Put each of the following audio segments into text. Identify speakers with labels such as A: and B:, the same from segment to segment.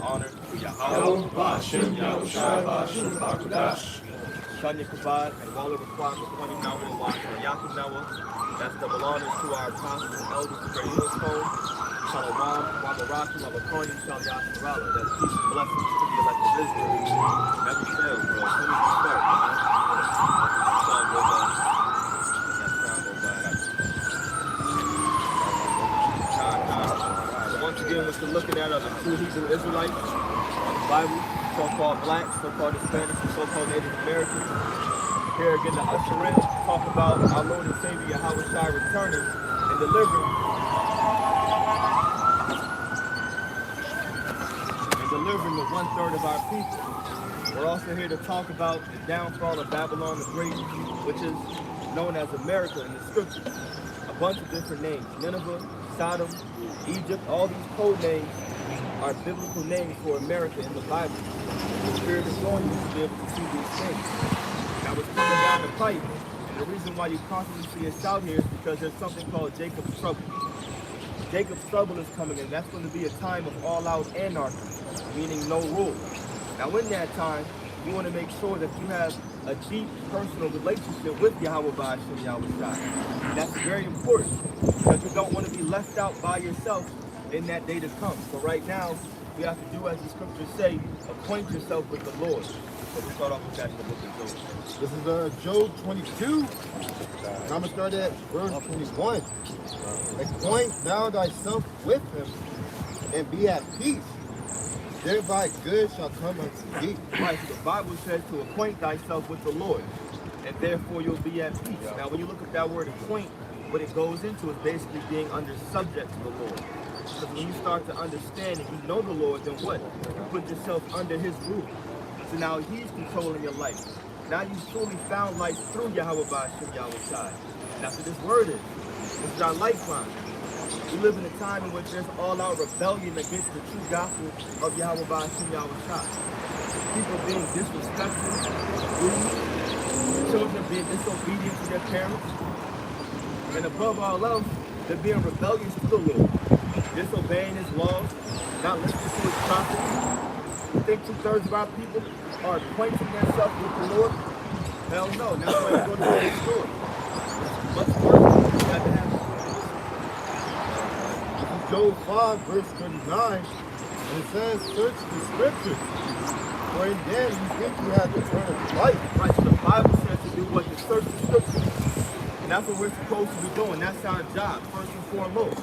A: honor to Yahawah,
B: Bahasham, Yahawashi, Bahasham, Bakudash.
A: Shanya Kabad, and Walla Rakwat, Kwani Nawa, Waka, Yaku Nawa. That's double honors to our apostles and elders of Great Millstone. Shalom, Wabaraki, Wabakoni, Shal Yasharala. That's peace and blessings to the elect of Israel. Never fails, bro. As soon as you start, man. Sound go by. That sound go by. So once again, what you're looking at are the true Hebrew Israelites of the Bible, so-called blacks, so-called Hispanics, and so-called Native Americans. Here again, the usher in, talk about our Lord and Savior Yahawashi returning and delivering the 1/3 of our people. We're also here to talk about the downfall of Babylon the Great, which is known as America in the scriptures. A bunch of different names: Nineveh, Sodom, Egypt. All these code names are biblical names for America in the Bible. The Spirit is going you to be able to see these things. Now it's coming down the pipe, and the reason why you constantly see us out here is because there's something called Jacob's trouble. Jacob's trouble is coming, and that's going to be a time of all-out anarchy, meaning no rule. Now in that time, you want to make sure that you have a deep personal relationship with Yahawah Bahasham Yahawashi. And that's very important, because you don't want to be left out by yourself in that day to come. So right now, you have to do as the scriptures say, acquaint yourself with the Lord. So we'll start off with that in the book of Job.
C: This is Job 22. And I'm going to start at verse 21. Acquaint thou thyself with him, and be at peace. Thereby good shall come unto thee.
A: Right, so the Bible says to acquaint thyself with the Lord, and therefore you'll be at peace. Now when you look at that word acquaint, what it goes into is basically being under subject to the Lord. Because when you start to understand and you know the Lord, then what? You put yourself under his rule. So now he's controlling your life. Now you've truly found life through Yahawah Bahasham Yahawashi. And that's what this word is. This is our lifeline. We live in a time in which there's all-out rebellion against the true gospel of Yahawah Bahasham Yahawashi. People being disrespectful, rude, children being disobedient to their parents, and above all else, they're being rebellious to the Lord, disobeying his laws, not listening to his prophets. You think 2/3 of our people are acquainting themselves with the Lord? Hell no. That's why you go to the store. Much worse. You got to have
C: Job 5, verse 39, and it says, search the scriptures, for in them you think you have eternal life.
A: Right, so the Bible says to do what? To search the scriptures. And that's what we're supposed to be doing. That's our job, first and foremost,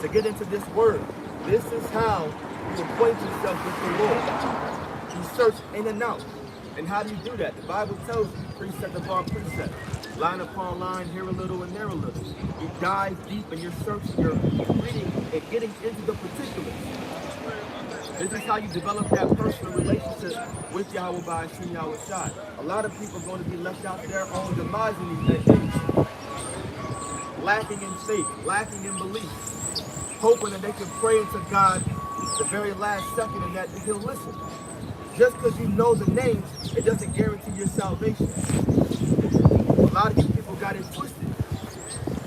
A: to get into this word. This is how you acquaint yourself with the Lord. You search in and out. And how do you do that? The Bible tells you precept upon precept, line upon line, here a little and there a little. You dive deep and you're searching, you're reading and getting into the particulars. This is how you develop that personal relationship with Yahawah Bahasham Yahawashi. A lot of people are going to be left out to their own demise in these days. Lacking in faith, lacking in belief, hoping that they can pray into God the very last second and that he'll listen. Just because you know the names, it doesn't guarantee your salvation. A lot of you people got it twisted.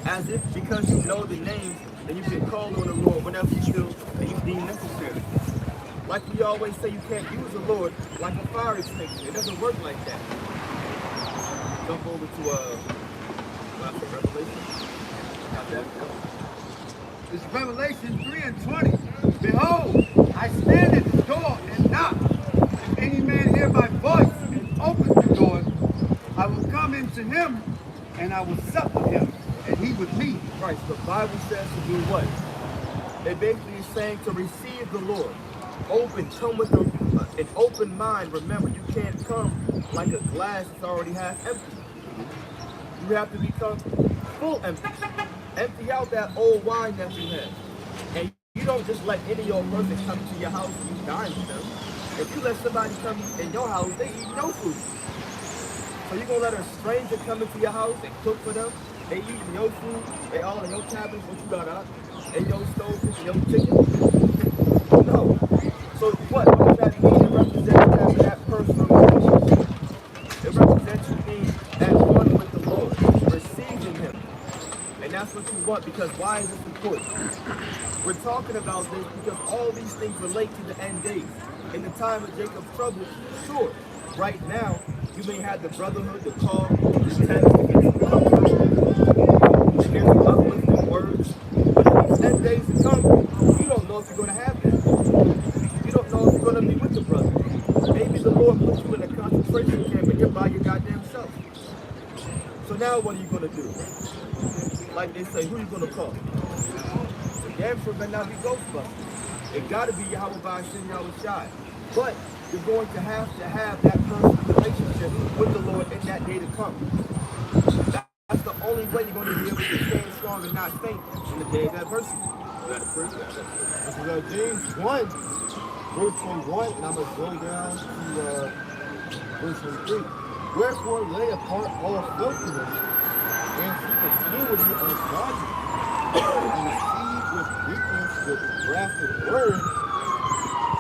A: As if because you know the names, then you can call on the Lord whenever you feel and you deem necessary. Like we always say, you can't use the Lord like a fire extinguisher. It doesn't work like that. Jump over to Revelation. Got that?
D: It's Revelation 3 and 20. Behold, I stand at the door and knock. If any man hear my voice and open the door, I will come into him and I will sup with him, and he with me.
A: Right, so the Bible says to do what? It basically is saying to receive the Lord. Come with an open mind. Remember, you can't come like a glass that's already half empty. You have to become full empty. Empty out that old wine that you have. And you don't just let any old person come to your house and you dine with them. If you let somebody come in your house, they eat no food. So you're going to let a stranger come into your house and cook for them? They eat your food, they all in your cabinets, what you got out, in your stove, cooking your chicken? No. So what does that mean? It represents that personal relationship. It represents you being at one with the Lord, receiving him. And that's what you want, because why is this important? We're talking about this because all these things relate to the end days. In the time of Jacob's trouble, sure, right now, you may have the brotherhood, the call, the text, to get some comfort, to hear some uplifting words. But in these end days to come, you don't know if you're going to have that. You don't know if you're going to be with the brother. Maybe the Lord puts you in a concentration camp and you're by your goddamn self. So now what are you going to do? Like they say, who are you going to call? The damn sure better not be Ghostbusters. It got to be Yahawah, Bahasham, Yahawashi. But you're going to have that personal relationship with the Lord in that day to come. That's the only way you're going to be able to stand strong and not faint in the day of adversity. You got to prove that.
C: This is James 1, verse 21, and I'm going to go down to verse 23. Wherefore lay apart all filthiness and superfluity of godliness, and receive with meekness the grafted word,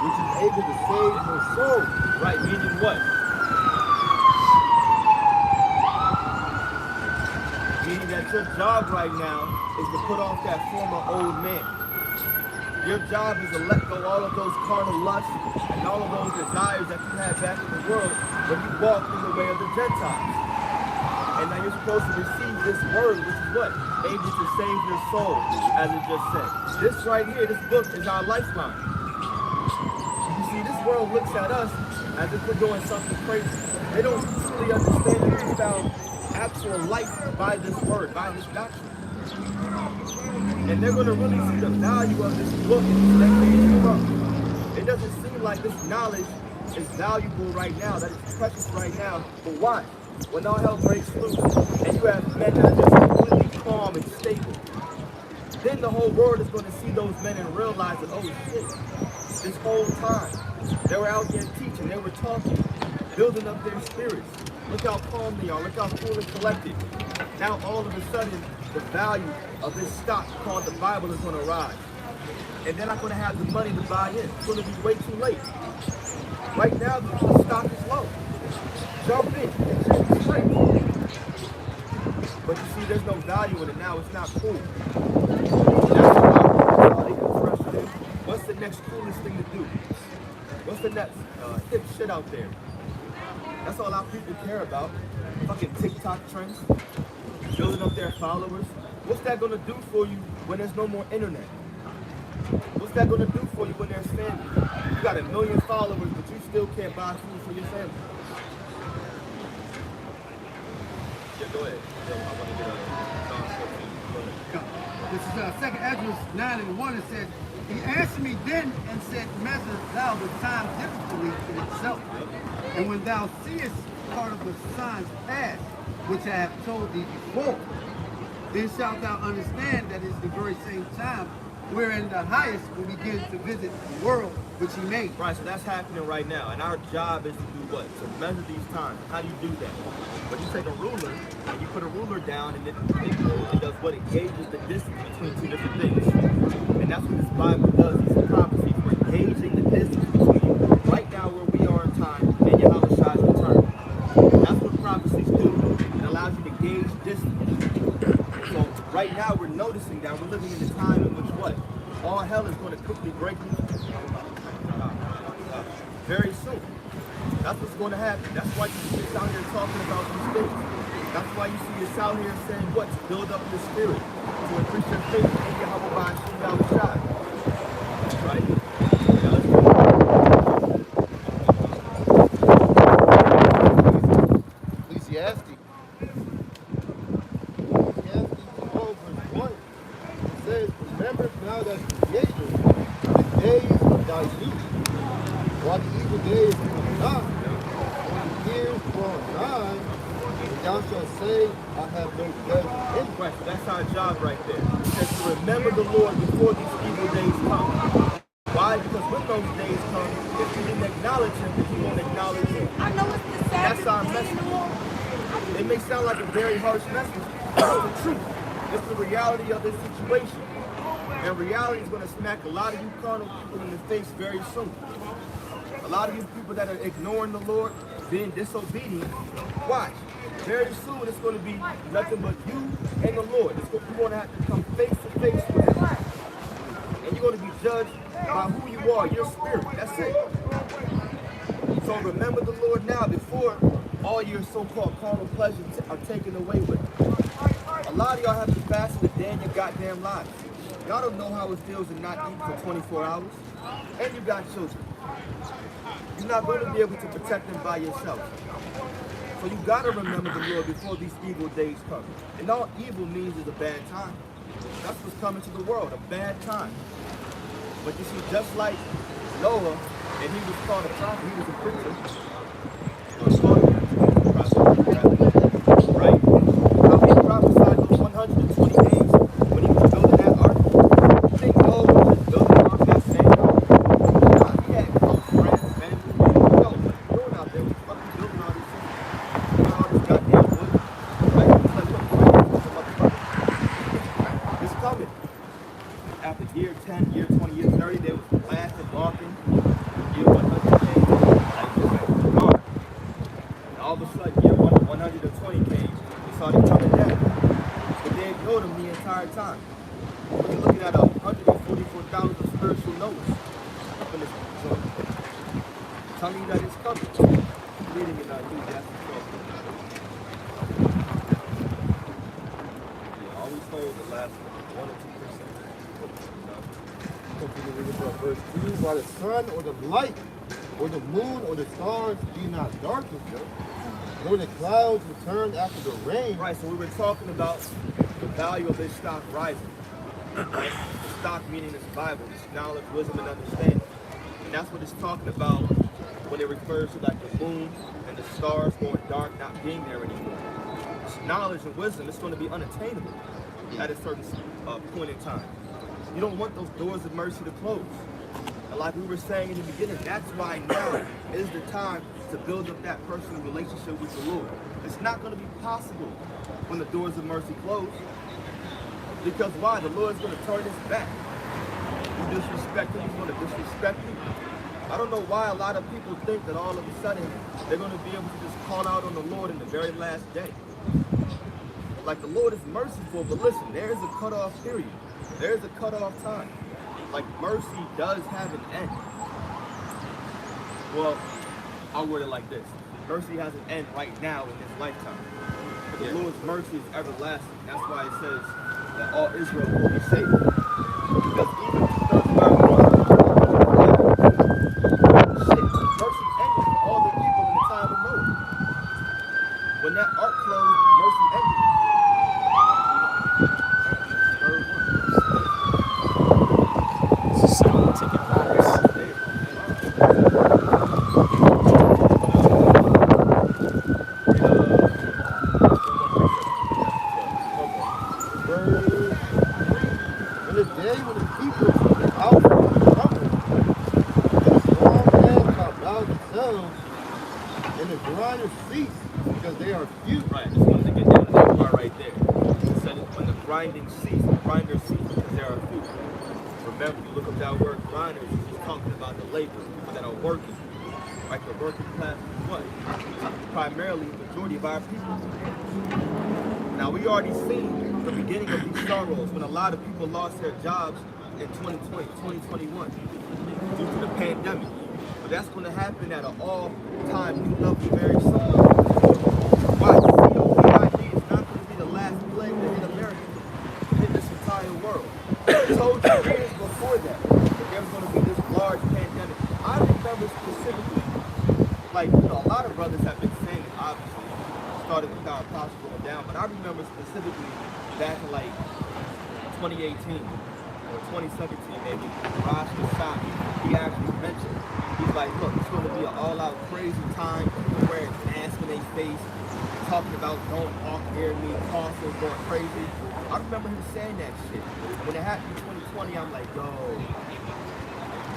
C: which is able to save your soul.
A: Right, meaning what? Meaning that your job right now is to put off that former old man. Your job is to let go all of those carnal lusts and all of those desires that you had back in the world when you walked in the way of the Gentiles. And now you're supposed to receive this word, which is what? Able to save your soul, as it just said. This right here, this book is our lifeline. You see, this world looks at us as if we're doing something crazy. They don't truly understand that we found actual life by this word, by this doctrine. And they're going to really see the value of this book in the decades to come. It doesn't seem like this knowledge is valuable right now, that it's precious right now. But why? When all hell breaks loose and you have men that are just completely calm and stable, then the whole world is going to see those men and realize that, oh shit, this whole time they were out there teaching, they were talking, building up their spirits. Look how calm they are, look how cool and collected. Now all of a sudden, the value of this stock called the Bible is going to rise. And they're not going to have the money to buy in. It's going to be way too late. Right now, the stock is low. Jump in. It's free. But you see, there's no value in it now. It's not cool. That's why they interested in what's the next coolest thing to do? What's the next hip shit out there? That's all our people care about. Fucking TikTok trends. Building up their followers. What's that going to do for you when there's no more internet? What's that going to do for you when there's family? You got 1 million followers, but you still can't buy food for your family. Yeah, go ahead. I want to get a John 14.
D: This is 2 Ezra 9:1. It says, he answered me then and said, measure thou the time differently in itself. And when thou seest part of the signs past, which I have told thee before, then shalt thou understand that it's the very same time wherein the highest will begin to visit the world which he made.
A: Right, so that's happening right now. And our job is to do what? To measure these times. How do you do that? When you take a ruler and you put a ruler down and it does what? It gauges the distance between two different things. And that's what this Bible does. It's a prophecy for gauging the distance between right now where we are in time and Yahawashi's return. That's what prophecies do. It allows you to gauge distance. So right now we're noticing that we're living in a time in which what? All hell is going to quickly break loose. Very soon. That's what's going to happen. That's why you see us out here talking about these things. That's why you see us out here saying what? To build up your spirit. To increase your faith in Yahawah, Bahasham, Yahawashi. Right? Now let's go.
C: Ecclesiastes 12, verse 1. It says, remember now that creator the days of thy youth, while the evil days come not, when the years draw nigh, and thou shalt say, I have no pleasure in it.
A: Right, so that's our job right there. It says to remember the Lord before these evil days come. Why? Because when those days come, if you didn't acknowledge him, then he won't acknowledge you.
E: I know it's the
A: That's our
E: Sabbath day in
A: message.
E: the world.
A: It may sound like a very harsh message, but it's the truth. It's the reality of this situation. And reality is going to smack a lot of you carnal people in the face very soon. A lot of you people that are ignoring the Lord, being disobedient, watch. Very soon it's going to be nothing but you and the Lord. You're going to have to come face to face with him. And you you're going to be judged by who you are, your spirit. That's it. So remember the Lord now before all your so-called carnal pleasures are taken away with. A lot of y'all have to fast a day in your goddamn lives. Y'all don't know how it feels to not eat for 24 hours. And you got children. You're not going to be able to protect them by yourself. So you got to remember the Lord before these evil days come. And all evil means is a bad time. That's what's coming to the world, a bad time. But you see, just like Noah, and he was called a prophet, he was a preacher. Right? How he prophesied those 120 days when he was building that ark. You think Noah was just building an ark that same time? Nah, he had close friends, family. Yo, what are you doing out there? We fucking building all these things. All this goddamn wood. Right? It's like, look, it's coming. After year 10, year 20, year 30, they was blasting, walking. Year 100 came, like this was gone. And all of a sudden, year 120 came. They saw them coming down. But they ignored them the entire time. You're looking at 144,000 spiritual notes up in this zone. Telling you that it's coming. Reading it out, dude, that's the stuff. Yeah, always hold the last 1 or 2%.
C: Verse 2, by the sun or the light, or the moon or the stars be not darkened, nor the clouds return after the rain.
A: Right, so we were talking about the value of this stock rising. Right? The stock meaning this Bible, this knowledge, wisdom, and understanding. And that's what it's talking about when it refers to like the moon and the stars going dark, not being there anymore. This knowledge and wisdom, it's going to be unattainable at a certain point in time. You don't want those doors of mercy to close. And like we were saying in the beginning, that's why now is the time to build up that personal relationship with the Lord. It's not going to be possible when the doors of mercy close. Because why? The Lord's going to turn his back. You disrespect him, he's going to disrespect you. I don't know why a lot of people think that all of a sudden they're going to be able to just call out on the Lord in the very last day. Like the Lord is merciful, but listen, there is a cutoff period. There is a cutoff time. Like mercy does have an end. Well, I'll word it like this. Mercy has an end right now in this lifetime. But the Lord's mercy is everlasting. That's why it says that all Israel will be saved. Because even mercy ended for all the people in the time of Noah. When that ark closed, mercy ended. Primarily the majority of our people. Now we already seen the beginning of these sorrows when a lot of people lost their jobs in 2020, 2021 due to the pandemic. But that's going to happen at an all-time new level very soon. Why? COPID is not going to be the last plague that hit America, hit this entire world. I told you years before that there was going to be this large pandemic. I remember specifically, like, you know, a lot of brothers have been saying it, obviously, started with our apostle going down, but I remember specifically back in like 2018 or 2017 maybe, Raj Kasai, he actually mentioned, he's like, look, it's going to be an all-out crazy time, people wearing masks in their face, talking about don't walk near me, coughing, going crazy. I remember him saying that shit. When it happened in 2020, I'm like, yo.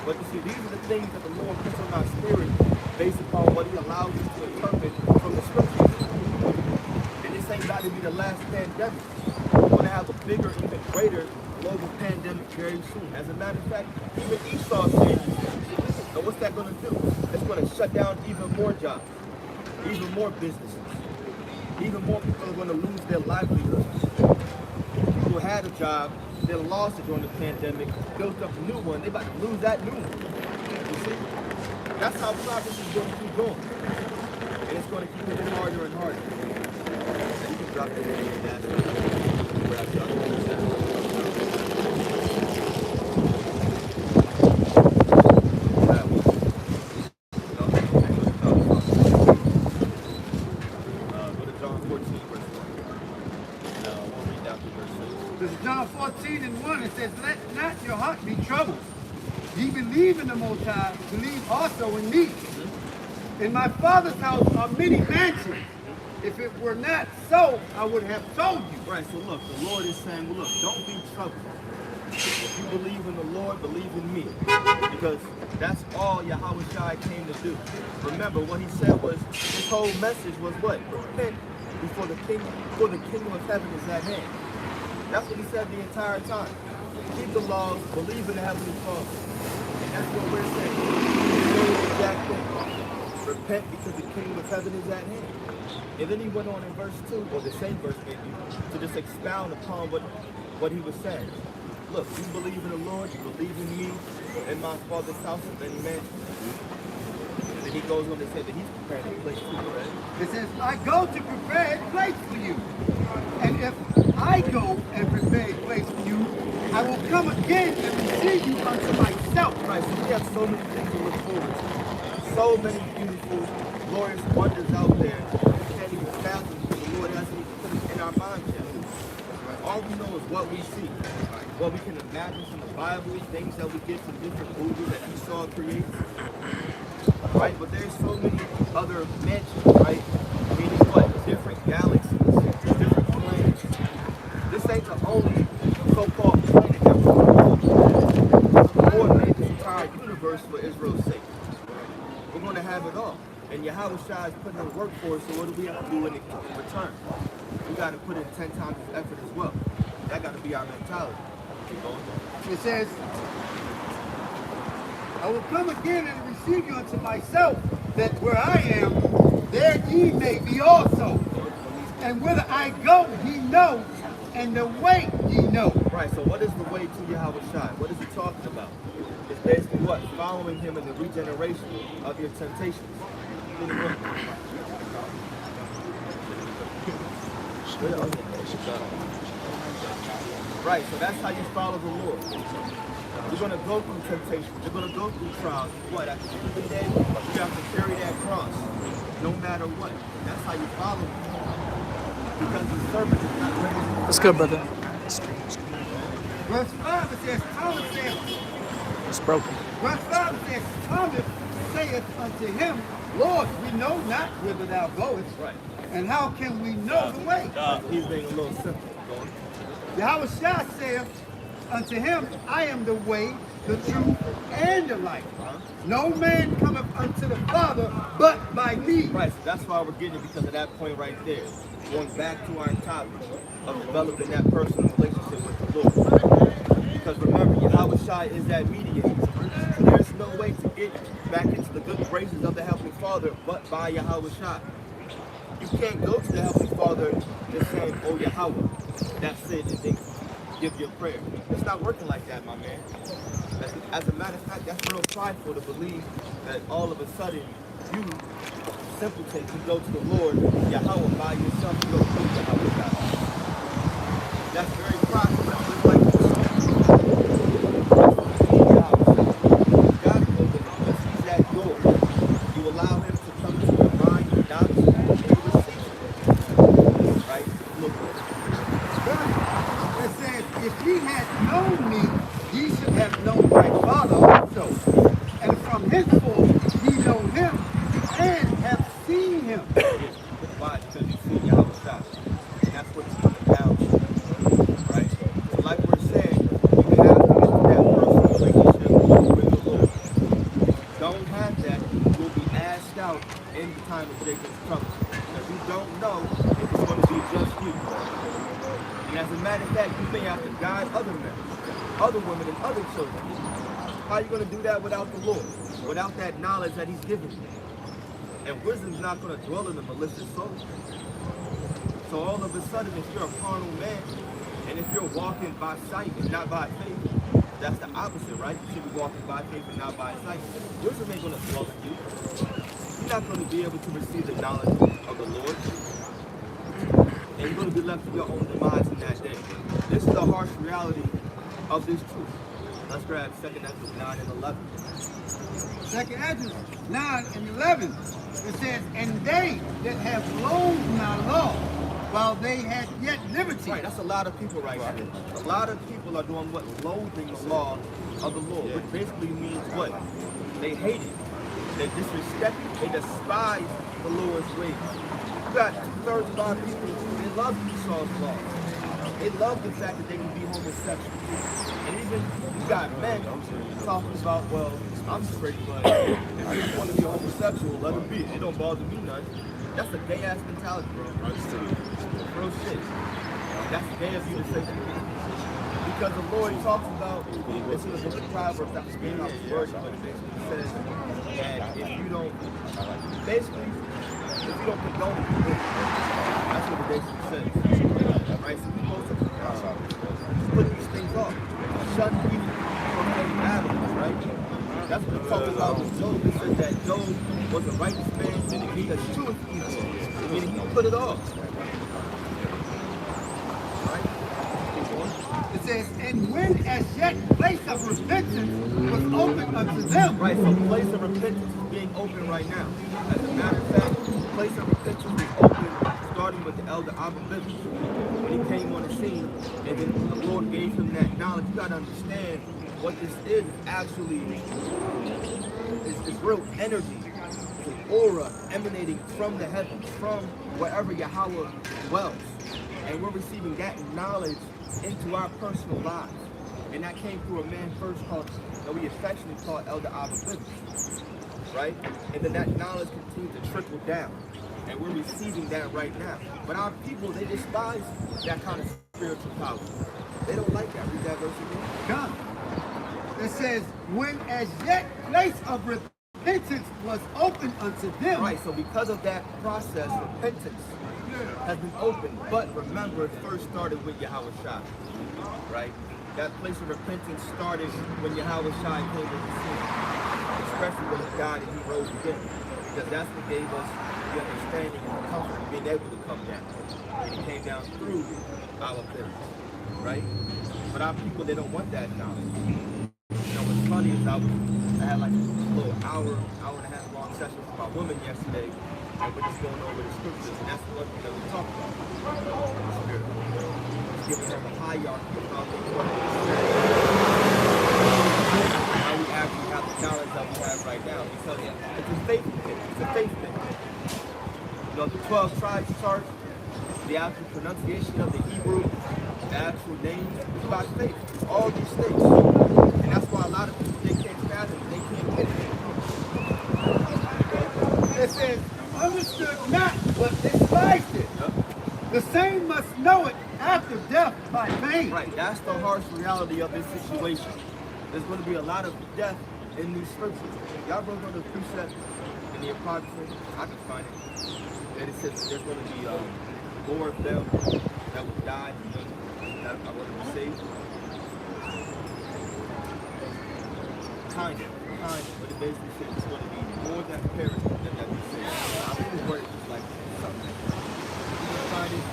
A: But you see, these are the things that the Lord puts on our spirit based upon what he allows us to interpret from the scriptures. And this ain't got to be the last pandemic. We're going to have a bigger, even greater global pandemic very soon. As a matter of fact, even Esau said these things. So what's that going to do? It's going to shut down even more jobs, even more businesses. Even more people are going to lose their livelihoods. People who had a job they lost it during the pandemic, built up a new one. They about to lose that new one. You see? That's how progress is going to keep going. And it's going to keep getting harder and harder. And you can drop it in that. Grab the other one. Go to John 14, verse 1. We'll read down to verse 6.
D: This is John 14:1. It says, "Let not your heart be troubled. Ye believe in the Most High, believe also in me. In my Father's house are many mansions. If it were not so, I would have told you."
A: Right, so look, the Lord is saying, well, look, don't be troubled. If you believe in the Lord, believe in me. Because that's all Yahawashi came to do. Remember, what he said was, his whole message was what? Repent before the kingdom of heaven is at hand. That's what he said the entire time. Keep the laws, believe in the Heavenly Father. And that's what we're saying. Same exact thing. Repent because the kingdom of heaven is at hand. And then he went on in verse 2, or the same verse maybe, to just expound upon what he was saying. Look, you believe in the Lord, you believe in me, in my Father's house of many mansions. And then he goes on to say that he's preparing a place for you, right?
D: It says, "I go to prepare a place for you. And if I go and prepare a place for you, I will come again and receive you unto myself."
A: Right, so we have so many things to look forward to. So many beautiful, glorious wonders out there. We can't even fathom because the Lord hasn't even put it in our minds yet. All we know is what we see. What we can imagine from the Bible, things that we get from different movies that Esau creates. Right? But there's so many other mansions, right? Meaning what? Different galaxies, different planets. This ain't the only so-called planet that we're on. The Lord made this entire universe for Israel's sake. We're going to have it all. And Yahawashi is putting in work for us, so what do we have to do in return? We got to put in 10 times his effort as well. That got to be our mentality. Keep going.
D: It says, "I will come again and receive you unto myself, that where I am, there ye may be also. And whither I go, ye know, and the way ye know."
A: Right, so what is the way to Yahawashi? What is he talking about? It's basically what? Following him in the regeneration of your temptations. Right, so that's how you follow the Lord. You're going to go through temptation. You're going to go through trials. What? At the end of the day, you have to carry that cross, no matter what. That's how you follow him. Because the servant is not ready.
B: That's good, brother.
D: Verse 5, it says, Thomas said,
B: It's broken.
D: verse 5 says, "Thomas saith unto him, Lord, we know not whither thou goest,
A: Right.
D: and how can we know the way?"
A: He's being a little simple. Go on.
D: Yahawashi saith unto him, "I am the way, the truth, and the life. No man cometh unto the Father but by me."
A: Right, so that's why we're getting it, because of that point right there. Going back to our topic of developing that personal relationship with the Lord. Because remember, Yahawashi is that mediator. So there's no way to get back into the good graces of the Heavenly Father but by Yahawashi. You can't go to the Heavenly Father just saying, "Oh, Yahawah," that's it, and then give your prayer. It's not working like that, my man. As a matter of fact, that's real prideful to believe that all of a sudden you, simpleton, can go to the Lord, Yahawah, by yourself, and go through Yahawashi. That's very prideful. That's just like the God goes in because he's at yours. You allow him to come to your mind, your doctrine, and you receive it. Right? Look.
D: It says, "If ye had known me, ye should have known my Father also. And from henceforth ye know him, and have seen him."
A: Why? Because you see Yahawashi. And that's what it's coming down to. Right? So like we're saying, you have to get that personal relationship with the Lord. If you don't have that, you'll be asked out in the time of Jacob's trouble. Because you don't know if it's going to be just you. And as a matter of fact, you may have to guide other men, other women, and other children. How are you going to do that without the Lord? Without that knowledge that he's given you? And wisdom's not going to dwell in a malicious soul. So all of a sudden, if you're a carnal man, and And if you're walking by sight and not by faith, that's the opposite, right? You should be walking by faith and not by sight. Wisdom ain't going to flow in you. You're not going to be able to receive the knowledge of the Lord. And you're going to be left to your own demise in that day. This is the harsh reality of this truth. Let's grab 2 Ezra 9 and 11.
D: 2 Ezra 9 and 11. It says, and they that have loathed my law, while they had yet liberty.
A: Right, that's a lot of people right now. A lot of people are doing what? Loathing the law of the Lord, which basically means what? They hate it. They disrespect it. They despise the Lord's ways. You got 2/3 of our people, they love Esau's law. They love the fact that they can be homosexual. And even you got men talking about, well, I'm straight, but if you want to be homosexual, let them be. It don't bother me none. That's a gay ass mentality, bro. Real shit. That's gay of you to say that. Because the Lord talks about, it's in the book of Proverbs, that's the game I was working, but it basically says that if you don't, basically, if you don't condone it, that's what it basically says. Right? So you're supposed to put these things off. Shun evil from getting battles, right? That's what it talks about with Job. It says that Job was a righteous man, and he does truth evil. Meaning he put it off. Right?
D: It says, and when as yet place of repentance was open unto them.
A: Right, so the place of repentance is being open right now. As a matter of fact, the place of repentance was open starting with the elder Yahawashi when he came on the scene, and then the Lord gave him that knowledge. You got to understand what this is actually, is real energy. Aura emanating from the heavens, from wherever Yahawah dwells. And we're receiving that knowledge into our personal lives. And that came through a man first called, that we affectionately call Elder Yahawashi. Right? And then that knowledge continues to trickle down. And we're receiving that right now. But our people, they despise that kind of spiritual power. They don't like that. Read that verse again.
D: Come. It says, when as yet place of repentance was open unto them.
A: Right, so because of that process, repentance has been opened. But remember, it first started with Yahawashi, right? That place of repentance started when Yahawashi came to the scene, especially when he died and he rose again. Because that's what gave us the understanding and the comfort of being able to come down. And he came down through our parents, right? But our people, they don't want that knowledge. You know, what's funny is I had like a little hour and a half long session with my woman yesterday, and we're just going over the scriptures, and that's one thing that we talked about. The Spirit. It's giving them a hierarchy of how they work. How we actually have the knowledge that we have right now, because it's a faith thing. It's a faith thing. You know, the 12 tribes chart, the actual pronunciation of the Hebrew, the actual name, it's by faith. It's all these things. And that's why a lot of people, they can't fathom it. They can't get it.
D: It says, understood not, but despised it.
A: Yep.
D: The same must know it after death by pain.
A: Right, that's the harsh reality of this situation. There's going to be a lot of death in these scriptures. Y'all broke on the precept in the Apocrypha, I can find it. And it says there's going to be more of them that will die than that are going to be saved. Kind of, but it basically says it's going to be more that perish than that be saved. I think the word is like something. You can find it.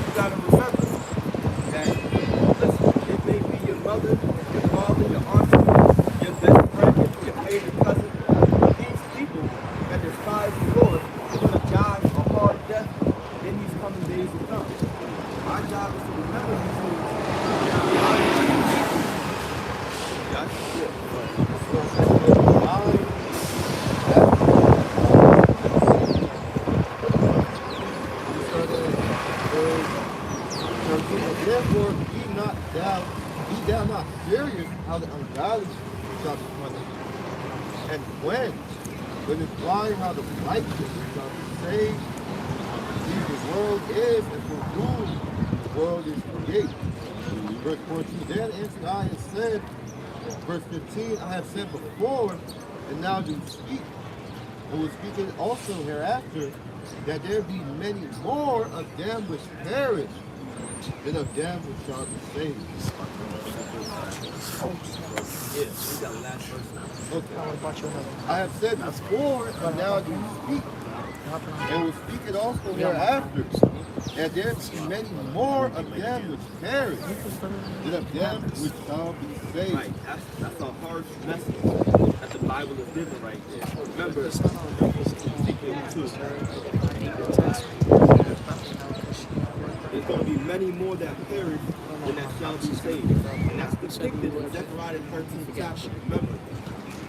A: You got to remember that, listen, it may be your mother, your father, your auntie, your best friend, your favorite cousin. These people that despise the Lord are going to die a hard death in these coming days to come. Our job is to remember these things.
C: Therefore, be thou not serious how the ungodly shall be punished. And when it's blind how the righteous shall be saved. The world is, and for whom the world is created. Verse 14, then answered I and said, verse 15, I have said before, and now do speak. and was speaking also hereafter, that there be many more of them which perish than of them which shall be saved.
A: Yeah, we got the last verse.
C: Okay. I have said before, and now do speak, and will speak it also hereafter, that there be many more of them which perish than of them which shall be saved.
A: Right, that's a harsh message that the Bible is giving right there. Remember, Ezekiel 2. There's going to be many more that perish than that shall be saved. And that's depicted in Zechariah 13th chapter. Remember,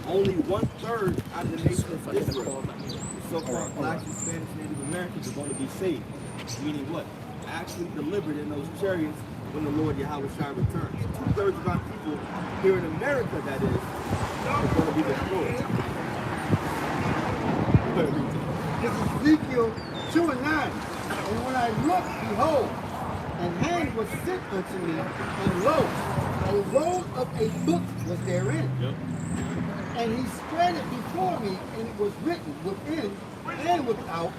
A: only 1/3 out of the nation of Israel, the so-called Black, Hispanic, Native Americans, are going to be saved. Meaning what? Actually delivered in those chariots when the Lord Yahawashi returns. 2/3 of our people here in America, that is, are going to be destroyed.
D: This is Ezekiel 2 and 9. And when I looked, behold, an hand was sent unto me, and lo, a roll of a book was therein.
A: Yep.
D: And he spread it before me, and it was written within and without,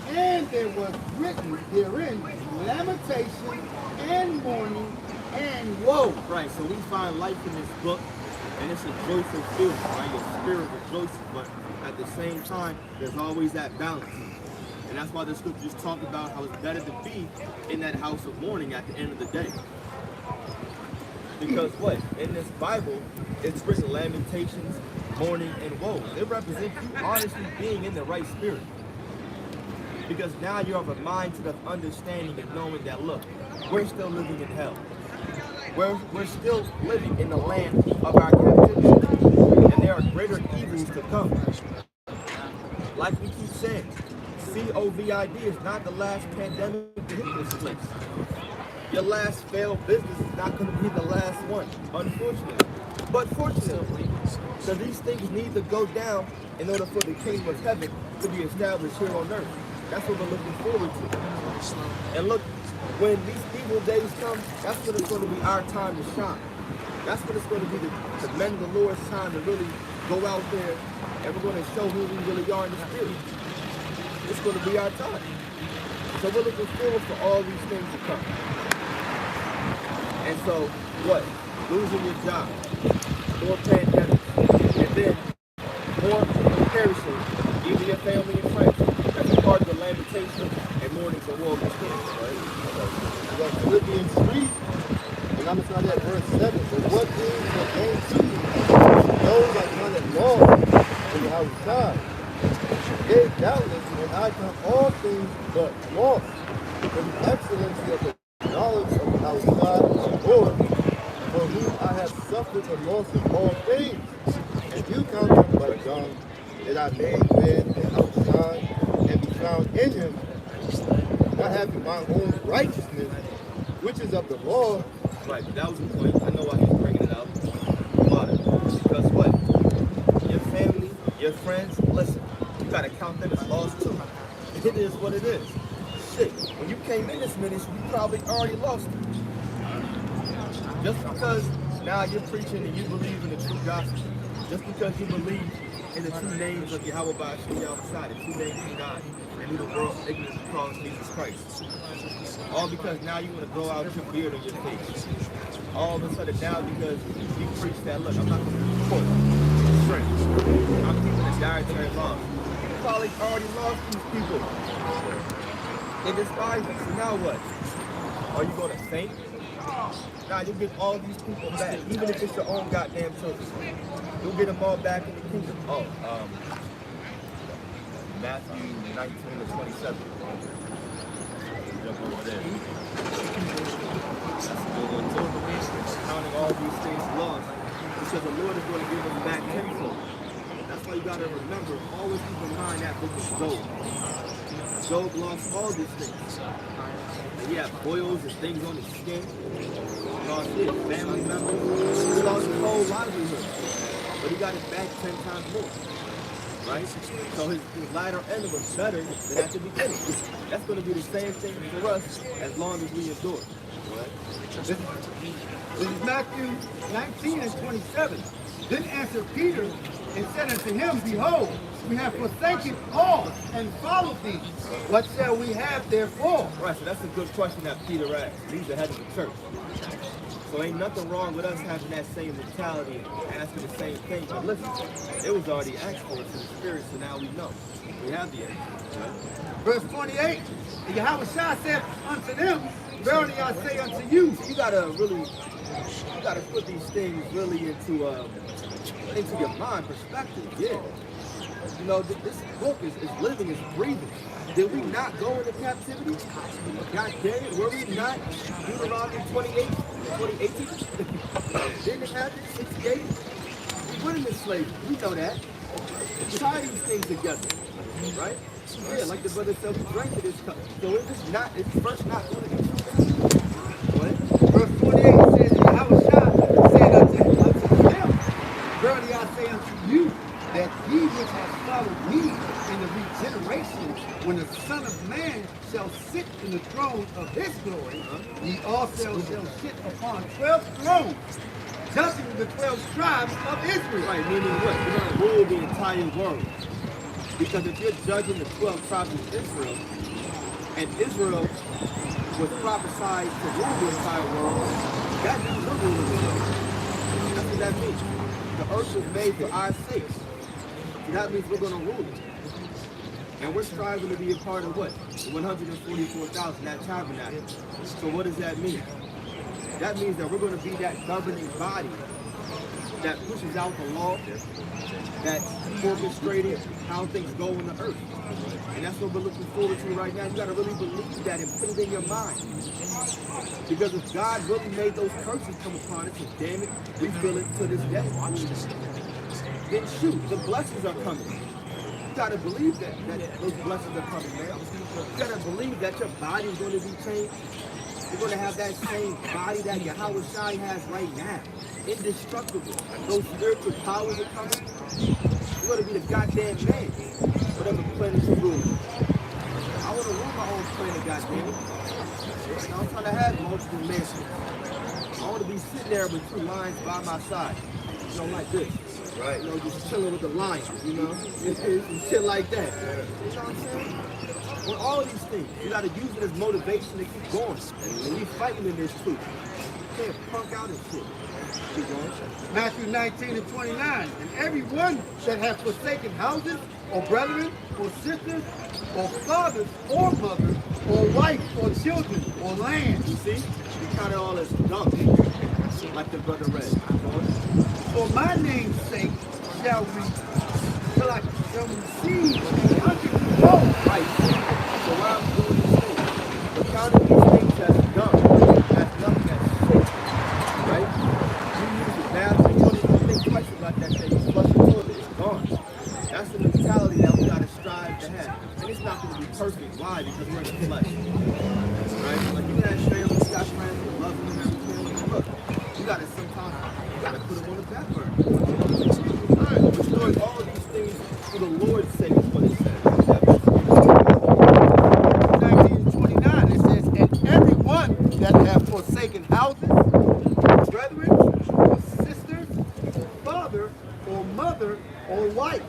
D: and there was written therein lamentation and mourning and woe.
A: Right, so we find life in this book, and it's a joyful feeling, right? Your spirit rejoices, but at the same time, there's always that balance. And that's why the scriptures talk about how it's better to be in that house of mourning at the end of the day. Because what? In this Bible, it's written lamentations, mourning, and woe. It represents you honestly being in the right spirit. Because now you're of a mindset of understanding and knowing that, look, we're still living in hell. We're still living in the land of our captivity. And there are greater evils to come. Like we keep saying, COVID is not the last pandemic to hit this place. Your last failed business is not going to be the last one, unfortunately. But fortunately, so these things need to go down in order for the kingdom of heaven to be established here on earth. That's what we're looking forward to. And look, when these evil days come, that's when it's going to be our time to shine. That's when it's going to be the men of the Lord's time to really go out there, and we're going to show who we really are in the spirit. It's going to be our time. So we're looking forward for all these things to come. And so, what? Losing your job, more pandemics, and then more perishing, even your family and friends. That's a part of the lamentation and mourning for war of things, right?
C: But Philippians 3, and I'm going to start at verse 7. But what things are gained to you? Those I counted lost in the outside. Yea, doubtless, when I count all things but lost, for the excellency of the knowledge of the outside of the Lord, for whom I have suffered the loss of all things, and you count them but dung, that I may win and outshine, and be found in him, not having my own righteousness, which is of the law.
A: Right, but that was the point. I know why he's bringing it up. But because what? Your family, your friends, listen, you got to count them as lost too. It is what it is. Shit, when you came in this ministry, you probably already lost it. Just because now you're preaching and you believe in the true gospel, just because you believe in the true names of Yahawah, Bahasham, Yahawashi, the true names of God, and who the world's ignorance calls Jesus Christ. All because now you want to grow out your beard on your face. All of a sudden now because you preach that, look, I'm not going to report friends. I'm keeping the dietary laws. You probably already lost these people. They despise us. So now what? Are you going to faint? Nah, you'll get all these people back, even if it's your own goddamn children. You'll get them all back in the kingdom. Oh, Matthew 19 to 27. Jump over there. That's a good one too. Counting all these things lost, because the Lord is going to give them back tenfold. That's why you got to remember, always keep in mind that book of Job. Job lost all these things. And he had boils and things on his skin. He lost his family members. He lost his whole livelihood. But he got it back 10 times more. Right? So his latter end was better than at the beginning. That's going to be the same thing for us as long as we endure. Right?
D: This is Matthew 19 and 27. Then answered Peter and said unto him, Behold, we have forsaken all and followed thee. What shall we have therefore?
A: Right, so that's a good question that Peter asked. He's the head of the church. So ain't nothing wrong with us having that same mentality, asking the same thing. But listen, it was already asked for us in the spirit, so now we know. We have the answer.
D: Verse 28, and Yahawashi said unto them, Verily I say unto you.
A: You gotta put these things really into your mind perspective. Yeah. You know, this book is living, is breathing. Did we not go into captivity? God damn it, were we not? Deuteronomy 28, 18? Didn't it happen? 68? We were in slavery. We know that. Tie these things together. Right? Yeah, like the brother said, we drank of this cup. So it's first not going to be true. What?
D: Verse 28 says, Yahawashi said unto them, Verily I say unto you, that ye which have followed me in the regeneration, when the Son of Man shall sit in the throne of his glory, ye also shall sit upon 12 thrones, judging the 12 tribes of Israel.
A: Right, meaning what? You're going to rule the entire world. Because if you're judging the 12 tribes of Israel, and Israel was prophesied to rule the entire world, that means we're ruling the world. That's what that means. The earth was made for our sakes. So that means we're going to rule it. And we're striving to be a part of what? The 144,000, that tabernacle. So what does that mean? That means that we're going to be that governing body that pushes out the law, that orchestrated how things go in the earth. And that's what we're looking forward to right now. You got to really believe that and put it in your mind. Because if God really made those curses come upon us, and damn it, we feel it to this day. Then shoot, the blessings are coming. You got to believe that those blessings are coming, man. You got to believe that your body is going to be changed. You're going to have that same body that Yahawashi has right now. Indestructible. Those spiritual powers are coming. You're going to be the goddamn man. Whatever planet you rule. I want to rule my own planet, goddamn it. I'm trying to have multiple mansions. I want to be sitting there with two lions by my side. You know, like this. Right. You know, just chilling with the lions, you know? And shit like that. You know what I'm saying? With all these things, you got to use it as motivation to keep going. And we fighting in this truth. You can't punk out and shit. Keep going.
D: Matthew 19 and 29. And everyone that hath forsaken houses, or brethren, or sisters, or fathers, or mothers, or wife, or children, or land.
A: You see? You count it all as dumb. Like the brother read.
D: For my name's sake shall receive 100-fold.
A: Right. So why I'm doing these things? But counting these things as dumb, that's nothing as shit. Right? You use the bathroom, you don't even think twice about that thing. You flush the toilet, it's gone. That's the mentality that we gotta strive to have. And it's not gonna be perfect. Why? Because we're in the flesh. Right? Like you gotta share with Scott friends and love them and everything. Look, you gotta put them on the back burner. Alright, we're doing all these things for the Lord's sake is what it says.
D: 19 and 29, it says, and everyone that hath forsaken houses, brethren, or sisters, or father, or mother, or wife,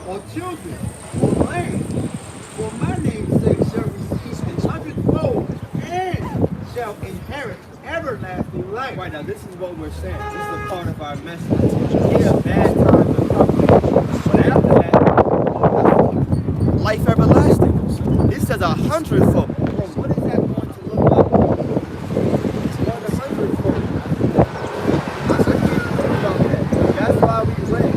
D: or children, or land, for my name's sake shall receive 100-fold, and shall inherit everlasting life.
A: Right now, this is what we're saying. This is a part of our message. Yeah, bad times are coming. But after that, life everlasting. It says 100-fold. Well, what is that going to look like? What 100-fold? I said, think about that. That's why we read.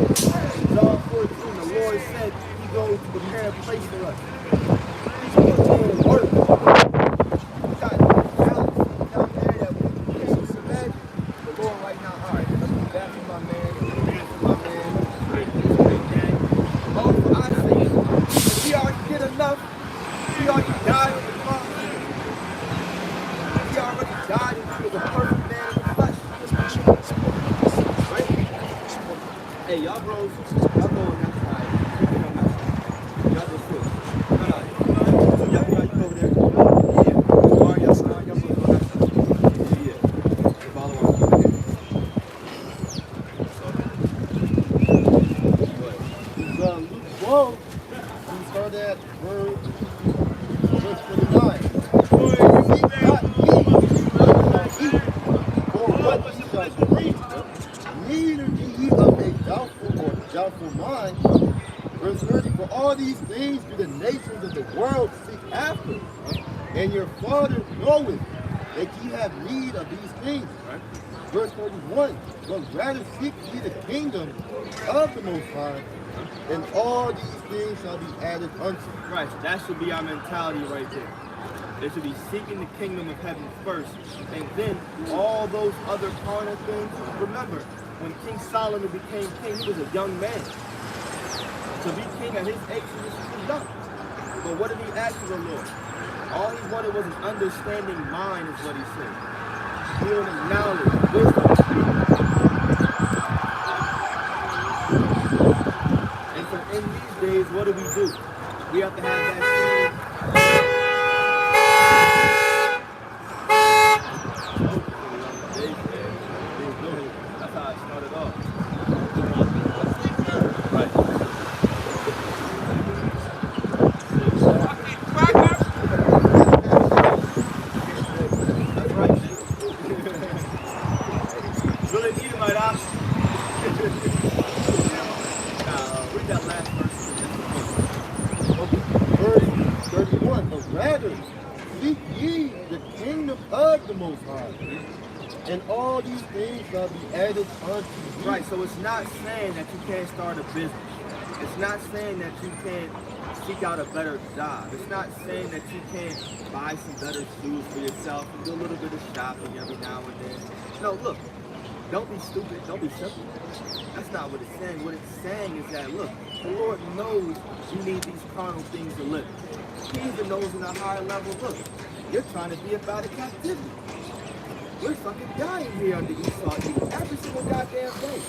A: John 14, the Lord said he goes to prepare a place for us. He's going to work. We got balance down there that we can't just imagine. The Lord right now, all right, let's be back to my man, my man. Oh, for our sake. He already did enough. He already died on the cross. He already died and he was a perfect man in the flesh. Right? Hey, y'all bros, y'all going that side. Y'all just sit. Y'all go over there. Yeah. All right, y'all bros go that side. Yeah. Follow on. Go ahead.
C: shall preach, neither be ye of a doubtful mind. Verse 30, for all these things do the nations of the world seek after, and your Father knoweth that ye have need of these things. Verse 31, but rather seek ye the kingdom of the Most High, and all these things shall be added unto you.
A: Right, so that should be our mentality right there. They should be seeking the kingdom of heaven first, and then all those other carnal things. Remember, when King Solomon became king, he was a young man. To be king at his age, he was too young. But what did he ask of the Lord? All he wanted was an understanding mind, is what he said. He wanted knowledge, wisdom. And so in these days, what do? We have to have that same. That's how it started off. Right. That's right. Really need him right off. Read that last verse.
C: Verse 31, but rather seek ye the kingdom of the Most High, and all these things shall be added unto you.
A: Right, so it's not saying that you can't start a business. It's not saying that you can't seek out a better job. It's not saying that you can't buy some better shoes for yourself and do a little bit of shopping every now and then. No, look, don't be stupid, don't be simple. That's not what it's saying. What it's saying is that, look, the Lord knows you need these carnal things to live. He even knows in a higher level, look, you're trying to be up out of captivity. We're fucking dying here under Esau every single goddamn day.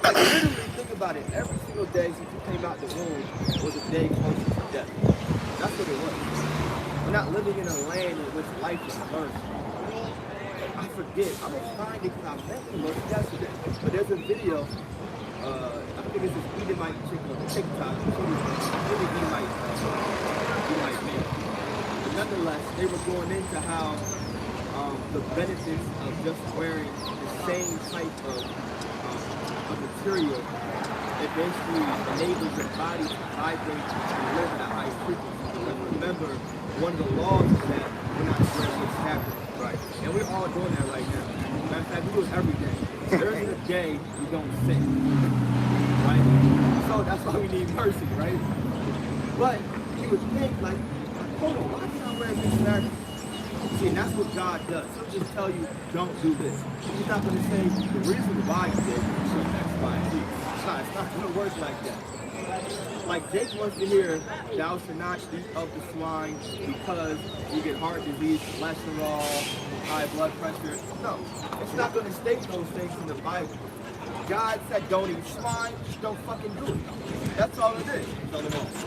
A: Like, literally, think about it. Every single day since you came out the womb was a day closer to death. That's what it was. We're not living in a land in which life is first. I forget. I'm going to find it because I met him yesterday. But there's a video. I think it's this Edomite chick on TikTok. Maybe Edomite man. But nonetheless, they were going into how the benefits of just wearing the same type of material, it basically enables your body to vibrate and live at a high frequency. Because remember, one of the laws is that we're not wearing this fabric. Right. And we're all doing that right now. Matter of fact, we do it every day. There isn't a day we don't sin. Right? So that's why we need mercy, right? But you would think, like, hold on, why am I wearing this fabric? See, and that's what God does. He'll just tell you, don't do this. He's not going to say the reason why you did X, Y, and Z. It's not going to work like that. Like Jake wants to hear, thou shalt not eat of the swine because you get heart disease, cholesterol, high blood pressure. No, it's not going to state those things in the Bible. God said don't eat swine, don't fucking do it. That's all it is. That's all it is.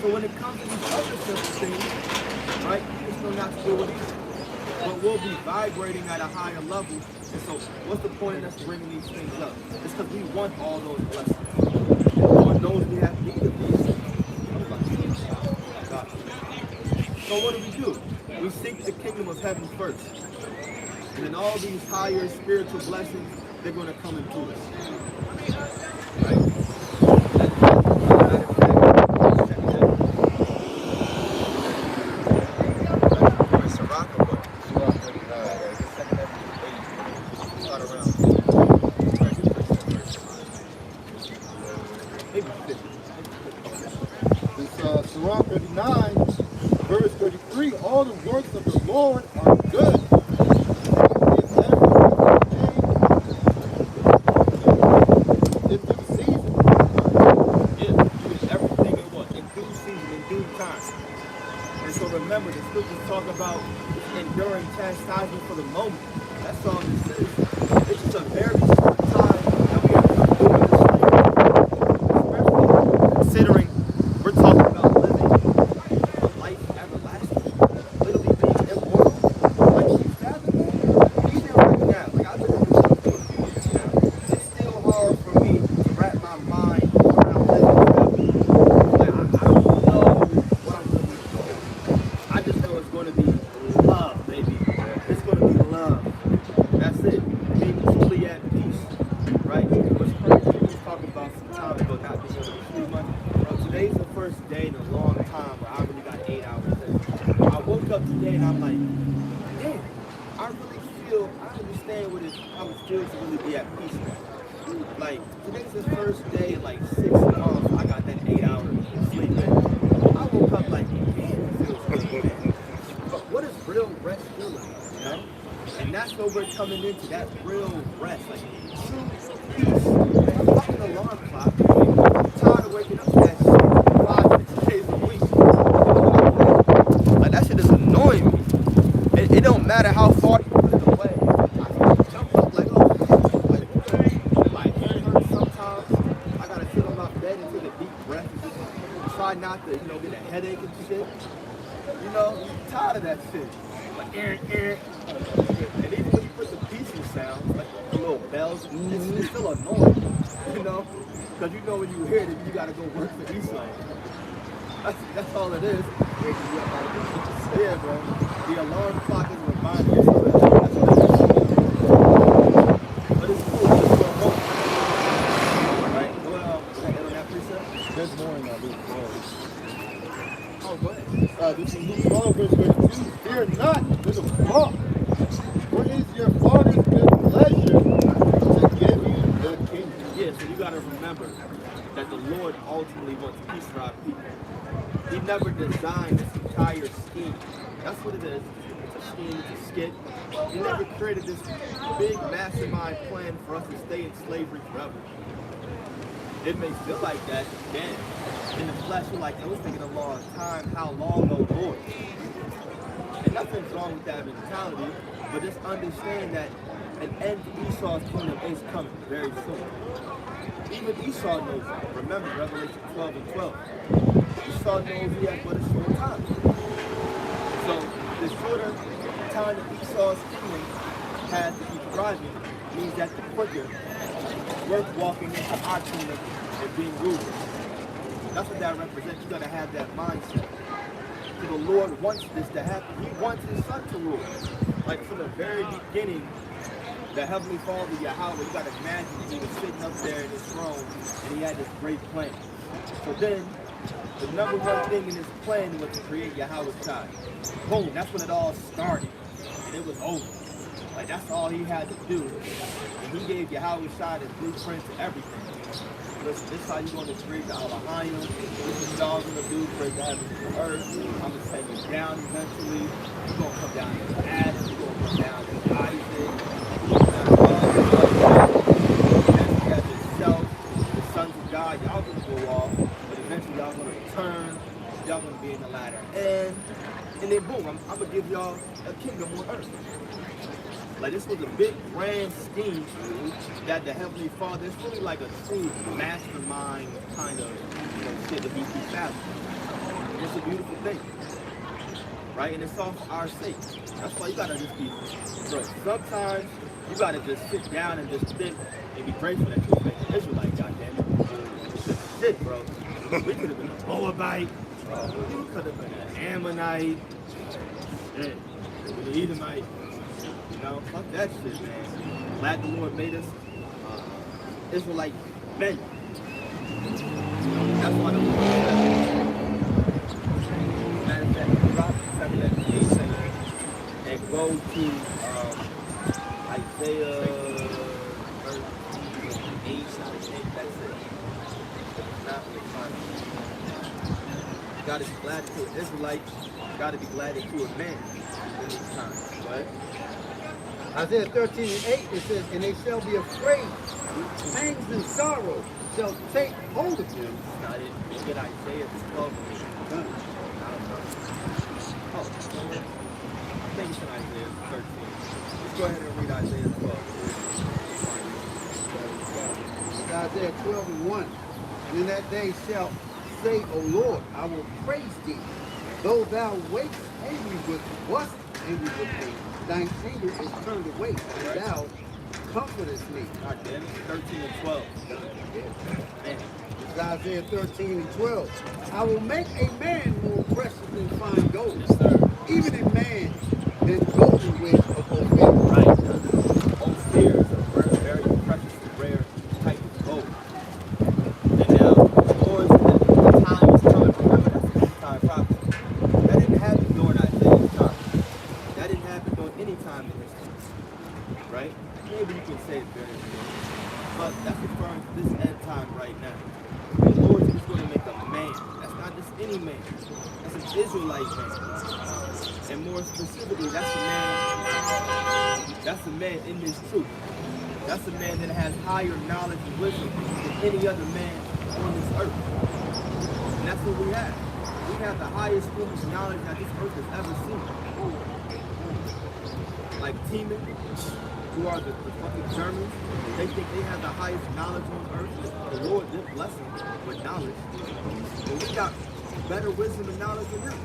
A: So when it comes to these other simple things, right, you just know not to do it either. But we'll be vibrating at a higher level. And so what's the point in us bringing these things up? It's because we want all those blessings. Lord knows we have need of these things. So what do? We seek the kingdom of heaven first. And then all these higher spiritual blessings, they're going to come into us. Right?
C: Psalm 39, verse 33, all the works of the Lord are good. In due season.
A: Yeah, everything in what? In due season, in due time. And so remember, the scriptures talk about enduring chastisement for the moment. That's all it says. It's just a very short time that we have to do this thing. Especially considering we're talking about living a life everlasting. Literally being immortal. Like, you fathom that? Even right now, like I've been doing this for a few years now. It's still hard for me to wrap my mind around living forever. Like, I don't know what I'm going to be doing. I just know it's going to be love, baby. It's going to be love. That's it. understand how it feels to really be at peace now. Like, today's the first day, like 6 months, I got that 8 hour sleep in. I woke up like, damn, it feels good, man. But what does real rest feel like, you know? And that's what we're coming into, that real rest, like true peace. I'm fucking alarm clock. I'm tired of waking up to that shit 5, 6 days a week. Like, that shit is annoying me. It don't matter how far you put it away. I can jump up like, oh, like, my head hurts sometimes. I gotta sit on my bed and take a deep breath and just try not to, get a headache and shit. I'm tired of that shit. Like, and even when you put the peaceful sounds, like the little bells, it's still annoying, Because when you hear it, you gotta go work for Esau. That's all it is. Yeah, bro. The alarm clock is a reminder. That's all it is. But it's cool. It's for a moment. Right? Well, can I end on that precept?
C: There's more in that Luke 12.
A: Oh, go ahead.
C: This is Luke 12, verse 32. Fear not, little flock. For it is your Father's good pleasure to give you the kingdom.
A: Yeah, so you got to remember that the Lord ultimately wants peace for our people. He never designed this entire scheme. That's what it is. It's a scheme, it's a skit. He never created this big mastermind plan for us to stay in slavery forever. It may feel like that, again. In the flesh, you're like, it was taking a long time. How long, oh Lord? And nothing's wrong with that mentality, but just understand that an end to Esau's kingdom is coming very soon. Even Esau knows that. Remember Revelation 12 and 12. Esau knows he has but a short time. So the shorter time that Esau's kingdom has to keep thriving means that the quicker we're walking into our kingdom and being ruled. That's what that represents. You gotta have that mindset. So the Lord wants this to happen. He wants his son to rule. Like from the very beginning, the Heavenly Father, Yahawah, you gotta imagine that he was sitting up there in his throne and he had this great plan. So then, the number one thing in his plan was to create Yahawah's child. Boom, that's when it all started. And it was over. Like that's all he had to do. And he gave Yahawah's child his blueprint to everything. Listen, this is how you're going to create the Elohim. This is what y'all going to do, create the heavens and the earth. I'm going to take you down eventually. You're going to come down to Adam. You're going to come down to Isaac. You're going to come down to yourself, the sons of God. Y'all going to go off, but eventually y'all going to return. Y'all going to be in the latter end. And then boom, I'm going to give y'all a kingdom on earth. Like this was a big grand scheme that the Heavenly Father, it's really like a true mastermind kind of shit to be fathomed. It's a beautiful thing. Right? And it's all for our sake. That's why you gotta just be, bro, sometimes you gotta just sit down and just think and be grateful that you're an Israelite, goddammit. It's just shit, bro. We could have been a Moabite, we could have been an Ammonite, shit, an Edomite. Fuck that shit, man. Glad the Lord made us Israelite men. That's why the Lord said, matter of fact, drop 7 at 8 and go to Isaiah 8, I think that's it. It's not really fun. You gotta be glad that you're an Israelite. You gotta be glad that you're a man in these times, right?
D: Isaiah 13 and 8, it says, and they shall be afraid. Pangs and sorrow shall take hold of them.
A: Not it. Look at Isaiah 12. I don't know. Oh, I think it's in Isaiah 13. Let's go ahead and read Isaiah 12.
D: It's Isaiah 12 and 1. And in that day shall say, O Lord, I will praise thee. Though thou wait angry with us, angry with me. Thine anger is turned away, and thou comfortest me.
A: God damn it, 13 and 12. Man.
D: It's Isaiah 13 and 12. I will make a man more precious than fine gold.
A: Yes, sir.
D: Even a man than golden wedge of Ophir.
A: Right. Ophir is a very precious and rare type of gold. And now, the Lord said that the time is coming. Remember, that's the time prophecy. That didn't happen during Isaiah's time. That didn't happen during any time in history. Right? right? Maybe you can say it's very important. But that's referring to this end time right now. The Lord is going to make a man. That's not just any man. That's an Israelite man. And more specifically, that's a man in this truth. That's a man that has higher knowledge and wisdom than any other man on this earth. And that's what we have. We have the highest form of knowledge that this earth has ever seen. Like Teeman, who are the fucking Germans, they think they have the highest knowledge on earth. The Lord did bless them with knowledge. But we got better wisdom and knowledge than them.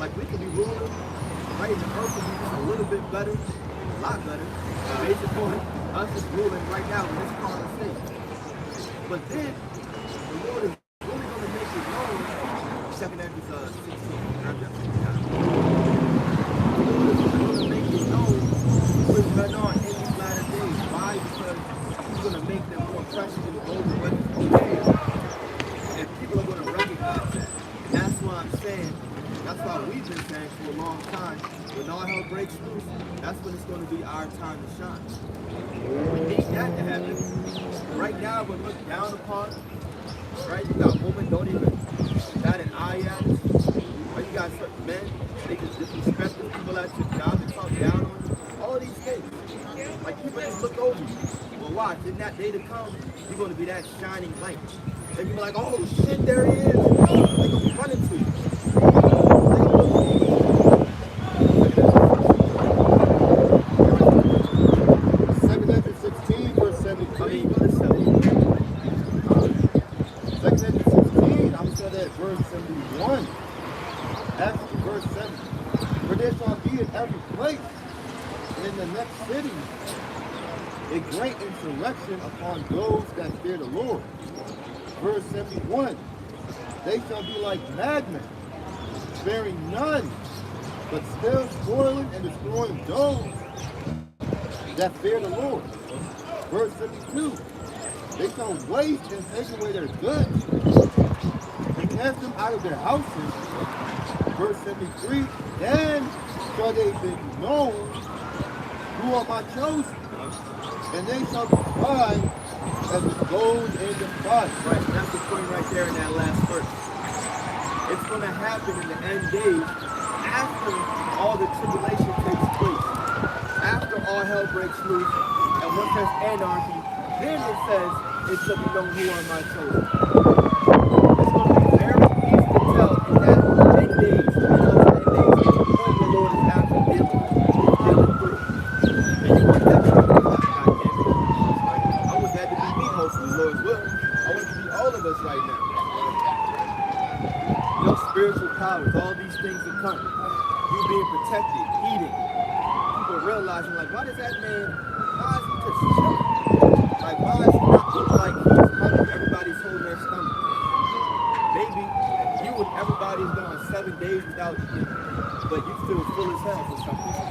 A: Like we could be ruling, right? The earth could be just a little bit better, a lot better, based upon us just ruling right now in this part of the state. But then, the Lord is really going to make it known, 2 Corinthians 16, the Lord is going to make it known what's going on in these latter days. Why? Because He's going to make them more precious than the gold and weapons. And people are going to recognize that. And that's why I'm saying, that's why we've been saying for a long time, when all hell breaks loose, that's when it's going to be our time to shine. We need that to happen. Right now, we're looked down upon. Right? You got women don't even bat an eye at us. Or you got certain men, they just disrespect the people at your job, they talk down on you. All these things. Like people just look over you. Well, watch, in that day to come, you're going to be that shining light. They're going to be like, oh shit, there he is. They're going to be running to you.
C: 16, verse 73. 2 16, I'm going to verse 71. That's verse 7. For there shall be in every place, and in the next city, a great insurrection upon those that fear the Lord. Verse 71. They shall be like madmen, sparing none, but still spoiling and destroying those that fear the Lord. Verse 72. They shall waste and take away their goods, and cast them out of their houses. Verse 73. Then shall they be known who are my chosen, and they shall be tried as the gold and the fire.
A: Right, and that's the point right there in that last verse. It's going to happen in the end days after all the tribulation takes place, after all hell breaks loose, and once there's anarchy, then it says it shall be known who are my chosen. It's going to be very easy to tell in that end days, in those end days, whom the Lord is after dealing through. And you want that to be I want that to be me, hopefully, Lord's will. I want it to be all of us right now. You know, spiritual powers, all these things that come. You being protected, eating. People realizing, like, why does that man, why is he just chilling? Like, why is he not looking like he's hungry? Everybody's holding their stomach. Maybe you and everybody's going 7 days without eating, but you feel full as hell for some reason.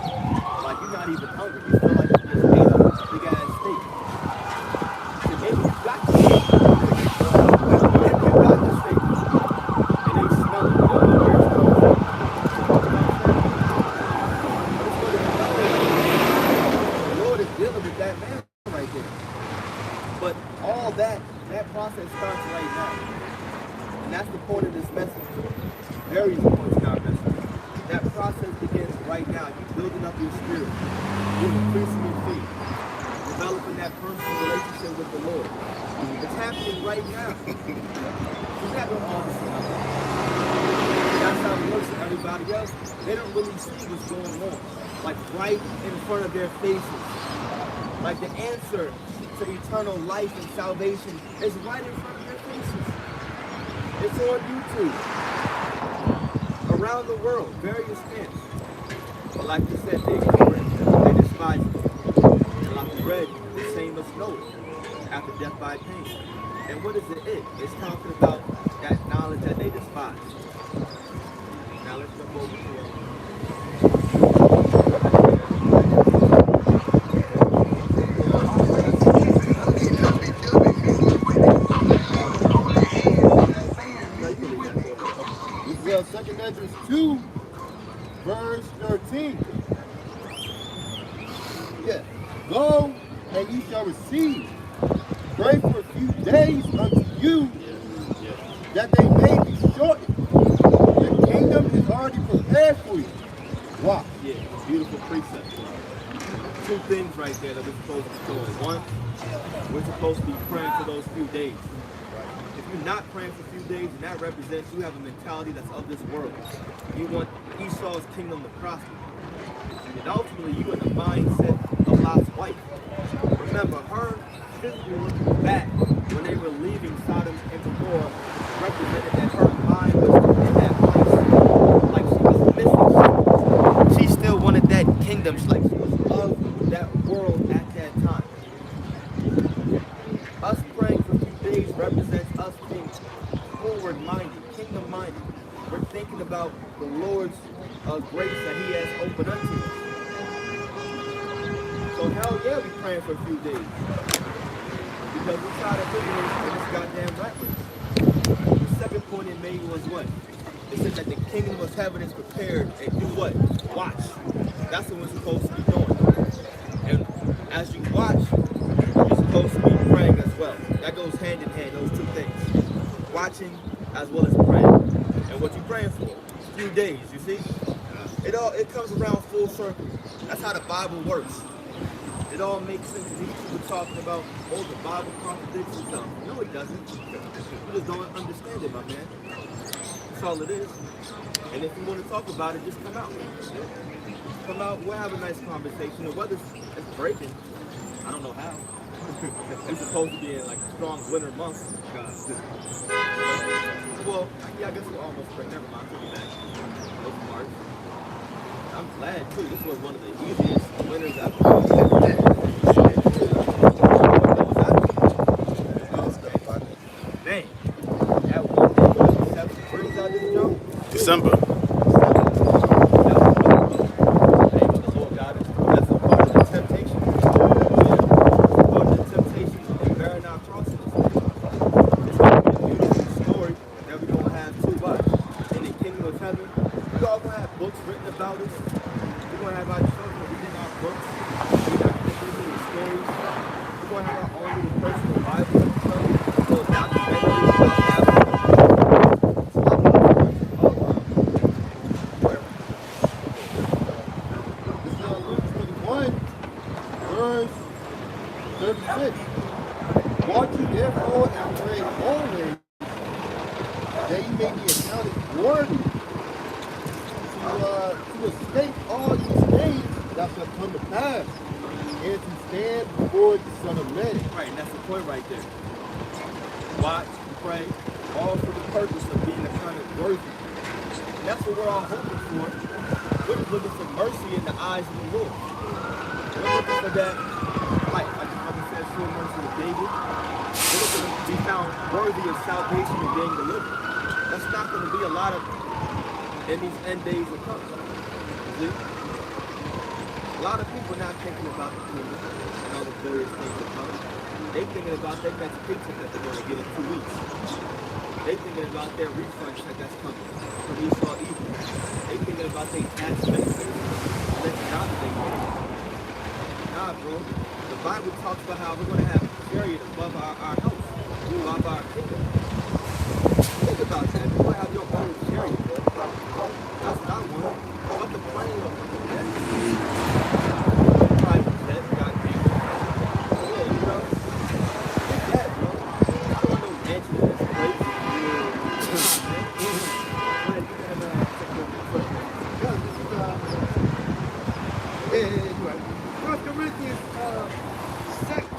A: Like, you're not even hungry. You feel like you just ate a big ass steak. So maybe you got the steak. Maybe you got the steak. And they smell it. You don't know where it's coming from. The Lord is dealing with that man right there. But all that process starts right now. And that's the point of this message. Various points in our message. That process begins right now. You're building up your spirit. You're increasing your faith. Developing that personal relationship with the Lord. It's happening right now. It's happening all the time. That's how it looks to everybody else. They don't really see what's going on. Like right in front of their faces. Like the answer to eternal life and salvation is right in front of their faces. It's on YouTube. Around the world, various things. But like you said, they ignore it, they despise it. And like we read, the same must know it after death by pain. And what is it? It's talking about that knowledge that they despise. Now let's jump over to it.
C: This is 2 Corinthians 2, verse 13. Yeah. Go and ye shall receive. Pray for a few days unto you that they may be shortened. The kingdom is already prepared for you. Wow.
A: Yeah, beautiful precept. Two things right there that we're supposed to be doing. One, we're supposed to be praying for those few days. If you're not praying for a few days, and that represents you have a mentality that's of this world. You want Esau's kingdom to prosper. And ultimately, you in the mindset of Lot's wife. Remember, her physically looking back when they were leaving Sodom and Gomorrah represented that her mind was in that place. Like she was missing. She still wanted that kingdom. Like she was of that world at that time. Us praying for a few days represents us being forward-minded, kingdom-minded. We're thinking about the Lord's grace that He has opened unto us. So hell yeah, we praying for a few days. Because we're tired of living in this goddamn rat race. The second point it made was what? It said that the kingdom of heaven is prepared and do what? Watch. That's what we're supposed to be doing. And as you watch, you're supposed to be praying as well. That goes hand in hand, those two things. Watching as well as praying. And what you praying for? A few days, you see? It comes around full circle. That's how the Bible works. It all makes sense. These people talking about, oh, the Bible contradicts itself. No, it doesn't. You just don't understand it, my man. That's all it is. And if you want to talk about it, just come out. Come out, we'll have a nice conversation. The weather's breaking. I don't know how. It's supposed to be in like strong winter months. Well, yeah, I guess we're almost spring. Never mind. We'll be back. It's March. I'm glad too. This was one of the easiest winters I've Dang. That one day was 7 degrees out this jump.
F: December.
A: That's a part of the temptation. Part of the temptation and bearing our crosses. It's going to be a beautiful story that we're going to have too much. In the kingdom of heaven, we all going to have books written about us. We're going to have our children reading our books. We're not going to read stories. We're going to have our own little personal Bible. So documentaries about Africa.
C: Verse 36. Watch ye therefore and pray always, that ye may be accounted worthy to escape all these things that shall come to pass, and to stand before the Son of Man.
A: Right, and that's the point right there. Watch, pray, all for the purpose of being accounted worthy. And that's what we're all hoping for. We're just looking for mercy in the eyes of the Lord. We're looking for that life. Like the brother said, sure mercy with David. We're looking to be found worthy of salvation and being delivered. That's not going to be a lot of in these end days to come. See? A lot of people are not thinking about the kingdom and all the glorious things to come. They're thinking about their next paycheck that they're going to get in 2 weeks. They're thinking about their refund check that's coming from Esau evil. They're thinking about their tax benefits. That's not what they get. Nah, bro. The Bible talks about how we're going to have a chariot above our house, above our kingdom. Think about that. You're going to have your own chariot, bro. That's what I want. What the plane of private jet, goddamn. Yeah, you know. Yeah, bro. I don't want no mansion in this place.
D: First Corinthians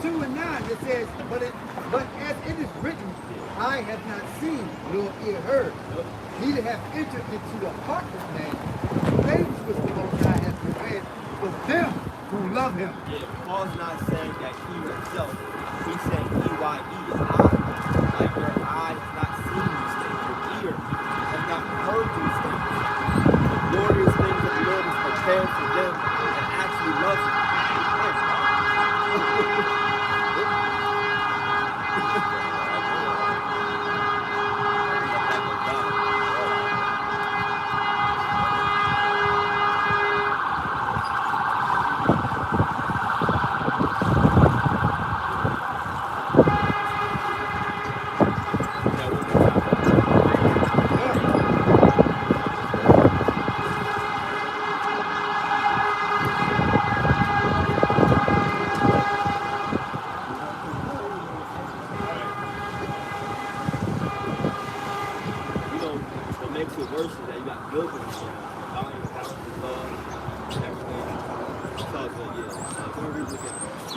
D: 2 and 9, it says, but as it is written, I have not seen nor ear heard, neither have entered into the heart of man, things which the Most High has prepared for them who love Him.
A: Yeah, Paul's not saying that he himself. He's saying E-Y-E is eye. Like your eye has not seen these things, your ear has not heard these things. The glorious things that the Lord has prepared for them that actually love Him.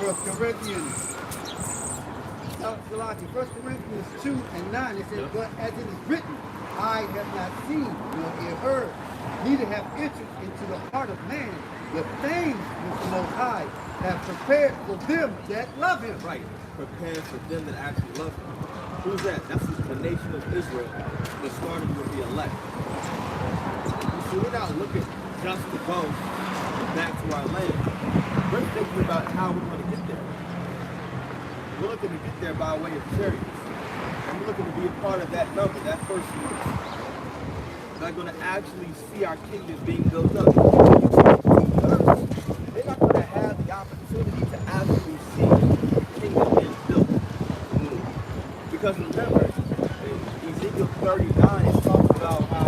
D: First Corinthians 2:9, it says, but as it is written, I have not seen, nor ear heard, neither have entered into the heart of man the things which the Most High have prepared for them that love him.
A: Right. Prepared for them that actually love him. Who's that? That's the nation of Israel that started with the elect. You see, we're not looking just to go back to our land. We're thinking about how we're going to get there. We're looking to get there by way of chariots. And we're looking to be a part of that number, that first group. They're going to actually see our kingdom being built up. They're not going to have the opportunity to actually see the kingdom being built. Because remember, in Ezekiel 39, it talks about how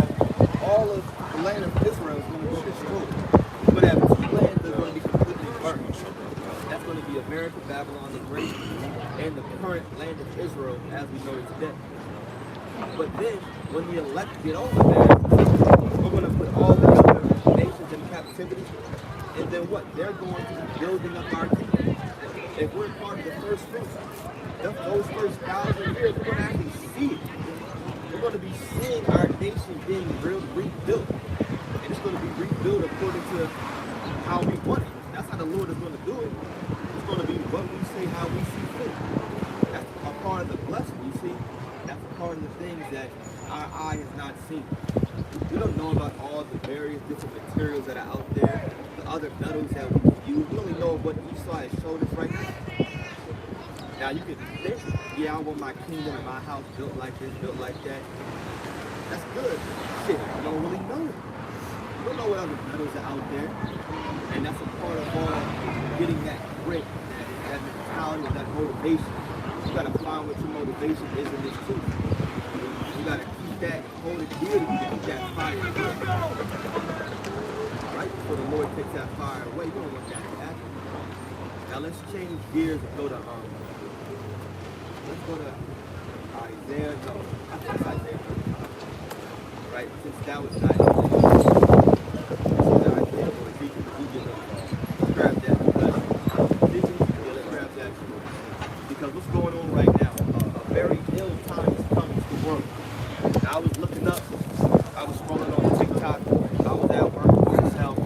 A: all of the land of Israel is going to be destroyed. But at two lands are going to be completely burned. That's going to be America, Babylon, the Great, and the current land of Israel as we know it today. But then, when the elect get over there, we're going to put all the other nations in captivity. And then what? They're going to be building up our kingdom. If we're part of the first fruits, those first 1,000 years, we're going to actually see it. We're going to be seeing our nation being rebuilt. And it's going to be rebuilt according to how we want it. That's how the Lord is going to do it. It's going to be what we say, how we see fit. That's a part of the blessing, you see. That's a part of the things that our eye has not seen. We don't know about all the various different materials that are out there, the other metals that we can use. We only know what Esau has showed us right now. Now you can think, yeah, I want my kingdom and my house built like this, built like that. That's good. Shit, you don't really know. You don't know what other metals are out there. And that's a part of all getting that grit, that mentality, that motivation. You gotta find what your motivation is in this truth. You gotta keep that, hold it dear to keep that fire. Right before the Lord takes that fire away, you don't want that to happen. Now let's change gears and go to let's go to Isaiah. No, I think it's Isaiah. Right, since that was not Isaiah or Ezekiel. Grab that. Grab that. Because what's going on right now? A very ill time is coming to the world. I was looking up. I was scrolling on TikTok. I was at work with myself,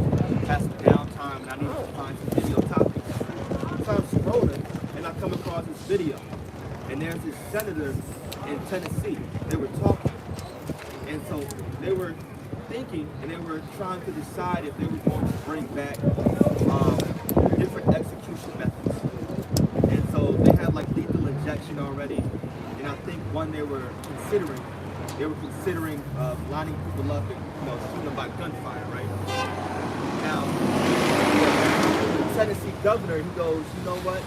A: had some downtime, and I needed to find some video topics. So I'm scrolling, and I come across this video. And there's this senator in Tennessee. They were talking. And so they were thinking, and they were trying to decide if they were going to bring back different execution methods. And so they had like lethal injection already. And I think one they were considering lining people up and shooting them by gunfire, right? Now, the Tennessee governor, he goes, you know what?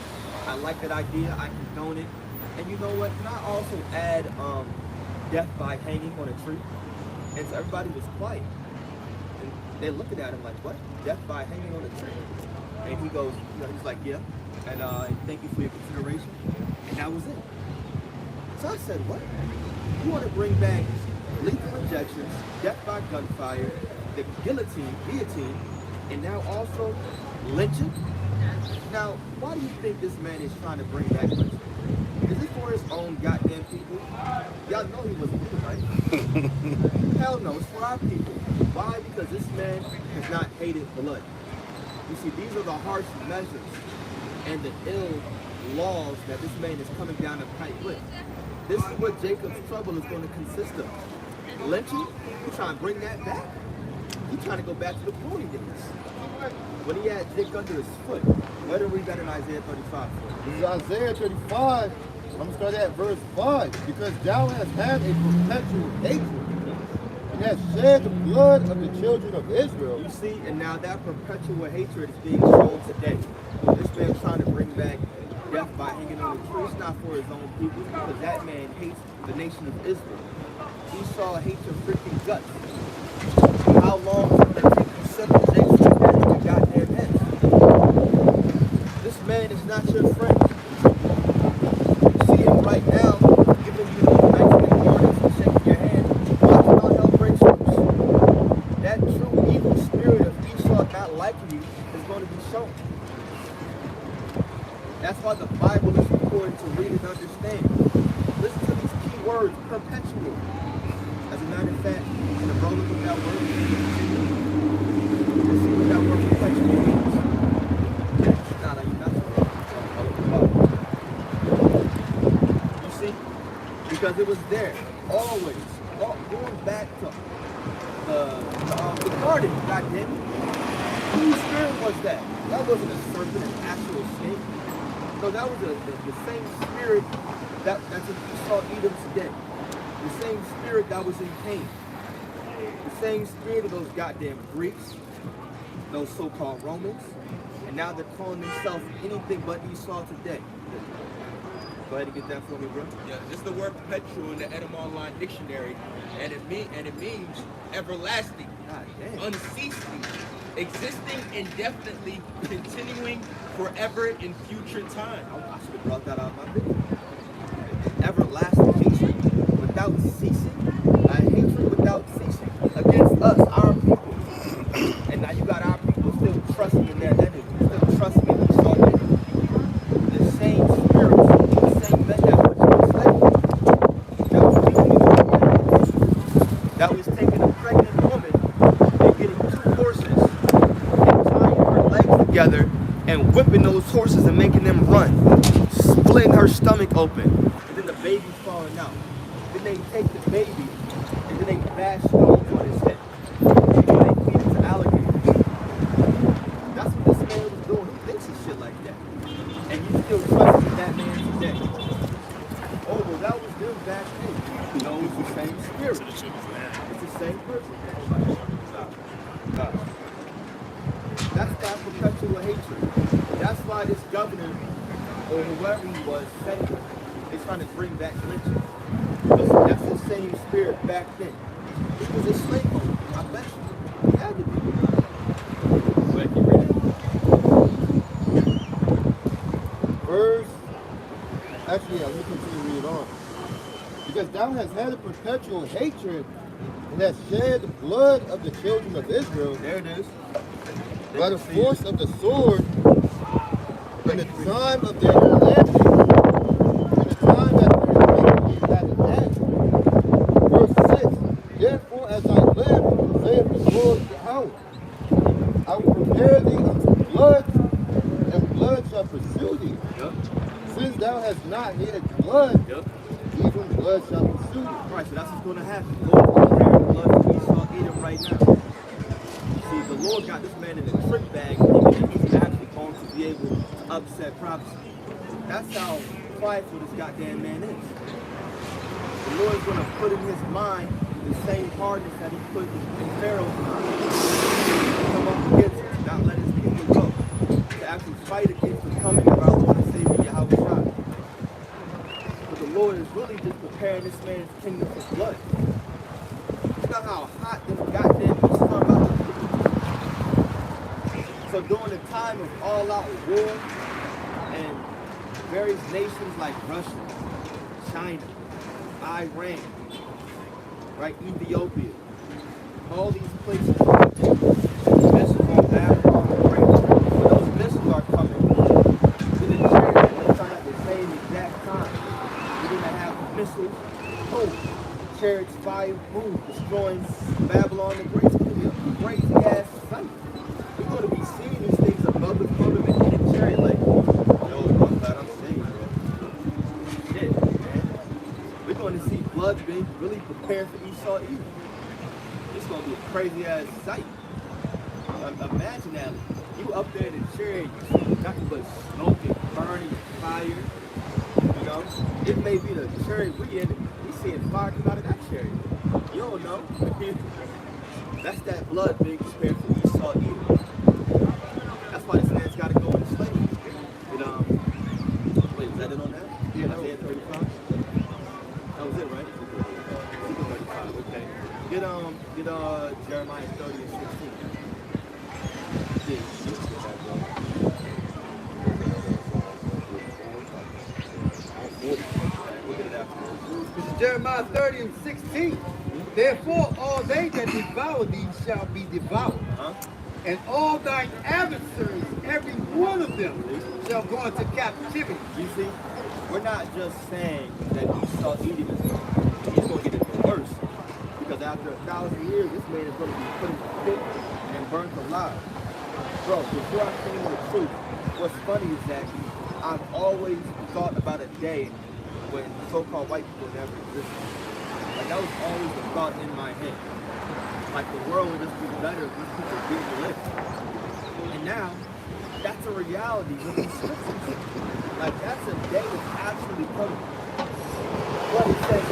A: I like that idea. I condone it. And you know what? Can I also add death by hanging on a tree? And so everybody was quiet. And they're looking at him like, what? Death by hanging on a tree? And he goes, he's like, yeah. And thank you for your consideration. And that was it. So I said, what? You want to bring back lethal injections, death by gunfire, the guillotine, and now also lynching? Now, why do you think this man is trying to bring back lynching? Is it for his own goddamn people? Y'all know he wasn't here, right? Hell no, it's for our people. Why? Because this man has not hated blood. You see, these are the harsh measures and the ill laws that this man is coming down the pipe with. This is what Jacob's trouble is going to consist of. Lynching? You trying to bring that back? You trying to go back to the glory days. When he had Dick under his foot. Where do we read that in Isaiah 35?
C: This is Isaiah 35. I'm going to start at verse 5. Because thou hast had a perpetual hatred, and hast shed the blood of the children of Israel.
A: You see, and now that perpetual hatred is being shown today. This man trying to bring back death by hanging on a tree. It's not for his own people, because that man hates the nation of Israel. Esau hates your freaking guts. How long is it going to take you settle Jason to your goddamn head? This man is not your friend. You see him right now, giving you those nice little warnings and shaking your hand. Watch how hell breaks loose. That true evil spirit of Esau not liking you is going to be shown. That's why the Bible is important to read and understand. Listen to these key words, perpetual. As a matter of fact, in the roll of that word, let's see what that word perpetual means. You see? Because it was there, always. Going back to the garden, goddamn it. Whose spirit was that? That wasn't a serpent, an actual snake. No, that was the same spirit that's in Esau Edom today. The same spirit that was in Cain. The same spirit of those goddamn Greeks, those so-called Romans, and now they're calling themselves anything but Esau today. Go ahead and get that for me, bro.
F: Yeah, this is the word perpetual in the Etymology Dictionary, and it means everlasting,
A: God damn.
F: unceasing, existing indefinitely, continuing forever in future time.
A: I should have brought that out of my video. Everlasting hatred without ceasing. Hatred without ceasing against us, our people. And now you got our people still trusting in their enemy, still trusting in Esau enemy. The same spirits, the same men that were enslaved, that was taking a pregnant woman and getting 2 horses and tying her legs together and whipping those horses and making them run, splitting her stomach open, and then the baby's falling out. Then they take the baby and then they bash stones on his head. And then they feed it to alligators. That's what this man was doing. Who thinks of shit like that? And you still trust in that man today. Oh, well, that was them back then. No, it's the same spirit. It's the same person. That's that perpetual hatred. That's why this governor, or whoever he was, said they're trying to bring back lynching. That's the same spirit back then. He was a slave owner, I bet you. He had to be. But you read it?
C: Verse, actually, let me continue to read on. Because thou hast had a perpetual hatred and hast shed the blood of the children of Israel
A: There it is.
C: by the force of the sword in the time of their calamity, in the time that their iniquity had an end. Verse 6, therefore as I live, saith the Lord Yahawah, I will prepare thee unto blood, and blood shall pursue thee.
A: Yep.
C: Since thou hast not hated blood,
A: Yep.
C: even blood shall pursue thee.
A: Right, so that's what's going to happen. The Lord is preparing blood to Esau Edom right now. See, the Lord got this man in a trick bag, thinking that he's actually going to be able to upset prophecy. That's how prideful this goddamn man is. The Lord is going to put in his mind the same hardness that he put in Pharaoh's mind. Come up against him, not let his people go. To actually fight against the coming of our Lord and Savior Yahawashi. But the Lord is really just preparing this man's kingdom for blood. You know how hot them goddamn beasts are about to be. So during the time of all-out war and various nations like Russia, China, Iran, right, Ethiopia, all these places, missiles on Africa, when those missiles are coming, then the chariots are coming at the same exact time. You're going to have missiles, boom, chariots fire, boom, destroying Babylon the Great. It's going to be a crazy ass sight. We're going to be seeing these things above the firmament in a chariot like, yo, bro, I'm saying, bro. Shit, man. We're going to see blood being really prepared for Esau Edom. It's going to be a crazy ass sight. Imagine that. You up there in the chariot, you see nothing but smoke and burning fire. You know? It may be the chariot we in, we seeing fire come out of that chariot. You don't know. That's that blood being prepared for Esau Edom. That's why this man's got to go into slavery. Wait, was that it on that?
C: Yeah,
A: Isaiah 35? That was it, right? 35, okay. Get Jeremiah 30 and 16.
D: This is Jeremiah 30 and 16. Therefore, all they that devour thee shall be devoured, and all thine adversaries, every one of them, shall go into captivity.
A: You see, we're not just saying that Esau Edom he's going to get it the worst. Because after 1,000 years, this man is going to be put in the pit and burnt alive. Bro, before I came to the truth, what's funny is that I've always thought about a day when so-called white people never existed. Like, that was always the thought in my head. Like, the world would just be better if these people didn't live. And now, that's a reality with these scriptures. Like, that's a day that's actually coming. What it says,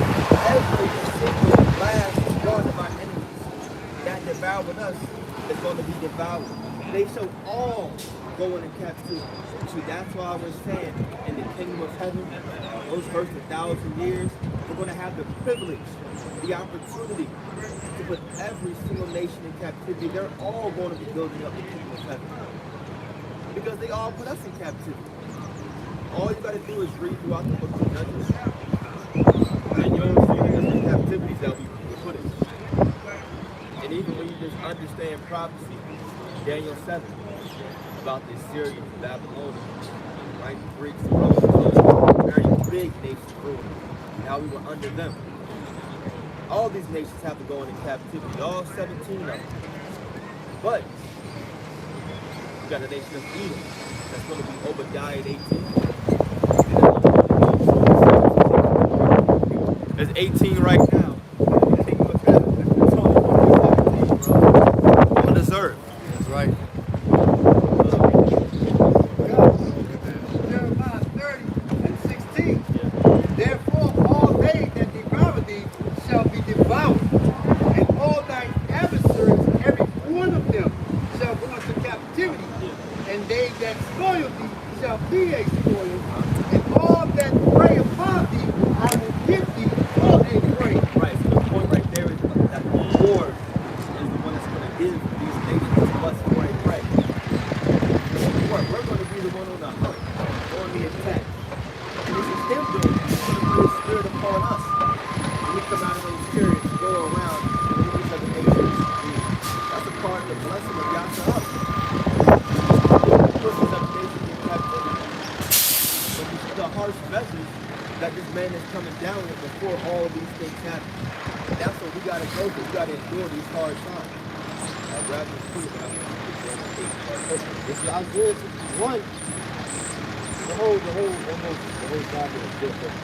A: every single last one of our enemies that devoured us is going to be devoured. They shall all go into captivity. See, that's why I was saying, in the kingdom of heaven, those first 1,000 years, we're going to have the privilege, the opportunity to put every single nation in captivity. They're all going to be building up the kingdom of heaven. Because they all put us in captivity. All you got to do is read throughout the book of Judges, and you'll see the different captivities that we put in. And even when you just understand prophecy, Daniel 7, about the Assyrians, the Babylonians, right? The Greeks, the Romans, those very big nations ruling. Now we were under them. All these nations have to go into captivity, all 17 of them. But you got a nation of Edom that's going to be Obadiah at 18. There's 18 right now. The kingdom of heaven. It's only going to be 17, bro. Undeserved.
C: That's right.
D: Jeremiah 30 and 16. Therefore, all they that devour thee shall be devoured, and all thine adversaries, every one of them, shall go into captivity, and they that spoil thee shall be a spoil, and all that prey upon thee I will give thee for a prey.
A: Right, so the point right there is that the Lord is the one that's going to give these nations to us for a prey. We're going to be the one on the hunt, on the attack. And this is him doing it. He's going to put his spirit upon us. When we come out of those periods, go around and look at the nations. That's a part of the blessing of Yahawah. Pushes up nations in captivity. But you see the harsh measures that this man is coming down with before all of these things happen. And that's what we got to go through. We got to endure these hard times. I'd rather see it.
C: This is Isaiah 61. The whole chapter is different.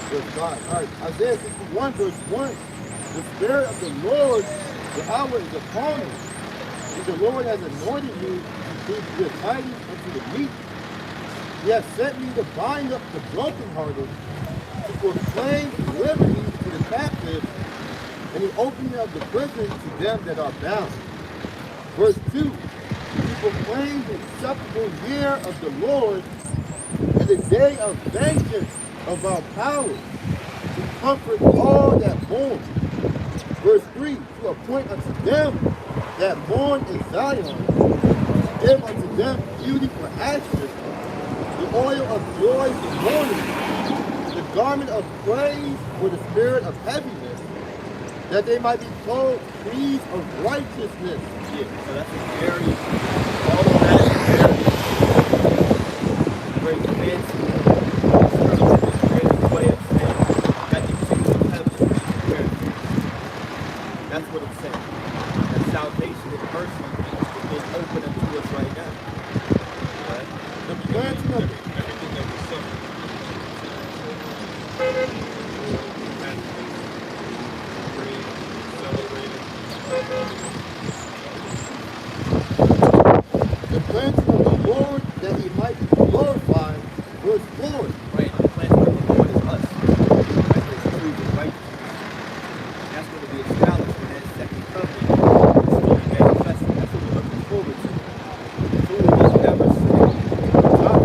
C: Verse 5. All right, Isaiah 61, verse 1. The Spirit of the Lord, Yahawah, is upon me. And the Lord has anointed me to preach good tidings unto the meek. He has sent me to bind up the brokenhearted, to proclaim liberty to the captives, and the opening of the prison to them that are bound. Verse 2, to proclaim the acceptable year of the Lord and the day of vengeance of our power, to comfort all that mourn. Verse 3, to appoint unto them that mourn in Zion, to give unto them beauty for ashes, the oil of joy for mourning, the garment of praise for the spirit of heaviness, that they might be called trees of righteousness.
A: Yeah, so that's a very, all of that is very fancy, creative way of saying that the kingdom of heaven is very That's what it's saying. That salvation in mercy is being opened up to us right now. Right?
C: The planting of
F: Everything that we suffer.
C: the planting of the Lord, that he might be glorified, verse 4.
A: Right, the planting of the Lord is us. Right, it's trees of righteousness. And that's going to be established when that second covenant is fully manifested. That's what we're looking forward to. So we will never say, God,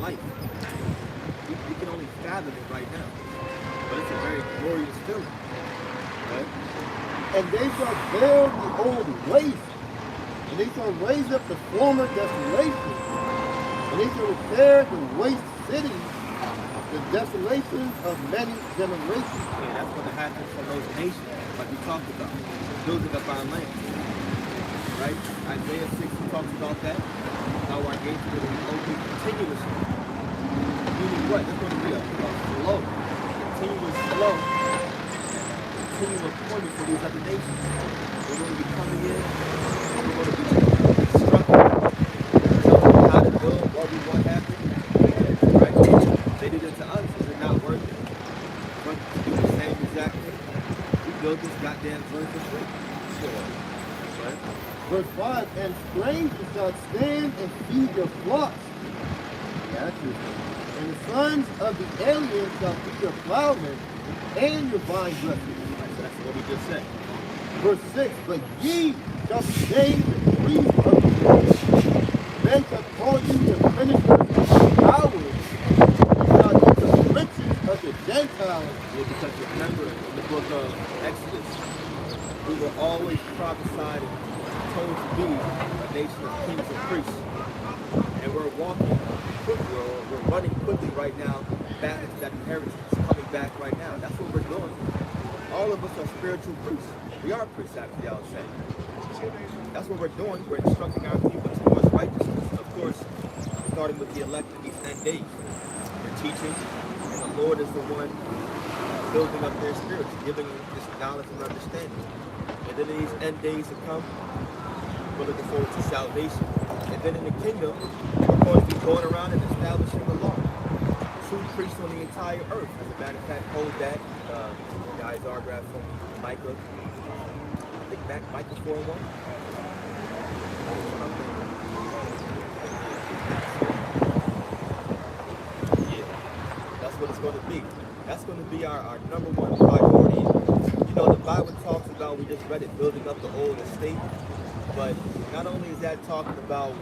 A: life. We can only fathom it right now. But it's a very glorious feeling. Right?
C: And they shall build the old waste, and they shall raise up the former desolation, and they shall repair the waste cities, the desolations of many generations.
A: Yeah, that's going to happen for those nations, like we talked about, building up our land. Right? Isaiah 60 talks about that. How our gates will be open continuously. Meaning what? There's going to be a flow, continuous flow, continual employment for these other nations. We're going to be coming in, we're going to be instructing, telling them how to build what we want happen. Right? They did it to us. Is it not worth it? But to do the same exact thing. We built this goddamn joint for free. Sure. Right?
C: Verse 5, and strangers shall stand and feed your flocks. Yeah, that's true. And the sons of the aliens shall be your plowmen and your vine dressers.
A: Right, so that's what we just said.
C: Verse 6, but ye shall be named the priests of the Lord. Men shall call you the ministers of powers. You shall eat the riches of the Gentiles.
A: Yeah, because remember in the book of Exodus, we were always prophesied and told to be a nation of kings and priests. And we're walking quickly, or we're running quickly right now back into that inheritance, coming back right now. That's what we're doing. All of us are spiritual priests. We are priests, actually, I would say. That's what we're doing. We're instructing our people towards righteousness. Of course, starting with the elect in these end days. We're teaching, and the Lord is the one building up their spirits, giving them this knowledge and understanding. And then in these end days to come, we're looking forward to salvation. And then in the kingdom, we're going to be going around and establishing the law. True priests on the entire earth. As a matter of fact, hold that. Guys, our graph from Micah. I think back Micah 4:1. Yeah, that's what it's going to be. That's going to be our number one priority. You know, the Bible talks about, we just read it, building up the old estate. But not only is that talking about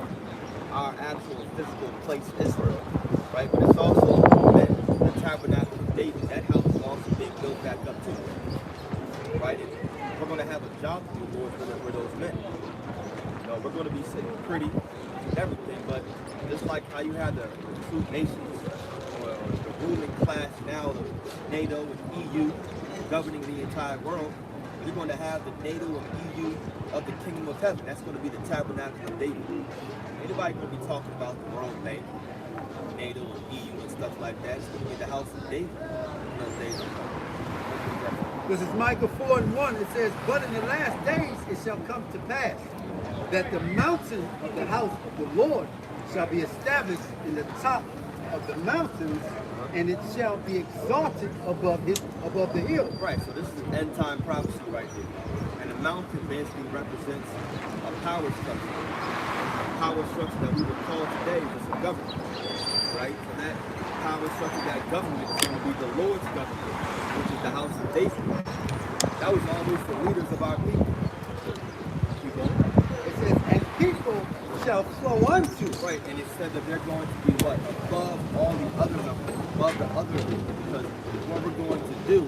A: our actual physical place, Israel, right? But it's also meant the tabernacle of David. That house is also being built back up too, right? And we're going to have a job to do, Lord, for those men. You know, we're going to be sitting pretty and everything, but just like how you have the two nations, or the ruling class now, the NATO and EU governing the entire world, you're going to have the NATO and EU of the kingdom of heaven. That's going to be the tabernacle of David. Anybody going to be talking about the World Bank, NATO and EU and stuff like that? It's going to be the house of David in those days.
D: This is Micah 4:1. It says, but in the last days it shall come to pass that the mountain of the house of the Lord shall be established in the top of the mountains, and it shall be exalted above the hills.
A: Right, so this is an end time prophecy right here. And the mountain basically represents a power structure. A power structure that we would call today just a government. Right? So that power structure, that government is going to be the Lord's government, which is the house of David. That was always the leaders of our people. Keep going.
D: It says, and people shall flow unto.
A: Right, and it said that they're going to be what? Above all the other numbers, above the other people. Because what we're going to do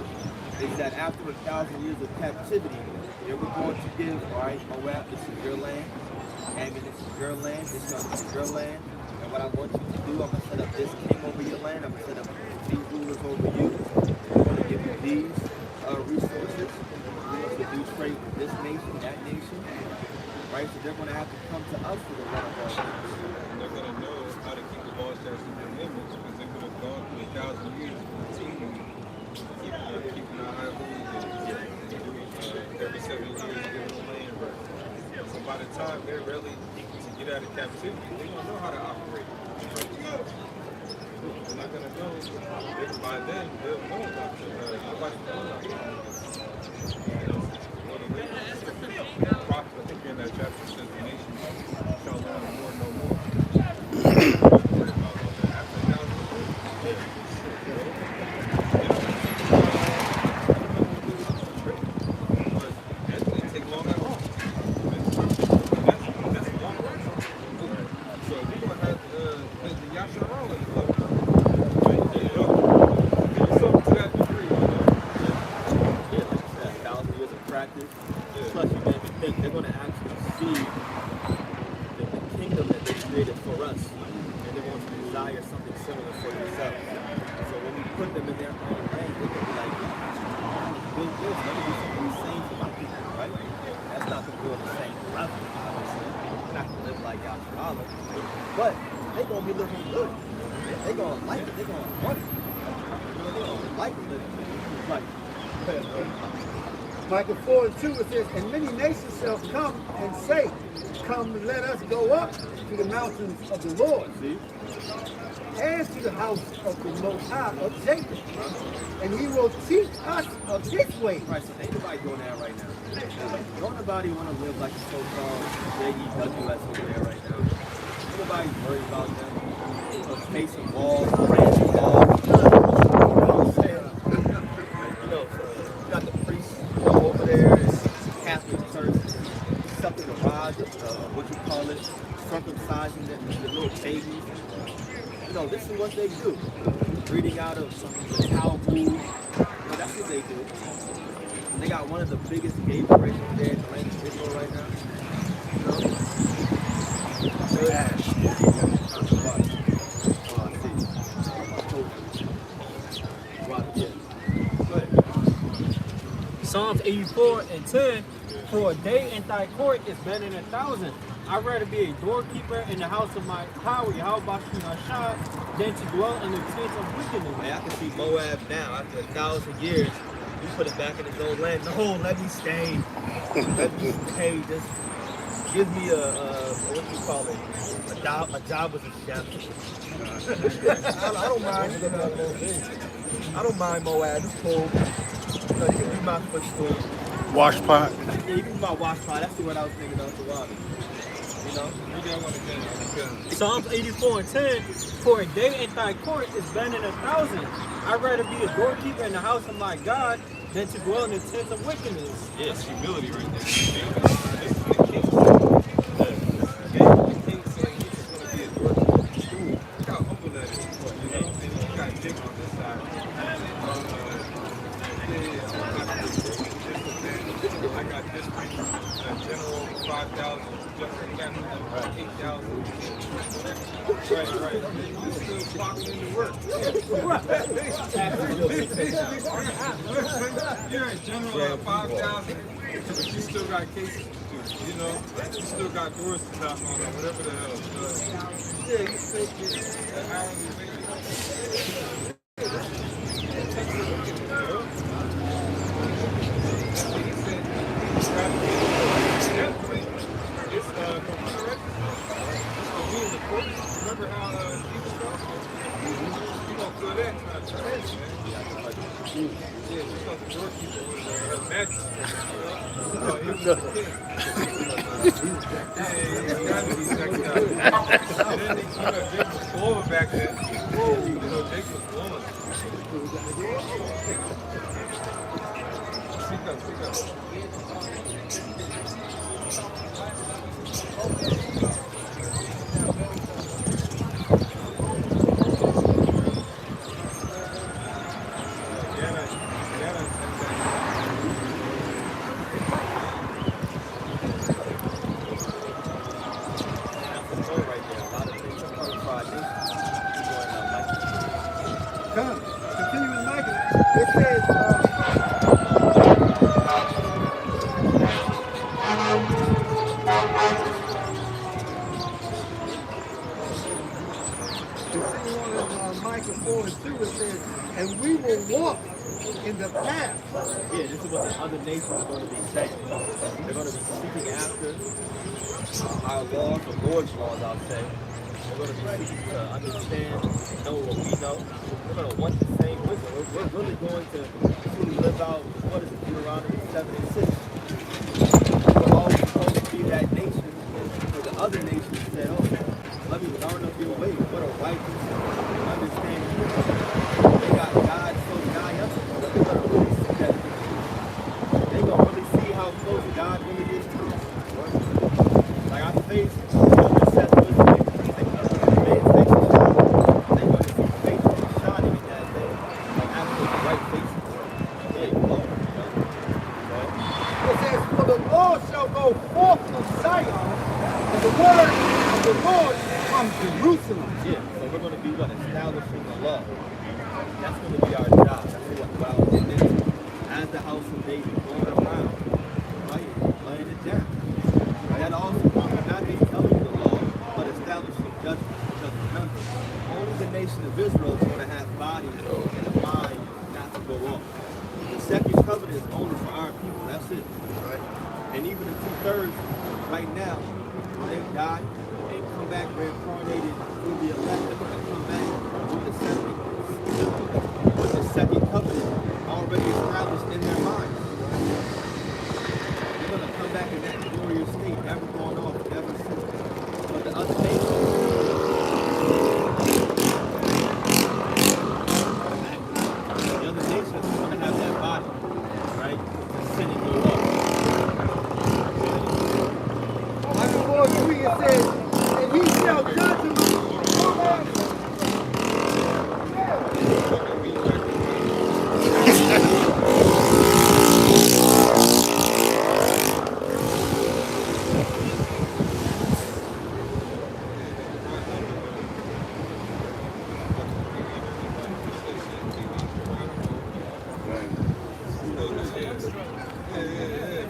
A: is that after 1,000 years of captivity, they were going to give, all right, Moab, this is your land. Ammon, this is your land. This is your land. And what I want you to do, I'm going to set up this king over your land. I'm going to set up these rulers over you. I'm going to give you these resources. To do trade with this nation, that nation. Right? So they're going to have to come to us for the run of all things.
G: They're going to know how to keep the law, statutes, and commandments because they would have gone through 1,000 years of continuing keeping our high rules and every 7 years giving the land rest. So by the time they're ready to get out of captivity, they don't know how to operate. They're not going to know. By then, they'll know about the prophet, I think in that chapter says the nation shall learn more and no more. It take long at all. That's a long run. So we're going to have the Yahawah
A: for themselves. So when we put them in their own lane, they can be like, build this, let me do something the same for my people, right? That's not to build the same level, obviously. Not to live like Yahawah, but they're going to be living good. They're going to like it. They're going to want it. You know, they're going to like living right.
D: Micah 4 and 2, it says, and many nations shall come and say, come, let us go up to the mountains of the Lord, and to the house of the Most High of Jacob, and he will teach us of his ways.
A: Right, so ain't nobody doing that right now. Don't nobody want to live like the so-called JEWS over there right now. Ain't nobody worried about them. Facing walls, branding walls. You know what I'm saying? You know, you got the priests over there, Catholic church, accepting the rods, what you call it, circumcising the little babies. You know, this is what they do. Reading out of the Talmud. You know, that's what they do. And they got one of the biggest gay parades there in the land of Israel right now.
B: Psalms 84 and 10, for a day in thy court is better than 1,000. I'd rather be a doorkeeper in the house of my power, Yahawashi, than to dwell in the tents of wickedness.
A: Hey, I can see Moab now, after 1,000 years, you put it back in his own land. No, let me stay. Let me stay. Just give me what do you call it? A job as a chef. I don't mind. I don't mind Moab. It's cool. You can be my footstool.
H: Wash pot.
A: Yeah, you can be my wash pot. That's the word I was thinking of. The water. You know?
G: You got one again.
B: Psalms 84 and 10, for a day in thy court is better than 1,000. I'd rather be a doorkeeper in the house of my God than to dwell in the tents of wickedness.
G: Yes, humility right there. This is the king. The king said he was going to be a doorkeeper. Look how humble that is. You know? And you got Dick on this side. I got this general 5,000, general captain 8,000. Right. You still clocking into work. You're a general 5,000, but you still got cases to do. You know, you still got doors to knock on or whatever the hell. Yeah, you still get an hourly rate. Remember how Jesus felt? You don't feel that kind of trash, man. Yeah, you thought the doorkeeper was a magistrate. He was the king. Yeah, he got to be checked out. And then, Jake was blowing back then. Jake was blowing. Speak up.
D: Continuing Micah, it says, Micah 4 and 2, it says, and we will walk in the path.
A: Yeah, this is what the other nations are going to be saying. They're going to be seeking after our laws, the Lord's laws, I'll say. They're going to be seeking to understand, know what we know. They're going to want the same wisdom. We're really going to truly live out, what is it, Deuteronomy 7 and 6. We're always supposed to be that nation. But the other nations said, oh, let me learn of your ways. What a righteous understanding. They got God so nigh us. They're going to really see that. They're going to really see how close God really is to us. Like our faith, just said with faith. Man's faith is shining. They're going to see faith shining in that day. Like absolute right faces. Yeah, you know. law. That's going to be our job. That's what our intention as the house of David going around, right, laying it down. That also means not just telling you the law, but establishing judgment. Because remember, only the nation of Israel is going to have bodies and a mind not to go off. The second covenant is only for our people. That's it. Right? And even the 2/3 right now, when they die and come back reincarnated through the elect, they're going to come back with the second covenant already established in their minds. They're going to come back in that glorious state, never going off, never since. But the other nations, are going to have that body, right? To sin and go off.
D: Michael 4:3 it says, and he shall judge them.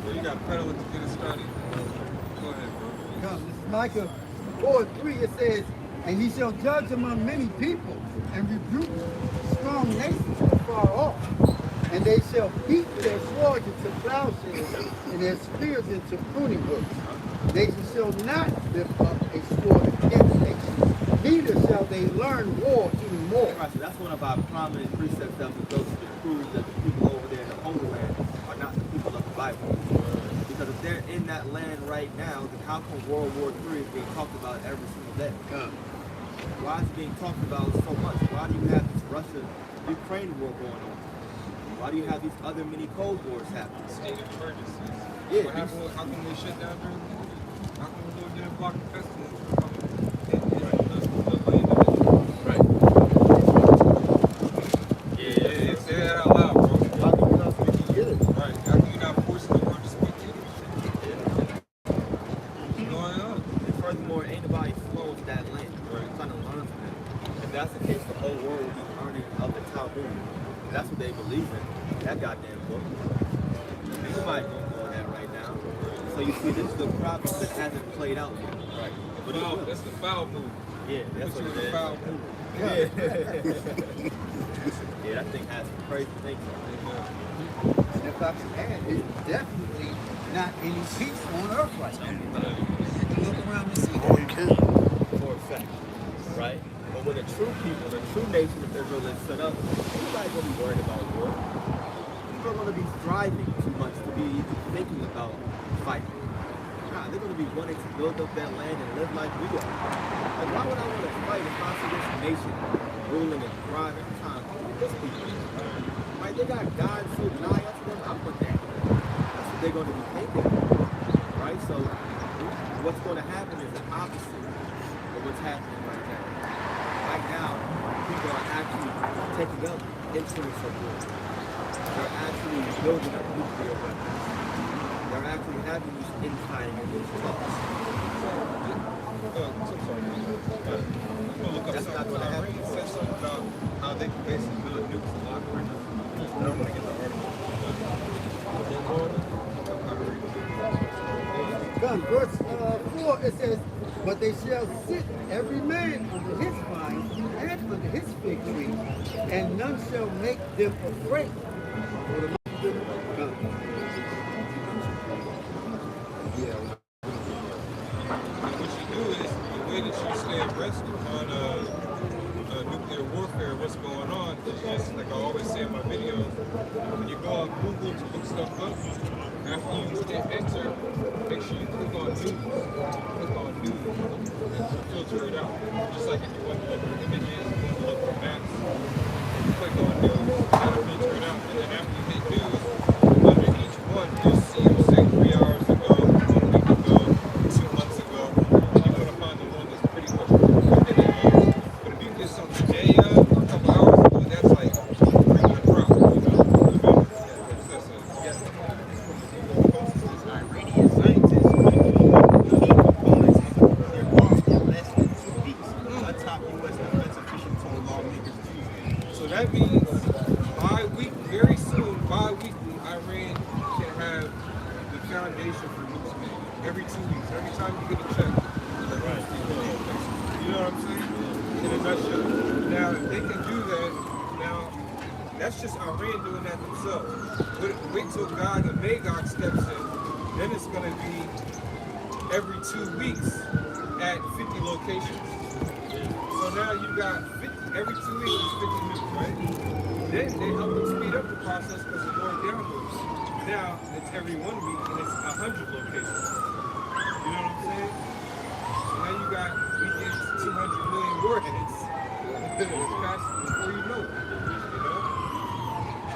G: Bro, you got pedal to get it started. Go ahead, bro.
D: Come, this is Micah 4:3 it says, and he shall judge among many people and rebuke strong nations afar off. And they shall beat their swords into plowshares and their spears into pruning hooks. Nation shall not lift up a sword against nation, neither shall they learn war anymore.
A: Right, so that's one of our prominent precepts that we go to prove that the people over there in the Holy Land are not the people of the Bible. Because if they're in that land right now, then how come World War III is being talked about every single day? Why is it being talked about so much? Why do you have this Russia-Ukraine war going on? Why do you have these other mini Cold Wars happening?
G: State of emergencies.
A: Yeah,
G: How come they shut down during the How come the Lord didn't block the festival?
A: Right.
G: Yeah, say that out loud, bro.
C: How can you not speak it?
G: Right. How can you not force the word to speak it? What's going on?
A: And furthermore, ain't nobody flowing to that land.
G: Right.
A: Trying to learn from them. If that's the case, the whole world will be learning of the Talmud. That's what they believe in. That goddamn book. Ain't nobody doing that right now. So you see, this is the problem that hasn't played out yet. Right. But it will.
G: That's the foul move.
A: Yeah, that's
G: Put
A: what
G: you in
A: it
G: the
A: is.
G: foul move.
A: Yeah. Yeah, that thing has some crazy things on it.
D: And if I can add, there's definitely not any peace on earth right now. Look around and see.
C: Oh, you can.
A: For a fact. Right? But when the true people, the true nation of Israel is set up, nobody's going to be worried about war. People are going to be striving too much to be even thinking about fighting. Nah, they're going to be wanting to build up that land and live like we are. Like, why would I want to fight if I see this nation ruling and thriving? I'm trying to this people. Right? They got God so nigh unto them. I'm with that. That's what they're going to be thinking. Right? So, what's going to happen is the opposite of what's happening right now. Right now, people are actually taking up instruments of war. They're actually building up nuclear weapons. They're actually having these infighting and these talks. That's not going to happen.
G: It said something about how they can basically build nukes a lot right now. I don't want to get the article.
D: Gun, verse 4, it says, but they shall sit every man under his vine and under his fig tree, and none shall make them afraid.
G: What you do is the way that you stay abreast on nuclear warfare, what's going on, is just like I always say in my videos, when you go on Google to look stuff up, after you hit enter, make sure you click on news. Click on news and filter it out. Just like if you want to look for images, you look for maps, you click on news, it'll filter it out. And then after you hit news, under each one, you'll see it'll say 3 hours ago, 1 week ago, 2 months ago. You're going to find the one that's pretty much within a year. But if you get something today, a couple hours ago, that's like regular problem, you know?
H: Iranian scientists claim key components of their bombs in less than 2 weeks. A top U.S. defense official told
G: that means very soon, bi-weekly, Iran can have the foundation for nukes made. Every 2 weeks, every time you get a check. You know what I'm saying? In a nutshell. Now, if they can do that, now, that's just Iran doing that themselves. Wait till God and Magog steps in, then it's going to be every 2 weeks at 50 locations. So now you got 50, every 2 weeks is 50 nukes, right? Then they help them speed up the process because they're going downwards. Now it's every 1 week and it's 100 locations. You know what I'm saying? So now you got weekends, 200 million warheads. It's fast before you know it. You know?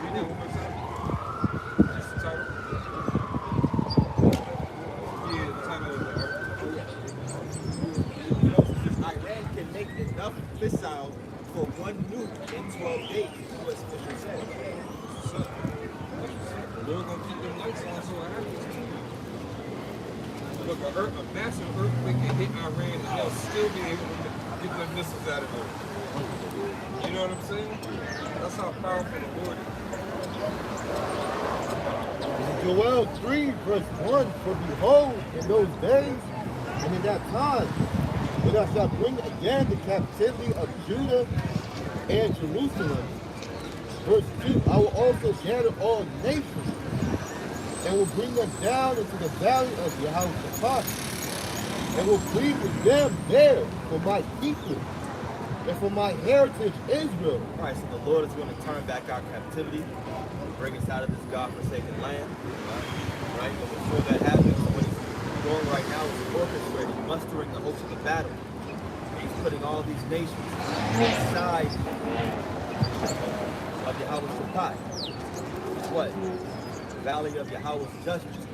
G: Read that one more time. That's the title. Yeah, the title of the article.
F: You know, if Iran can make enough missiles for one nuke in 12 days, what's Fisher said.
G: So, the Lord gonna keep them lights on so it happens. Look, a massive earthquake can hit Iran and they'll still be able to get their missiles out of there. You know what I'm saying? That's how powerful the Lord is.
C: Joel 3, verse 1, for behold, in those days and in that time, when I shall bring again the captivity of Judah and Jerusalem. Verse 2, I will also gather all nations and will bring them down into the valley of Yahawashi and will plead with them there for my people and for my heritage Israel.
A: All right, so the Lord is going to turn back our captivity, bring us out of this God-forsaken land, right? But before that happens, what he's doing right now is orchestrating, mustering the hosts of the battle. He's putting all these nations inside of Yahawashi. What? The Valley of Yahawah's judgment.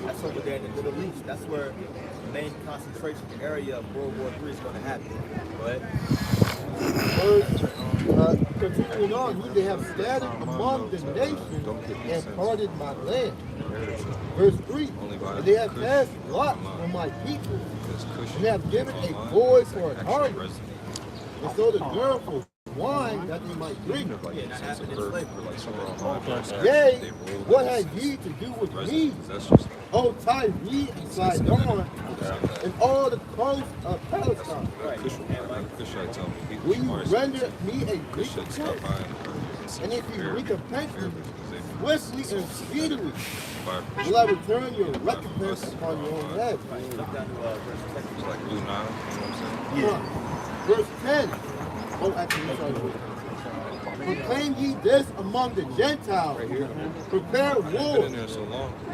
A: That's over there in the Middle East. That's where the main concentration area of World War III is going to happen. Go ahead.
C: Continuing on, they have scattered among the nations and parted my land. Verse 3, and they have cast lots for my people, and they have given a boy for an harvest, and so the girl for wine that they might drink. Yea, what had ye to do with me, O Tyre and Sidon, and all the coast of Palestine? Will you render me a recompense? And if you recompense me swiftly and speedily, will I return your recompense upon your own head? Verse 10. Oh, actually, sorry. Proclaim ye this among the Gentiles. Prepare war.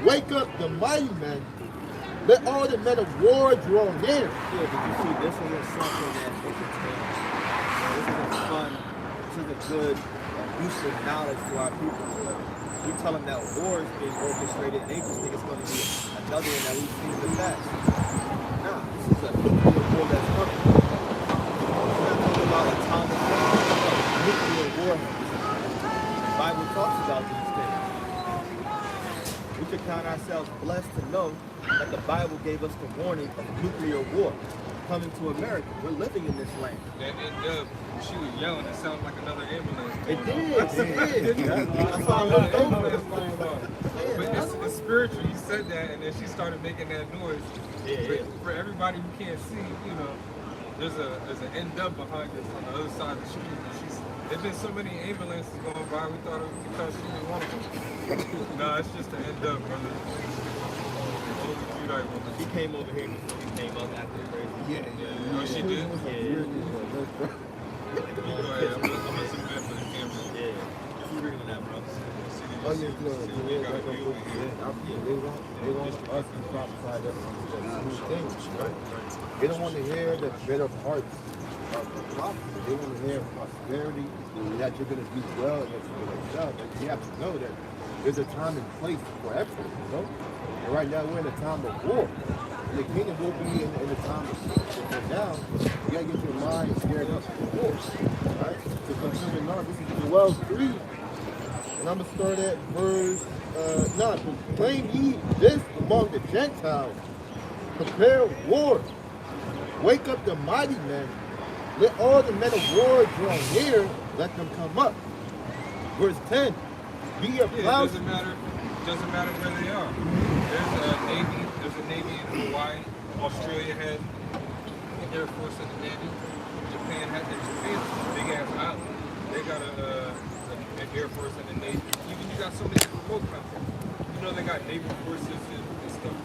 C: Wake up the mighty men. Let all the men of war draw near.
A: Yeah, but you see, this is something that they can take. This is fun. This is a good use of knowledge to our people. We tell them that war is being orchestrated, and they just think it's going to be another one that we've seen in the past. Nah, this is a nuclear war that's coming. We're not talking about atomic nuclear war. The Bible talks about these things. We should count ourselves blessed to know that the Bible gave us the warning of nuclear war coming to America. We're living in this land.
G: That end she was yelling, it sounded like another ambulance.
A: It did. That's all I
G: ambulance going on. But it's spiritual. You said that, and then she started making that noise. For everybody who can't see, you know, there's an end up behind us on the other side of the street. There's been so many ambulances going by, we thought she was one of them. No, it's just an end up, brother.
A: She came over here before we came up after the race.
G: Yeah. Oh, she did?
A: Yeah.
G: Go ahead. I'm gonna zoom in for the camera.
A: Yeah. Keep reading that, bro.
C: Oh, yeah, they want us to prophesy that new things, right? They don't want to hear the better parts of the prophecy. They want to hear prosperity, that you're going to do well, and that you're going to excel. But you have to know that there's a time and place for everything, you know? And right now we're in a time of war. And the kingdom will be in the time of peace. So now, you got to get your mind scared up for war. Right? So continuing on, this is Joel 3. And I'm going to start at verse 9. Proclaim ye this among the Gentiles. Prepare war. Wake up the mighty men. Let all the men of war draw near. let them come up. Verse 10, be your
G: Yeah, it
C: plows.
G: doesn't matter where they are. There's a navy in Hawaii. Australia had an air force and a navy. Japan's a big ass island. They got an air force and a navy. Even you got so many remote countries. You know they got naval forces and stuff.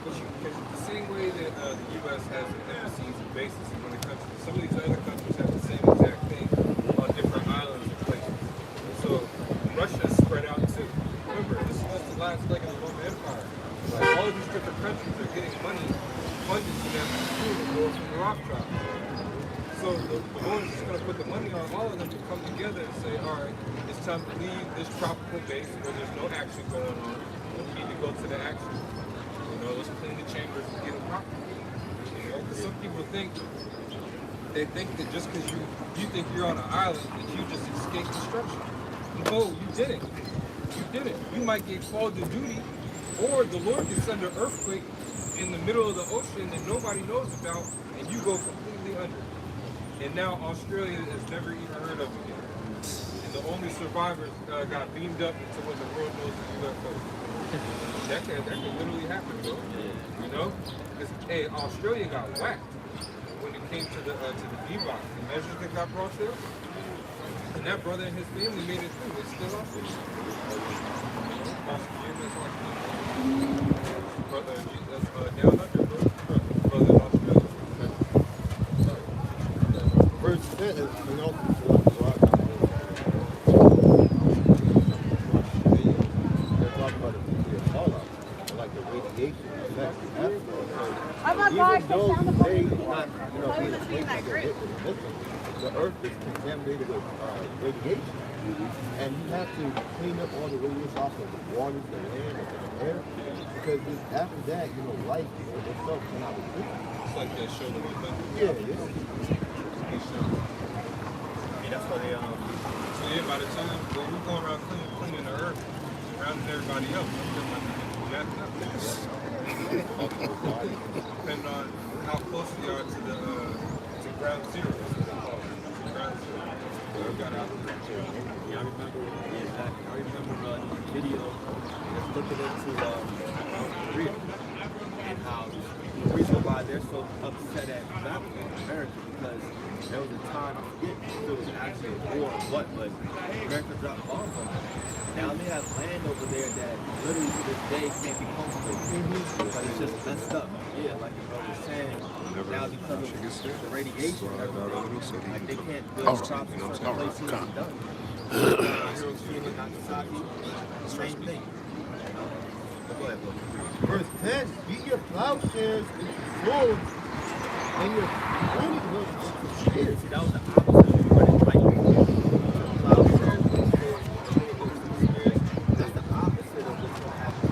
G: But the same way that the U.S. has embassies and bases in other countries, some of these other countries have the same exact thing on different islands and places. So Russia is spread out too. Remember, this was the last leg of the Roman Empire. Like all of these different countries are getting money funded to them through the war from the Rothschilds. So the Lord is just going to put the money on all of them to come together and say, all right, it's time to leave this tropical base where there's no action going on. We need to go to the action. You know, let's clean the chambers and get it proper. You know, because some people think that just because you think you're on an island that you just escaped destruction. No, you didn't. You didn't. You might get called to duty, or the Lord can send an earthquake in the middle of the ocean that nobody knows about, and you go completely under. And now Australia is never even heard of again. And the only survivors got beamed up into what the world knows as UFO. That can literally happen, bro. You know? Because, hey, Australia got whacked when it came to the D-Box. The measures that got brought there. And that brother and his family made it through. They're still out there. Brother, that's down under, bro. Brother in Australia.
C: Verse 10 is, you know, they're talking about the fallout, like the radiation effect after.
E: Oh my gosh, they found the
C: They
E: phone.
C: not, you know, being affected, the earth is contaminated with radiation. And you have to clean up all the radiation off of the water, the land, and the air. Because after that, you know, life itself cannot be clean.
G: It's like that show that we done.
C: Yeah.
A: That's why they
G: So yeah, by the time we're going around cleaning the earth, rounding everybody else, we're messed up. Depending on how close we are to the to ground zero. Ground zero. So we got out there.
A: Yeah, I remember. Yeah, exactly. I remember the video just looking into Korea and how the reason why they're so upset at Babylon, America, because there was a time, I forget if it was actually a war or what, but America dropped bombs on them. Now they have land over there that literally to this day can't be cultivated because it's just messed up. Yeah, like the brother was saying, now because of the radiation, like they can't build crops in certain places and done. Hiroshima, Nagasaki, same thing. Go ahead, bro.
C: Verse 10, beat your plowshares into swords and your pruning hooks into spears.
A: See, that was the opposite of what it's like. Plowshares, swords, spears. That's the opposite of what's going to happen.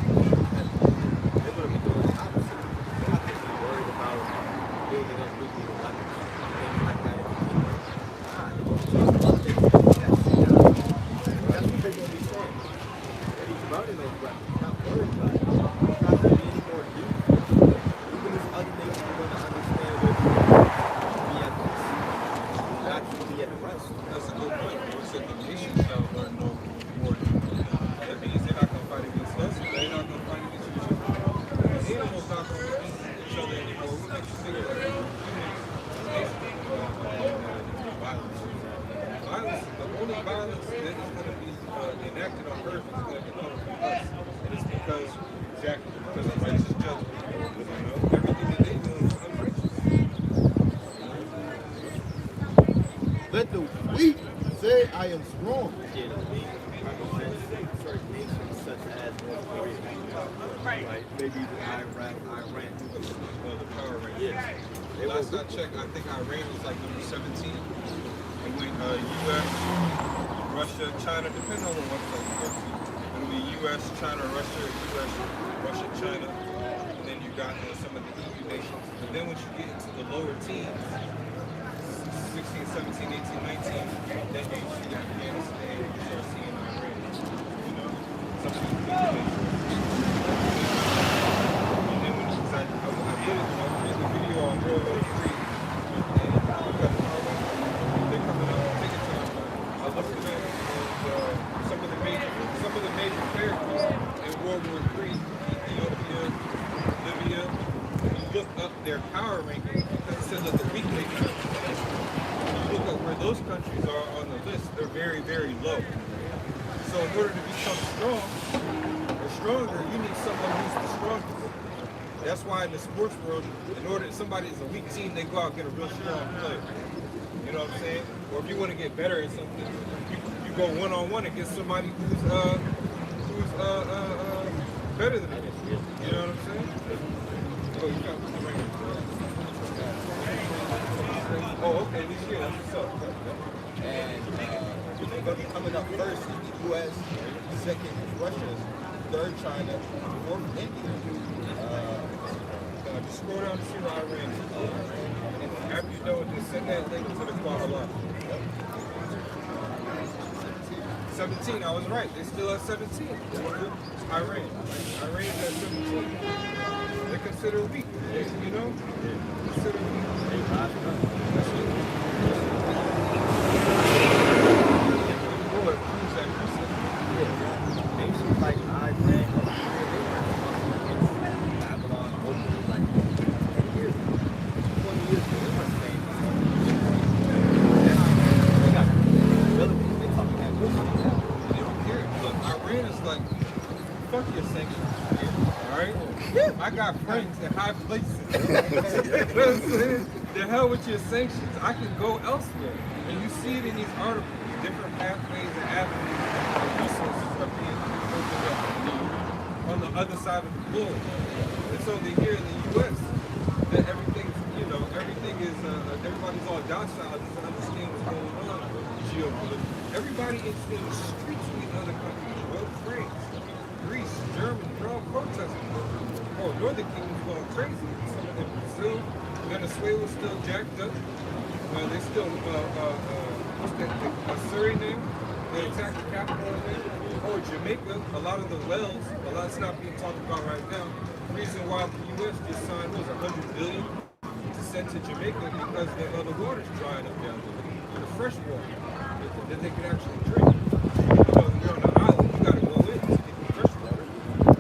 A: They're going to be doing the opposite. They're not going to be worried about building up nuclear weapons, things like that. Nah, they're going to do other things to get that shit down. That's what they're going to be saying. And he's burning those weapons, not worried about it. It's not going to be any more use. Even this other nation are going to understand where we be at peace. Not to be at rest.
G: That's a good point. You said the nation shall learn no more. That means they're not going to fight against us. They're not going to fight against each other. The animals not going to fight each other anymore. What makes you think that violence? Violence, the only violence that is going to be enacted on earth is going to come from us. And it's because of righteous judgment. You know, everything that they do is unrighteous.
C: Let the weak say, I am strong.
A: Yeah, the weak represents certain nations such as North Korea. Right? Maybe even Iraq, Iran.
G: The power rank.
A: Yeah. They
G: Last
A: were
G: I checked, I think Iran was like number 17. It went U.S., Russia, China, depending on what website you go to. It'll be U.S., China, Russia, U.S., Russia, China, and then you got some of the EU nations. But then once you get into the lower teens, 16, 17, 18, 19, then you see Afghanistan, you start seeing Iran. You know, some of these big nations. And then when you decide, I did the video on World War III, and you got the power, they're coming up, take it to them. some of the major characters in World War III, Ethiopia, Libya, you look up their power rankings because it says that the weak nations. You look up where those countries are on the list, they're very, very low. So in order to become strong or stronger, you need someone who's the strongest. That's why in the sports world, in order somebody is a weak team, they go out and get a real strong player. You know what I'm saying? Or if you want to get better at something, you go one-on-one against somebody who's better than you. You know what I'm saying? Oh, you got oh, okay, this year, that's what's up.
F: And they're going to be coming up first in the U.S., second is Russia, third China, fourth India.
G: Just scroll down to see where Iran is. And after you know it, just send that link to the Bahasham. 17, I was right. They still at 17. It's Iran. Iran's at 17. They're considered weak. You know? Considered weak.
A: Nations like Iran, Babylon, like 10 years, 20 years ago, they weren't saying they got ability, they talking that good shit now.
G: They don't care. Look, Iran is like, fuck your sanctions. Alright? I got friends in high places. You know what I'm saying? The hell with your sanctions. I can go elsewhere. And you see it in these articles. Different pathways and avenues and resources are being opened up on the other side of the globe. It's only here in the U.S. that everything's, everything is, everybody's all docile, doesn't understand what's going on geopolitically. Everybody is in the streets in other countries. Well, France, Greece, Germany, they're all protesting. Oh, Northern Kingdom's going crazy. Some of them, Brazil, Venezuela's still jacked up. They still, Suriname, they attacked the capital of it. Or Jamaica, a lot of the wells, it's not being talked about right now. The reason why the U.S. just signed was $100 billion to send to Jamaica because the water's drying up down there. The fresh water that they can actually drink. You're on the island, you gotta go in to get the fresh water.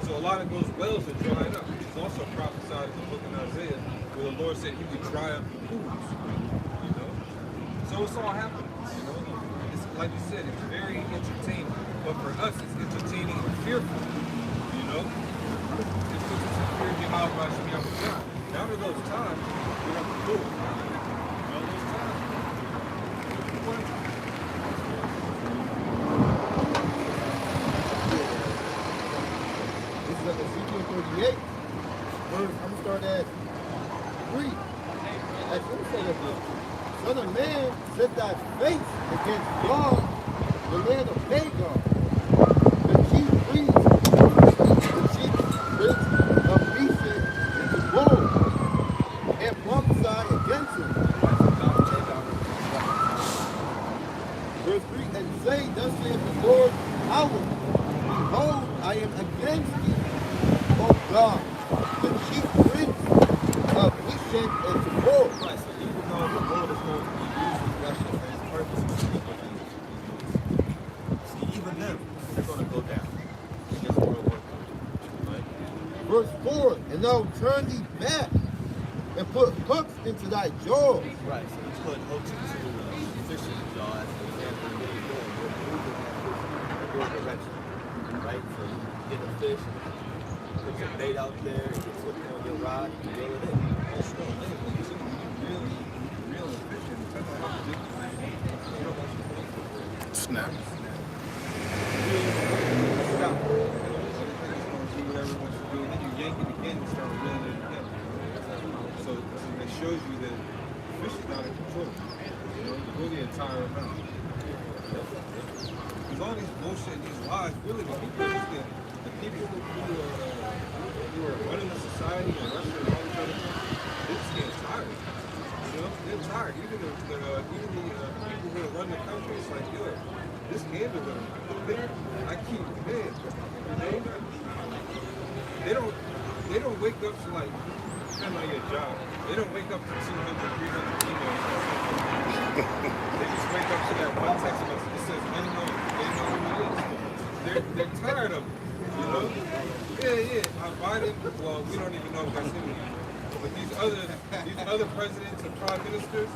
G: So a lot of those wells are drying up, which is also prophesied in the book of Isaiah, where the Lord said he would dry up the pools. So it's all happening. It's, like you said, it's very entertaining. But for us, it's entertaining and fearful. It puts us in fear of Yahawashi. Now to those times, we have to do it. Those times.
C: This is Ezekiel 38. Verse, I'm going to start at 3. As you said of this, Son of man, set thy face against God, the land of Hagar, the chief priest of Mesach and Tabor, and prophesy against him. Verse 3, and say, thus saith the Lord, Yahawah, behold, I am against thee, O God, the chief prince of Mesach and Tabor.
A: Right, so even though the Lord is going to be using Russia for his purposes, see, even them, they're going to go down against World War II. Right?
C: Verse 4, and thou turn thee back and put hooks into thy jaws.
A: Right, so he's putting hooks into fishing jaws, as an example, what he's doing, we're moving that fish in your direction. Right? So you get a fish, put some bait out there, it gets hooked on your rod, you reel it in.
I: Snap.
G: So it shows you that fish is not in control. Really a entire amount. Because all these bullshit, these lies, really the people who are running the society and Russia and all these other countries, they're just getting tired. They're tired. Even the people who run the country, it's like, yo, this handle them. I keep man. They don't wake up to like depend on your job. They don't wake up to 200, 300 emails. They just wake up to that one text message. says unknown. They know who it is. They're tired of it, you know? Yeah. Biden, well, we don't even know if that's him anymore. But these other presidents and prime ministers,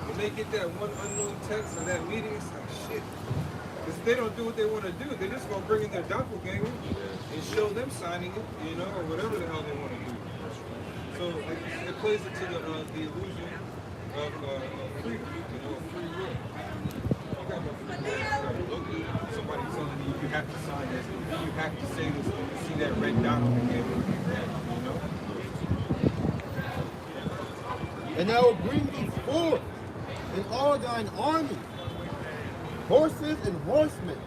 G: when they get that one unknown text or that meeting, it's like shit. Because they don't do what they want to do. They're just gonna bring in their doppelganger and show them signing it, you know, or whatever the hell they want to do. So it plays into the illusion of freedom, you know, of free will. You got no free will. Somebody telling you you have to sign this, you have to say this when you see that red dot on the game, you know.
C: And I will bring thee forth in all thine army, horses and horsemen,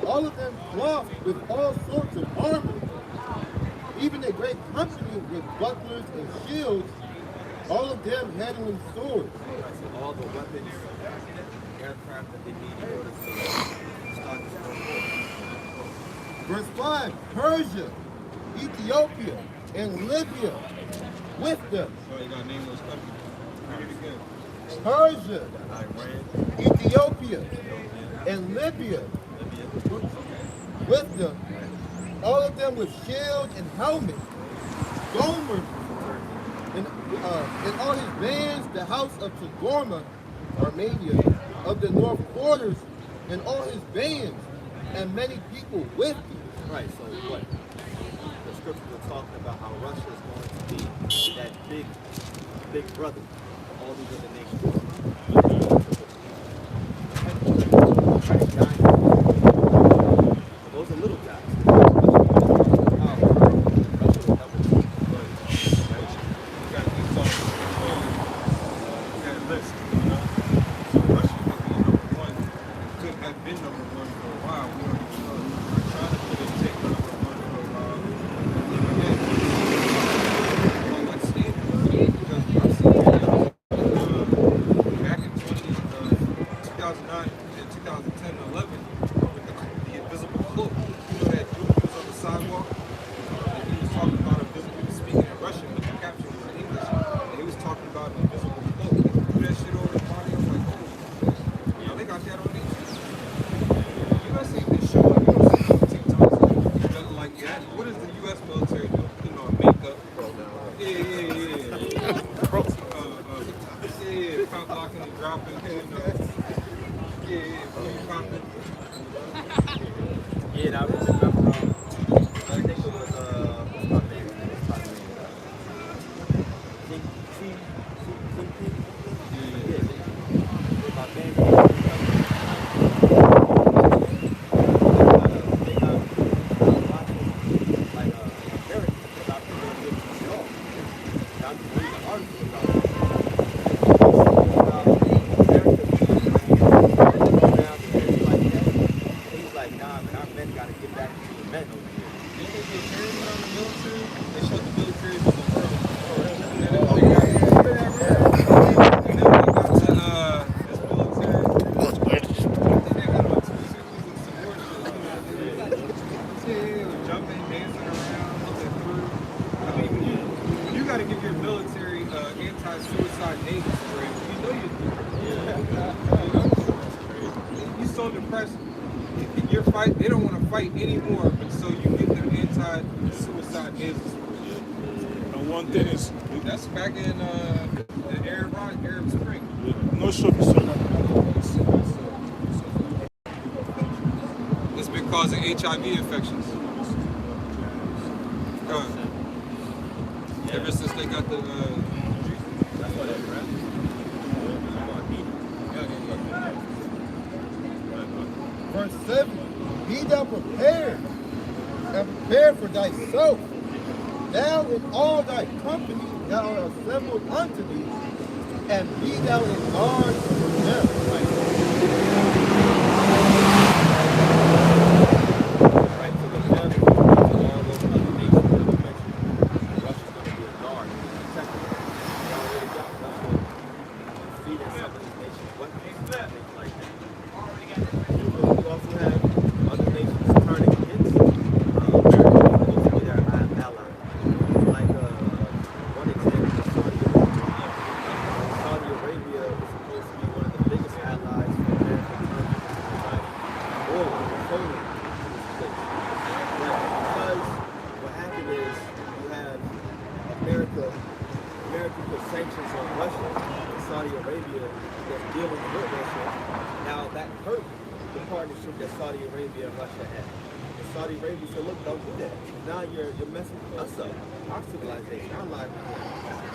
C: all of them clothed with all sorts of armor, even a great company with bucklers and shields, all of them handling swords.
A: So all the weapons, aircraft that they need in order to start this war.
C: Verse 5, Persia, Ethiopia, and Libya with them.
G: So you got to name those countries. Read it again.
C: Persia,
A: Iran,
C: Ethiopia, and Libya with them. All of them with shield and helmet. Gomer and all his bands, the house of Tagorma, Armenia, of the north quarters, and all his bands, and many people with him.
A: right? So what? The scripture was talking about how Russia is going to be that big brother of all these other nations. Right, giant. Those are little guys. Yeah, that was remember. I think it was what's my name? My band. They got watching like American about people getting show. I'm reading an article about he's like, nah, man, our men gotta get back to the men over here.
G: Didn't they get carried around the military? They showed the military as the world. And then when they got to this military, they got on two circles and some more shit. Yeah, jumping, dancing around, looking through. I mean, when you got to give your military anti-suicide name spray, you know you do. You so depressed. Your fight, they don't want to fight anymore, but so you get them anti-suicide nasal spray.
I: And one thing is,
G: That's back in the Arab Spring.
I: no shopping center.
G: It's been causing HIV infections. Ever since they got the
A: That's why they're around.
C: Verse 7, be thou prepared, and prepare for thyself, thou and all thy company that are assembled unto thee, and be thou in guard for them.
A: Right, so the men of all those other nations that we mentioned, Russia's going to be a guard and protect them. They already got Russia feeding some of these nations weapons and things like that. You also have other nations turning against America, supposed to be their ally. Like one example is Saudi Arabia. Saudi Arabia is supposed to be one of the biggest allies controlling this place. But because what happened is you have America put sanctions on Russia and Saudi Arabia that's dealing with Russia. Now that hurt the partnership that Saudi Arabia and Russia had. And Saudi Arabia said, look, don't do that. Now you're messing us up, our civilization, our livelihood.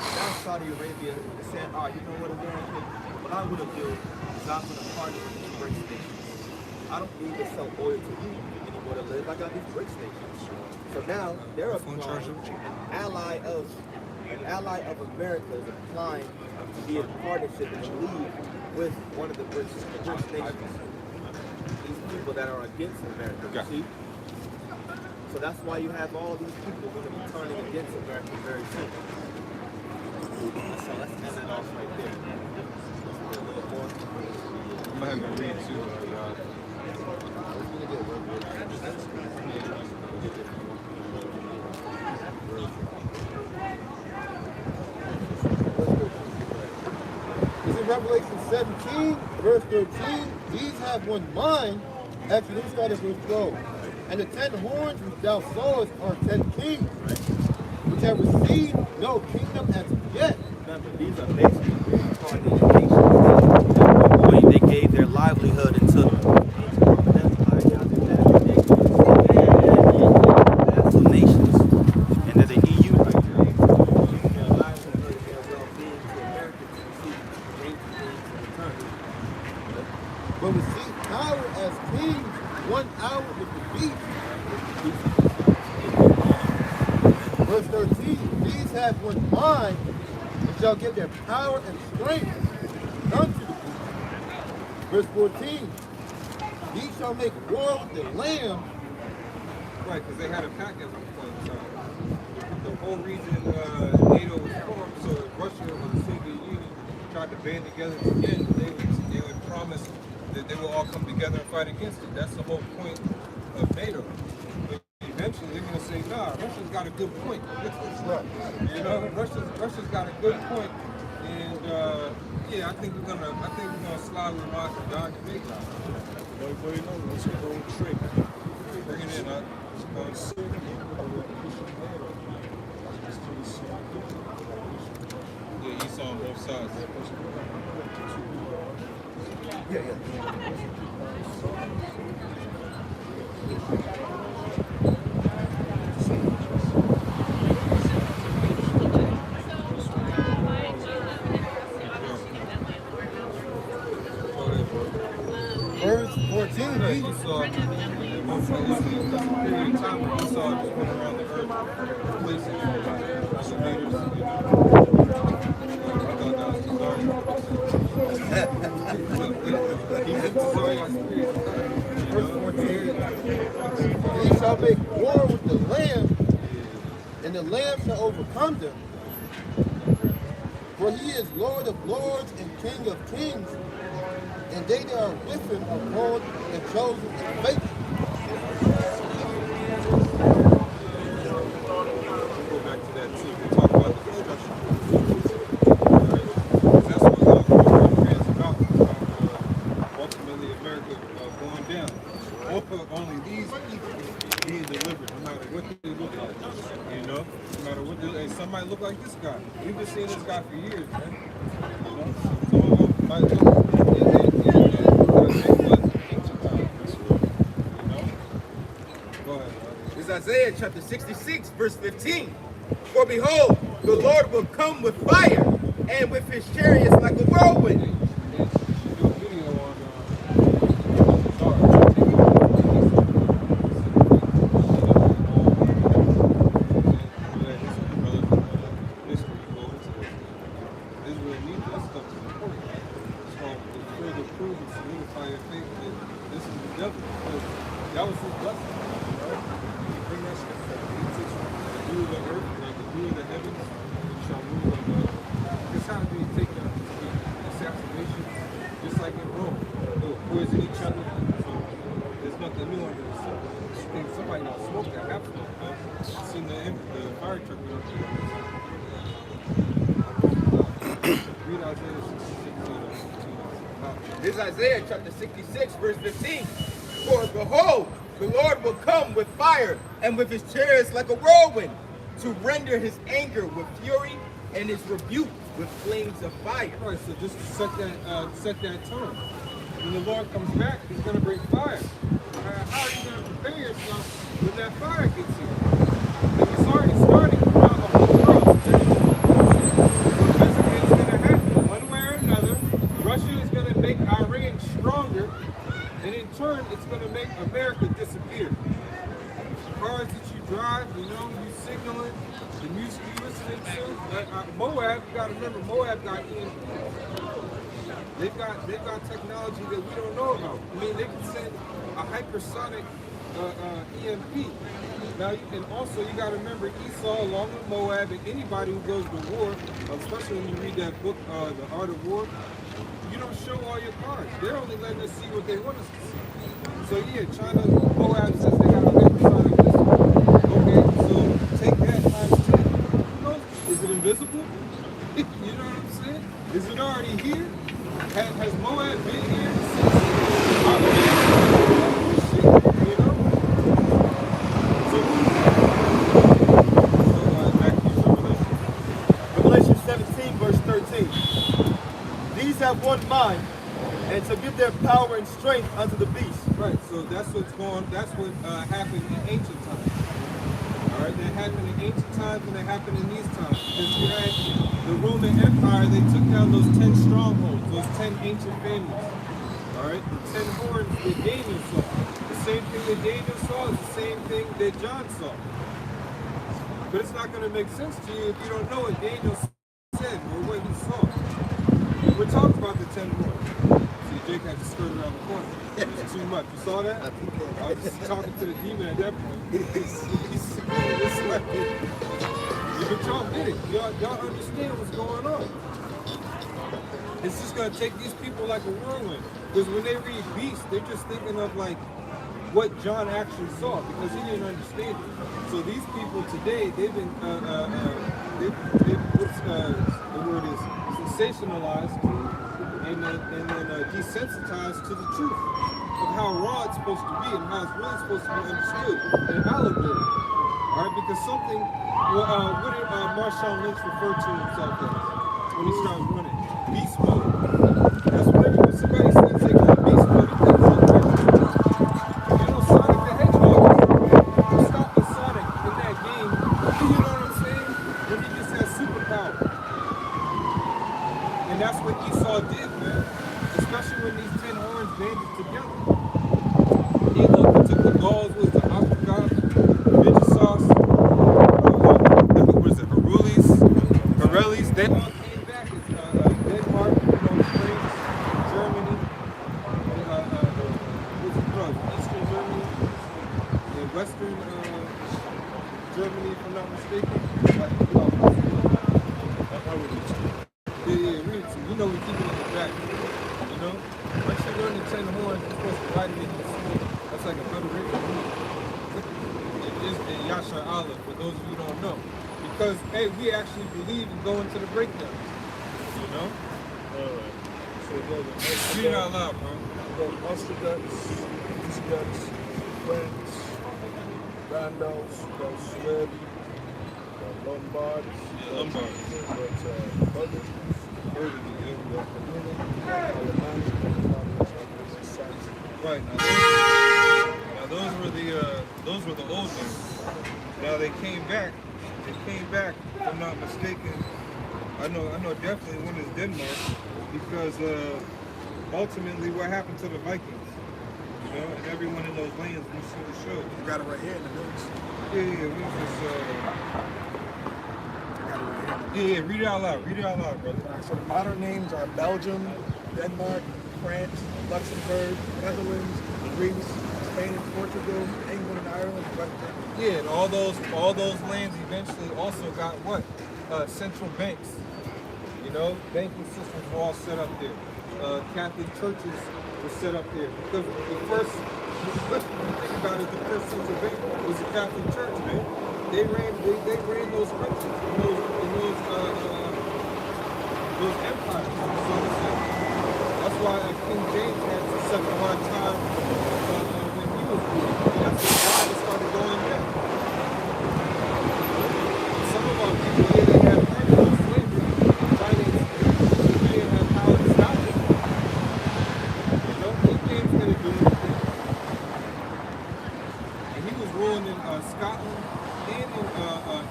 A: Now Saudi Arabia is saying, all right, you know what, America, what I'm going to do is I'm going to partner with these brick stations. I don't need to sell oil to you anymore to live. I got these brick stations. So now they're applying an ally of America is applying to be in partnership and league with one of the BRIC nations. These people that are against America, you see? So that's why you have all these people going to be turning against America very soon. So let's end that off right there. Let's a little more.
G: I'm gonna have to read too, y'all.
C: It's in Revelation 17, verse 13. These have one mind. Actually, let me start at verse 12. And the 10 horns which thou sawest are 10 kings, which have received no kingdom as of yet.
A: Remember, these are basically nations. They gave their livelihood until the nations and that the EU their livelihood and their well-being to America to receive great things in return.
C: But receive power as kings 1 hour with the beast. Verse 13, these have one mind, and shall give their power and strength unto the beast. Verse 14, these shall make war with the Lamb.
G: Right, because they had a pact at one point in time. The whole reason NATO was formed, so if Russia was a single unit, tried to band together again, they would promise that they will all come together and fight against it. That's the whole point of NATO. But eventually they're going to say, nah, Russia's got a good point. You know, Russia's got a good point, and yeah, I think we're gonna slide with God to make that.
I: Everybody knows it's a whole trick.
G: Bring it in, yeah, you saw on both sides.
C: Verse 14,
G: You saw period of time when you saw just going around the earth, places, leaders, I thought that was
C: He shall make war with the Lamb, and the Lamb shall overcome them. For he is Lord of lords and King of kings, and they that are with him are called and chosen and faithful.
G: We'll go back to that too. We'll talk about the destruction. That's what is about. Ultimately, America going down. Only these people being delivered, no matter what they look like. You know, no matter what they somebody look like this guy. We've been seeing this guy for years, man. You know, some of them might look.
F: It's Isaiah chapter 66, verse 15. For behold, the Lord will come with fire, and with his chariots like a whirlwind. This is Isaiah chapter 66, verse 15. For behold, Lord will come with fire and with his chariots like a whirlwind to render his anger with fury and his rebuke with flames of fire.
G: Right, so just to set that tone. When the Lord comes back, he's going to bring fire. How are you going to prepare yourself when that fire gets here? Because it's already starting around the whole world. But physically it's going to happen. One way or another, Russia is going to make Iran stronger, and in turn, it's going to make America disappear. The cars that you drive, you signaling, the music you listening to. Moab, you got to remember, Moab got EMP. They've got technology that we don't know about. I mean, they can send a hypersonic EMP. Now, and also you got to remember Esau, along with Moab, and anybody who goes to war, especially when you read that book, The Art of War, you don't show all your cards. They're only letting us see what they want us to see. So yeah, China, Moab says they got a hypersonic missile. Okay, so take that times 10. Who knows? Is it invisible? You know what I'm saying? Is it already here? Has Moab been here since you know? So back to Revelation.
A: Revelation 17, verse 13. These have one mind, and to give their power and strength unto the beast.
G: Right, so that's what happened in ancient times. All right, that happened in ancient times and that happened in these times. Because you had the Roman Empire, they took down those 10 strongholds, those 10 ancient families. All right, the 10 horns that Daniel saw. The same thing that Daniel saw is the same thing that John saw. But it's not going to make sense to you if you don't know what Daniel said or what he saw. We're talking about the 10 horns. See, Jake had to skirt around the corner. It was too much. You saw that? I was just talking to the demon at that point. It's like, but y'all get it. Y'all understand what's going on. It's just going to take these people like a whirlwind. Because when they read Beast, they're just thinking of like what John actually saw because he didn't understand it. So these people today, they've been, what's the word is, sensationalized and then desensitized to the truth of how raw it's supposed to be and how it's really supposed to be understood and allegory. All right, because something, what did Marshawn Lynch refer to himself as when he started running? Beast mode. That's what when somebody says they go beast mode, it thinks like that. You know, Sonic the Hedgehog, stop the Sonic in that game, you know what I'm saying? When he just has superpower. And that's what Esau did, man. Especially when these 10 horns banded together. He looked and took the galls, was the apricot, midget sauce, what is it, Harulis, they all came back as Denmark, France, Germany, Eastern Germany, and Western Germany, if I'm not mistaken. Yeah, read it to me. You know we keep it in the back. You know? Once you learn the 10 horns, you're supposed to write it in your soul. That's like a federation rule. It is the Yashar Allah, for those of you who don't know. Because, hey, we actually believe in going to the breakdown. You know?
I: Alright. So we go to
G: Read it out loud, bro.
I: Ostrogoths, Visigoths, Franks, Vandals, got Suebi, got Lombards,
G: Yeah, Lombards.
I: got Burgundians,
G: Right. Now those were the old ones. Now they came back. If I'm not mistaken. I know definitely one is Denmark because ultimately what happened to the Vikings? You know, and everyone in those lands we see the show.
I: You got it right here in the notes.
G: Yeah, we just read it out loud. Read it out loud, brother.
I: So the modern names are Belgium, Denmark, France, Luxembourg, Netherlands, Greece, Spain and Portugal, England and Ireland, and West Germany.
G: Yeah, and all those lands eventually also got what? Central banks. You know, banking systems were all set up there. Catholic churches were set up there. Because the first, think about it, the first central bank was the Catholic Church, man. They ran those countries in those empires, so to say. That's why King James had such a hard time when he was ruling. That's why one in Scotland and in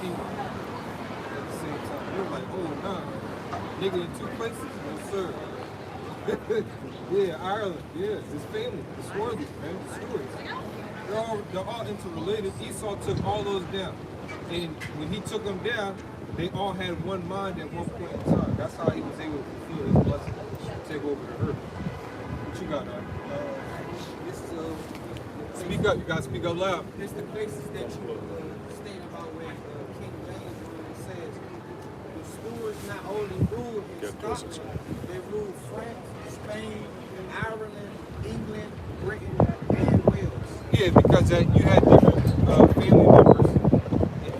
G: England at the same time. They were like, oh, nah. Nigga in two places? No, sir. Yeah, Ireland. Yeah, his family. The Swarthies, man. The Stewarts. They're all interrelated. Esau took all those down. And when he took them down, they all had one mind at one point in time. That's how he was able to fulfill his blessing, take over the earth. What you got, man? Speak up. You got to speak up loud.
B: It's the places that you stated about where King James says the stewards not only ruled in Scotland, they ruled France, Spain, Ireland, England, Britain, and Wales.
G: Yeah, because you had different family members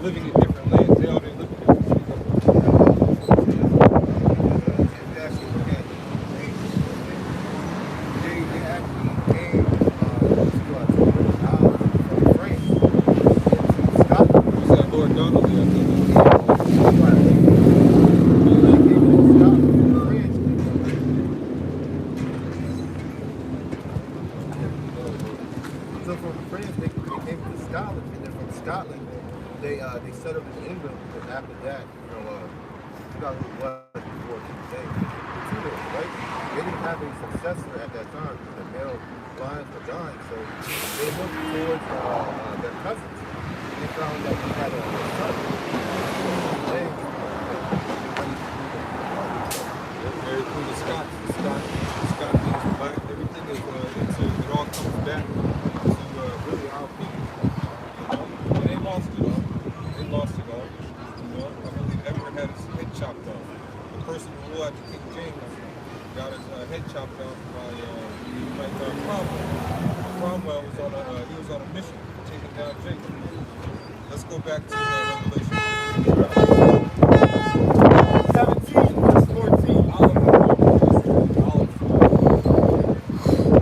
G: living in different lands. They all didn't live in different cities.
C: They actually came from France into Scotland.
G: Was that Lord Donald? Yeah, I think
C: So from France, they came to Scotland, and then from Scotland, they settled in England. And after that, I forgot who it was before King James. The Tudors, right? They didn't have a successor at that time because the male lines were dying. So they looked towards their cousins. And they found that they had a son. James.
G: very cool. The Scots means black. Everything is it all comes back to really our people. And they lost it all. They lost it all. I believe everyone had his head chopped off. The person who ruled after King James got his head chopped off by Cromwell. Cromwell was on a mission taking down Jacob. Let's go back to Revelation
A: 17, verse 14.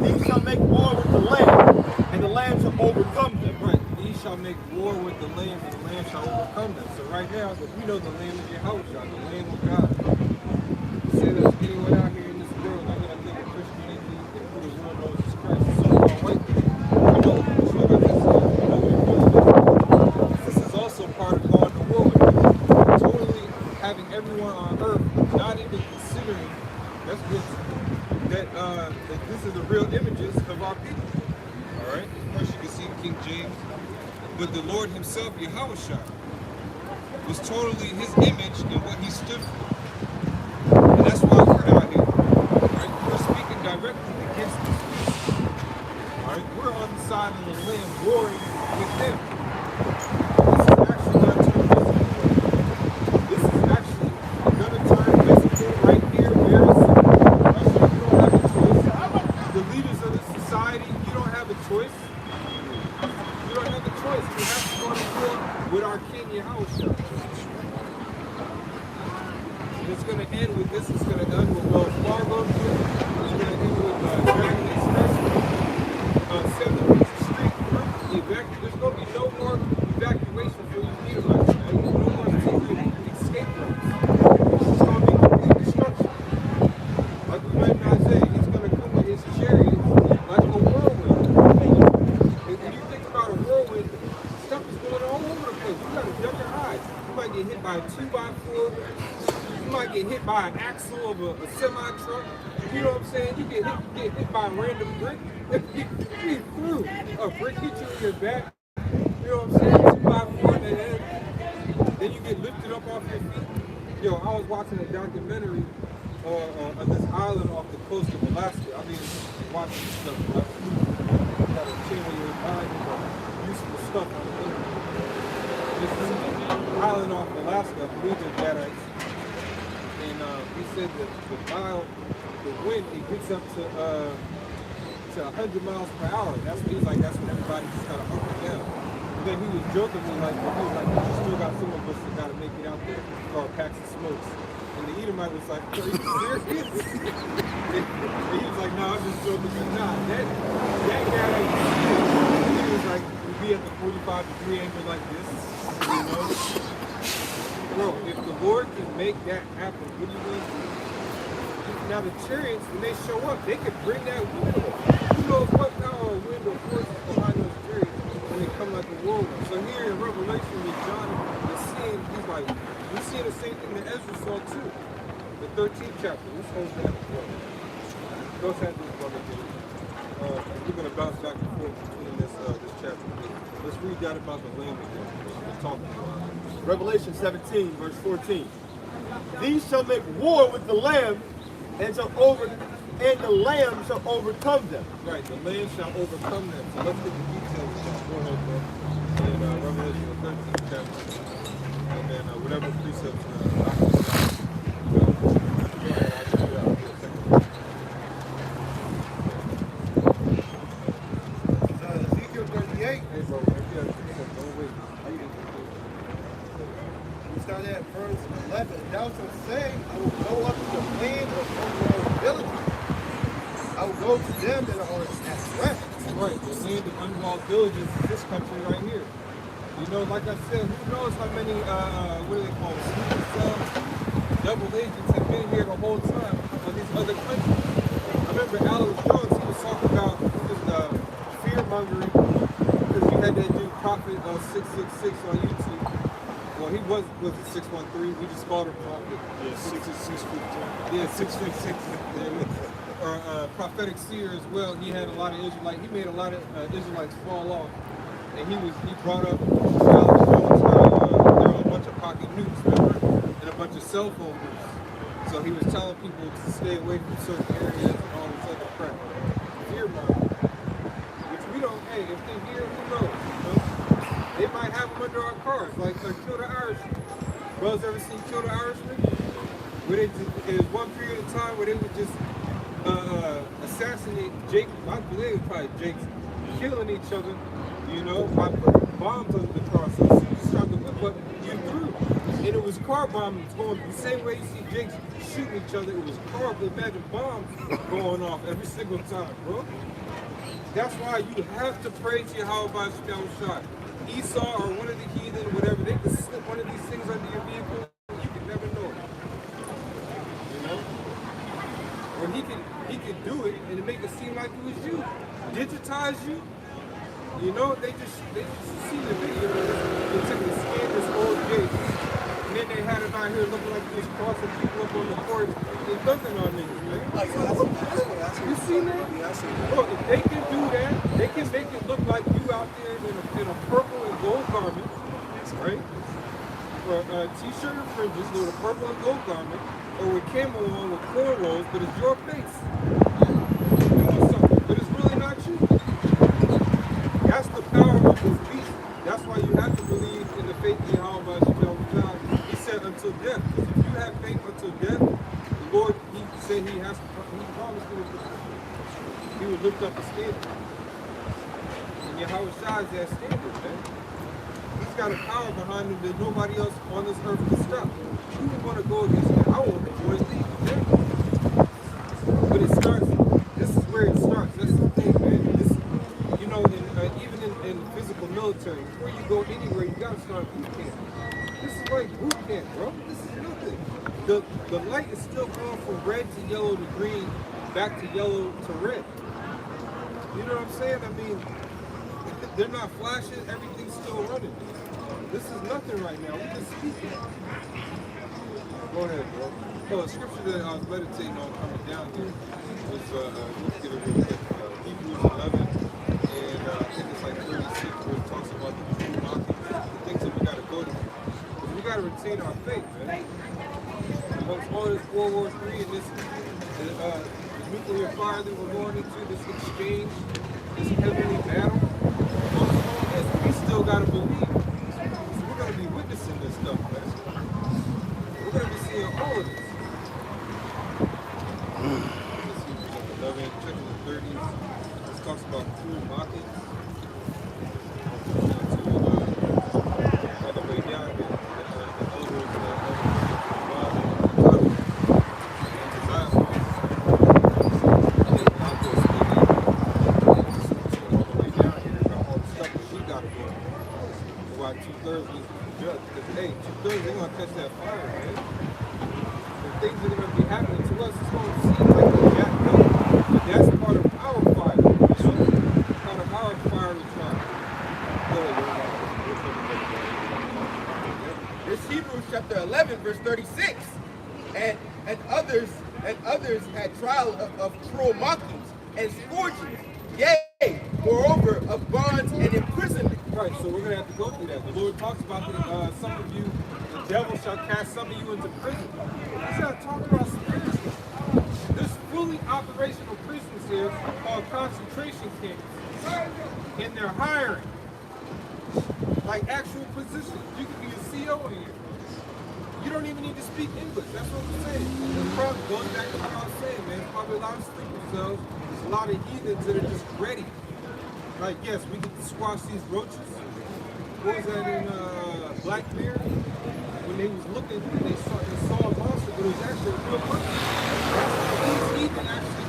A: These shall make war with the Lamb, and the Lamb shall overcome them.
G: Right. Ye shall make war with the Lamb, and the Lamb shall overcome them. So right now, we know the Lamb is Yahawashi, the Lamb of God. Say there's anyone out here in this world not going to live in Christianity and who the world knows is Christ. So-called white people. This is also part of going to war with them. Totally having everyone on earth not even considering that's good, that this is the real images of our people. Alright? First you can see King James. But the Lord himself, Yahawashi, was totally his image and what he stood for. And that's why we're out here. Right? We're speaking directly against this. Alright? We're on the side of the Lamb warring with them. This is actually not turn physical. This is actually gonna turn physical right here very soon. You don't have a choice. The leaders of the society, you don't have a choice. You don't have a choice. We have to go to war with our King Yahawashi. It's going to end with this. It's going to end with Wells Fargo. It's going to end with Dragon Express. 7th Street. There's going to be no more evacuation for you here. No more escape routes. It's going to be complete destruction. Like we read in Isaiah, he's going to come with his chariots like a whirlwind. And when you think about a whirlwind, stuff is going all over the place. You got to duck your eyes. You might get hit by a 2x4. You might get hit by an axle of a semi-truck. You know what I'm saying? You get hit by a random brick. You get through. A brick hit you in your back. You know what I'm saying? 2x4 and then you get lifted up off your feet. Yo, I was watching a documentary on this island off the coast of Alaska. I mean, watching this stuff. I got a channel your mind for useful stuff on the internet. This is an island off Alaska, I believe in Gadites. And he said that the wind, it gets up to 100 miles per hour. That's what he's like. That's when everybody just got to hunker down. And then he was jokingly like, you still got some of us that got to make it out there for packs of smokes. And the Edomite was like, are you serious? And he was like, no, I'm just joking. Nah, that guy, he was like, we'd be at the 45-degree angle like this, you know? Bro, if the Lord can make that happen, what do you mean? Now the chariots, when they show up, they can bring that wind. Who knows what power or wind or force is behind those chariots when they come like the whirlwind. So here in Revelation, with John is seeing, he's like, we're seeing the same thing that Ezra saw too. The 13th chapter. Let's hold that as well. Go ahead, brother. We're going to bounce back and forth between this chapter. Let's read that about the lamb again. We're talking about
A: Revelation 17, verse 14. These shall make war with the lamb, and the lamb shall overcome them.
G: right, the lamb shall overcome them. So let's get the details of that. Go ahead, bro. In Revelation the 13th chapter. And then whatever precepts
C: Ezekiel 38.
G: Hey, bro, if you have precepts, don't wait.
C: We start at verse 11. Thou shalt say, I will go up to the land of unwalled villages. I will go to them that are at rest.
G: Right, the land of unwalled villages is this country right here. You know, like I said, who knows how many, what do they call them, sleeper cells, double agents have been here the whole time on these other countries. I remember Alex Jones, he was talking about fear-mongering, because you had that dude Prophet 666 on YouTube. Well, he was it 613? We just called him Prophet.
H: Yeah, 615.
G: Yeah, 666. Or prophetic seer as well. He had a lot of Israelites. He made a lot of Israelites fall off. And he brought up Alex Jones, there were a bunch of pocket nukes, remember? And a bunch of cell phone nukes. So he was telling people to stay away from certain areas and all this other crap. Fear mongering. Which we don't, hey, if they're here, who knows? You know? They might have them under our cars, like Kill the Irishman. Brothers ever seen Kill the Irishman? Where they just, there's one period of time where they would just assassinate Jake, I believe it was probably Jake's, killing each other, you know, by putting bombs under the car. So you just tried to whip up, you threw. And it was car bombs going the same way you see Jake's shooting each other. It was car, imagine bombs going off every single time, bro. That's why you have to pray to Yahawah shot. Esau or one of the heathen, whatever, they could slip one of these things under your vehicle, you can never know it. You know? Or he could do it and make it seem like it was you. Digitize you. You know, they just see the video. They took the scan this old Jake. And then they had it out here looking like he was crossing people up on the court and dunking on niggas, man. You seen that?
I: Yeah, I seen that.
G: Look, if they can do that, they can make it look like you out there in a purple and gold garment, right? Or a t-shirt and fringes with a purple and gold garment, or with camo on with cornrows, but it's your face. But it's really not you. That's the power of this beast. That's why you have to believe in the faith of Yahawah. He said until death. If you have faith until death, the Lord, he said he promised he would lift up the standard. And Yahawashi is that standard, man. He's got a power behind him that nobody else on this earth can stop. Who would want to go against him? I won't enjoy leaving, man. But it starts, this is where it starts. That's the thing, man. This, you know, even in the physical military, before you go anywhere, you got to start boot camp. This is like boot camp, bro. This is nothing. The light is still going from red to yellow to green, back to yellow to red. You know what I'm saying? I mean, they're not flashing, everything's still running. This is nothing right now. We're just speaking. Go ahead, bro. Oh, the scripture that I was meditating on coming down here was, let's get it real quick, Hebrews 11, and I think it's like 36, where it talks about the true mocking, the things that we got to go to. Because we got to retain our faith, man. Amongst all this World War III and this nuclear fire that we're going into, this exchange, this heavenly battle, we still got to believe. So we're going to be witnessing this stuff, man. We're going to be seeing all of this. Let's see, 11, chapter 30. This talks about cruel mockings. All the way down here. They're going to catch that fire, man. The things that are going to be happening to us, it's going to seem like they're jacked up. But that's part of our fire. You know? Part of our fiery trial.
F: This Hebrews chapter 11, verse 36. And others had trial of cruel mockings and scourgings. Yea, moreover, of bonds and imprisonment.
G: Right, so we're going to have to go through that. The Lord talks about some of you, the devil shall cast some of you into prison. He's not talking about spiritual. There's fully operational prisons here called concentration camps. And they're hiring. Like actual positions. You can be a CO in here. You don't even need to speak English. That's what I'm saying. The problem goes back to what I was saying, man. There's probably a lot of sleeping cells. There's a lot of heathens that are just ready. Like, yes, we get to squash these roaches. What was that in Black Mirror? When they was looking, they saw a monster, but it was actually a real monster. These heathen actually,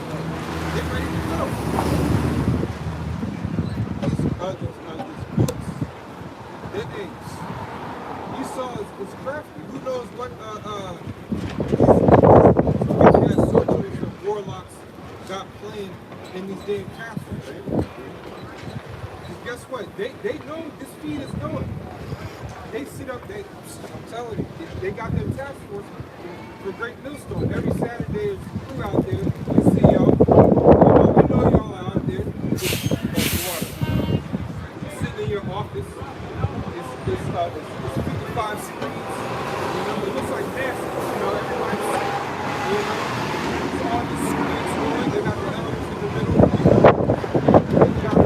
G: they're ready to go. These boots, their names. Esau is crafty. Who knows what these sorcerers and warlocks got playing in these damn castles, right? Guess what? They know this feed is going. They sit up, I'm telling you, they got their task force for Great Millstone. Every Saturday there's a crew out there. You see y'all. You know y'all are out there. Water. Sitting in your office. It's 55 screens. You know, it looks like NASA. You know, everybody's, you know, it's all the screens going. They got the elements in the middle. They got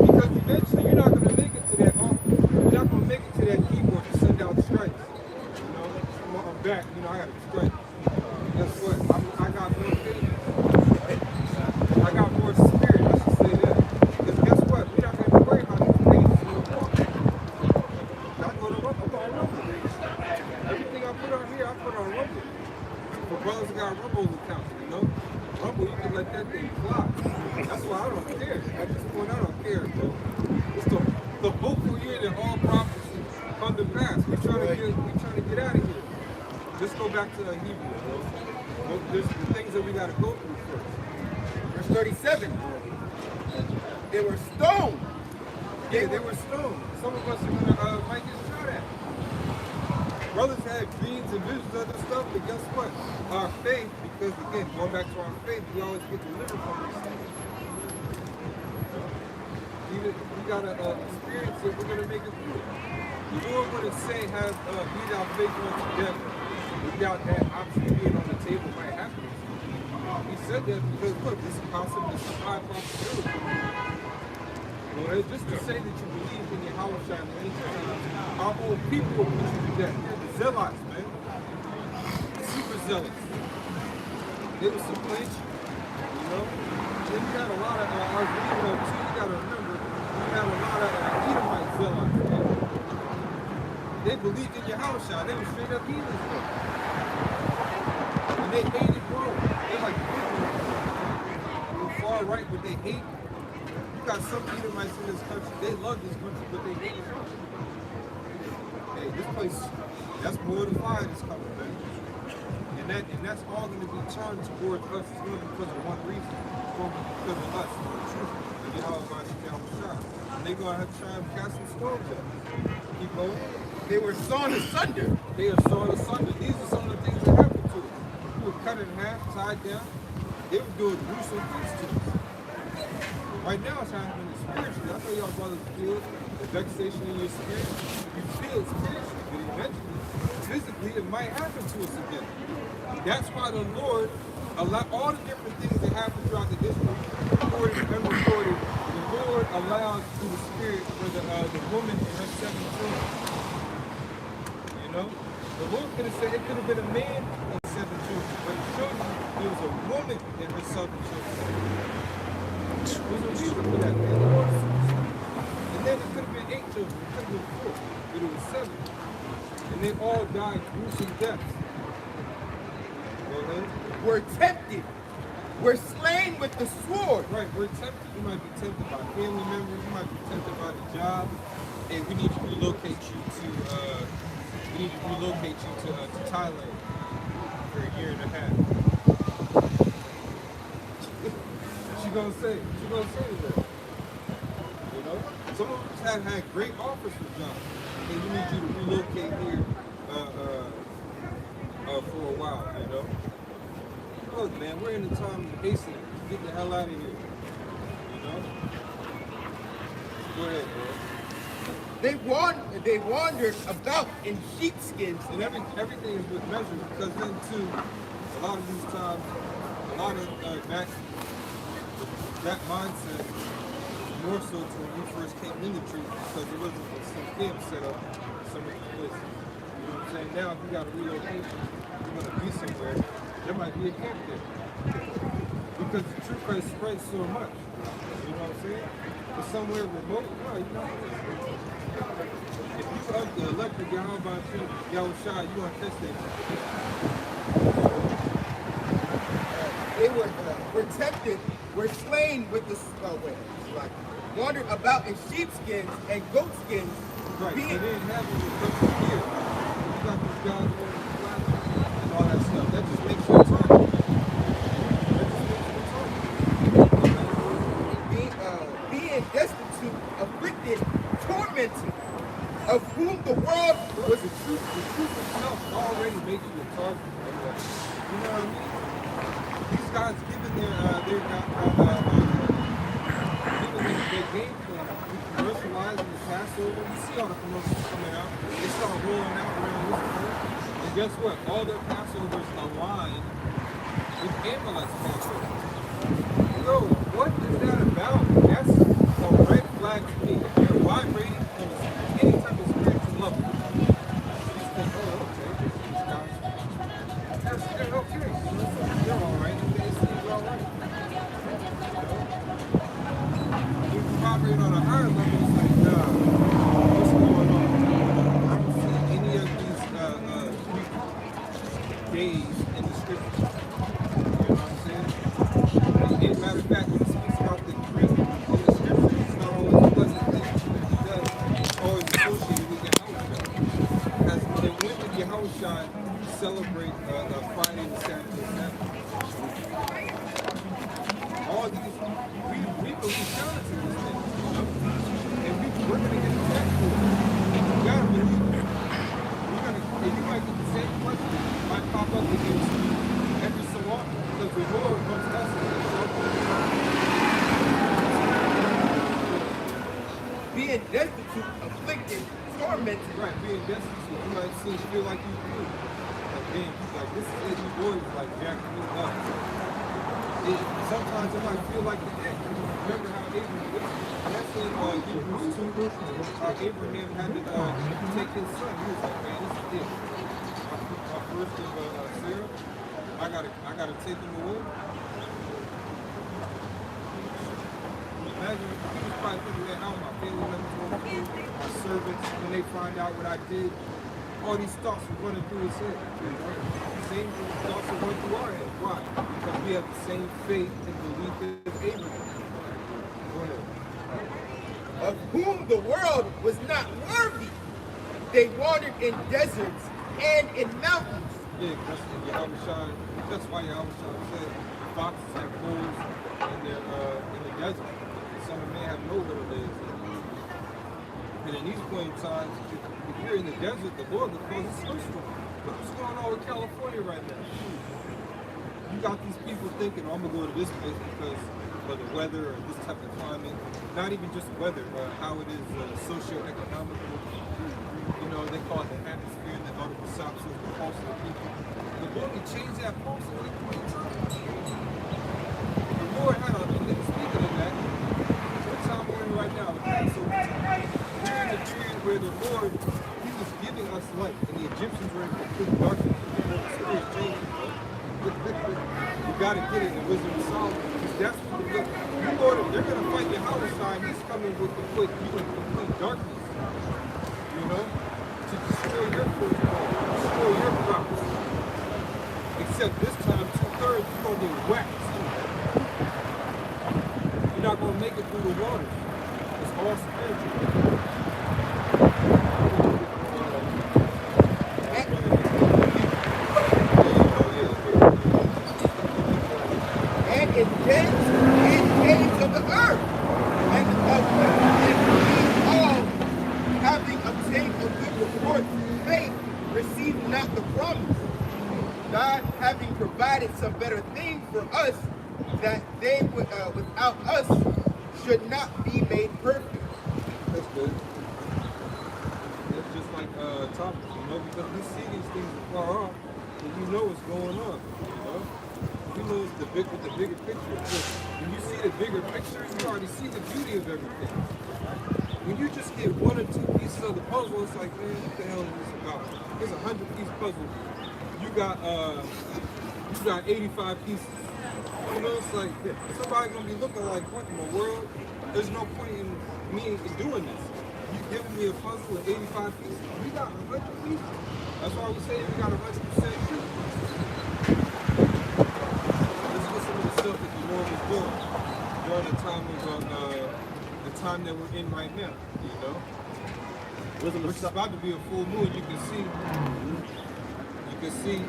G: because eventually you're not going to make it to that office. You're not going to make it to that keyboard to send out strikes. You know, I'm back. You know, I got a strike. Guess what? I got more faith. I got more spirit. I should say that. Because guess what? We're not going to worry about these pages in the walk. I'm going to Rumble. Everything I put on here, I put on Rumble. For brothers that got Rumble accounts, you know? Rumble, you can let that thing fly. That's why I don't care. At this point, I don't care, bro. It's the hopeful year that all prophecy come to pass. We're trying to get out of here. Let's go back to the Hebrew, bro. There's the things that we got to go through first.
F: Verse 37. They were stoned.
G: Yeah, they were stoned. Some of us are gonna might get shot at. Brothers had dreams and visions of other stuff, but guess what? Our faith, because again, going back to our faith, we always get delivered from these things. We gotta experience it, we're gonna make it through. The Lord wouldn't say, have be thou faithful unto death, without that option being on the table might happen. He said that because look, this is possible, this is high possibility. Well, just to say that you believe in Yahawashi and many times, our own people will put you to death. They're the zealots, man. Super zealots. There was some flinch, you know. Then you got a lot of, I was reading up too, you gotta remember, you got a lot of Edomite zealots, man. They believed in Yahawashi, they were straight up heathens, though. And they hated Rome. They're like Israel. They're far right, but they hate. You got some Edomites in this country, they love this country, but they hate it. Hey, this place, that's more the fire that's coming, man. And that's all going to be turned towards us. It's going to be because of one reason. It's going to be because of us, the truth. And Yahawashi. And they're going to have to try and cast some stones at us. Keep going.
F: They were sawn asunder.
G: They are sawn asunder. These are some of the things that happened to us. We were cut in half, tied down. They were doing gruesome things to us. Right now it's happening spiritually. I know y'all brothers feel the vexation in your spirit. You feel it spiritually, but eventually, physically, it might happen to us again. That's why the Lord allowed all the different things that happen throughout the history, recorded and unrecorded. The Lord allows through the spirit for the woman in her 7 children. You know? The Lord could have said it could have been a man in 7 children, but it showed you there was a woman in her 7 children. There's a reason for that, man. And then it could have been 8 children, it could have been 4, but it was 7. And they all died gruesome deaths.
F: Were tempted. Were slain with the sword.
G: Right, we're tempted. You might be tempted by family members, you might be tempted by the job. Hey, we need to relocate you to Thailand for a year and a half. you gonna say? What you gonna say to that? You know, some of us have had great offers from John, and we need you to relocate here for a while. You know, look, man, we're in the time of hastening. Get the hell out of here. You know. Go ahead, bro.
F: They wandered about in sheepskins.
G: And everything is with measure, because then too, a lot of these times, a lot of that mindset is more so to when we first came in the truth, because there wasn't some camp set up in some of these places. You know what I'm saying? Now if you got a relocation, you're gonna be somewhere, there might be a camp there. Because the truth has spread so much. You know what I'm saying? But somewhere remote, no, you're not. If you up the electric Yahawah, Yahawashi, you gonna catch that.
F: They were tempted, were slain with the wandered about in sheepskins and goatskins.
G: Right, they didn't have it with them here. You got these guys wearing the flags and all that stuff. That just makes you talk.
F: Being destitute, afflicted, tormented, of whom the world was
G: The truth itself already makes you a target. You know what I mean? These guys giving their game plan. We commercializing the Passover. You see all the commercials coming out. They start rolling out around this time. And guess what? All their Passovers align with Amalek's Passover. Yo, what is that about? That's a red flag to me. If you're vibrating on any type of spiritual level, you just think, oh, okay, these guys, that's good, okay. They're all right. They seem all right. If you vibrate on a higher level, it's like, nah, what's going on? I don't see any of these days in the scripture. You know what I'm saying? As a matter of fact, when it speaks about the Greek in the scripture, it's not always a pleasant thing. It does. It's always associated with Yahawashi. As when did Yahawashi celebrate Friday and Saturday and Sabbath? All these, we believe counter to these things, you know? And we're going to get attacked for it. You got to believe it. And you might get the same question might pop up against you every so often, because the Lord wants us to
F: being destitute, afflicted, tormented.
G: right, being destitute, you might feel like you do. Like, damn, like this is it, you boys like jacking me up. Sometimes it might feel like the end. Remember how Abraham, that's in Hebrews 2, how Abraham had to take his son. He was like, man, this is it. My first of Sarah, I gotta take him away. Imagine, he was probably thinking that how my family members going to do, my servants, when they find out what I did, all these thoughts were running through his head. You know? The same thoughts are running through our head. Why? Because we have the same faith and belief as Abraham. Go ahead.
F: Of whom the world was not worthy. They wandered in deserts and in mountains.
G: Yeah, that's why Yahawashi said foxes have holes in the desert. Some may have nowhere to live. And in these point in times, if you're in the desert, the Lord will cause a snowstorm. Look what's going on with California right now. You got these people thinking, oh, I'm going to go to this place because of the weather or this type of climate. Not even just weather, but how it is socio-economical. You know, they call it the atmosphere and the article stops with the pulse of the people. The Lord can change that pulse at any point in time. The Lord had speaking of that, what time we're in right now, the Passover time. We're in a period where the Lord, He was giving us light, and the Egyptians were in complete darkness. The story is changing, bro. You gotta get it, the wisdom of Solomon. Because that's what the Lord, they're gonna fight Yahawashi, and He's coming with complete darkness. You know? To destroy your food, destroy your crops. Except this time, 2/3, you're gonna get whacked. You're not gonna make it through the waters. It's all spiritual.
F: And in dens and us should not be made perfect.
G: That's good. It's just like topic, you know, because we see these things far off, and you know what's going on, you know. You know it's the bigger picture. Because when you see the bigger picture, you already see the beauty of everything. When you just get one or two pieces of the puzzle, it's like, man, what the hell is this about? It's a 100-piece puzzle. You got 85 pieces. You know, it's like somebody's gonna be looking like, what in the world? There's no point in me doing this. You giving me a puzzle of 85 pieces. We got 100 pieces. That's why we say we got 100% truth. Let's listen to the stuff that the Lord was doing during the time the time that we're in right now. You know, which is about to be a full moon. You can see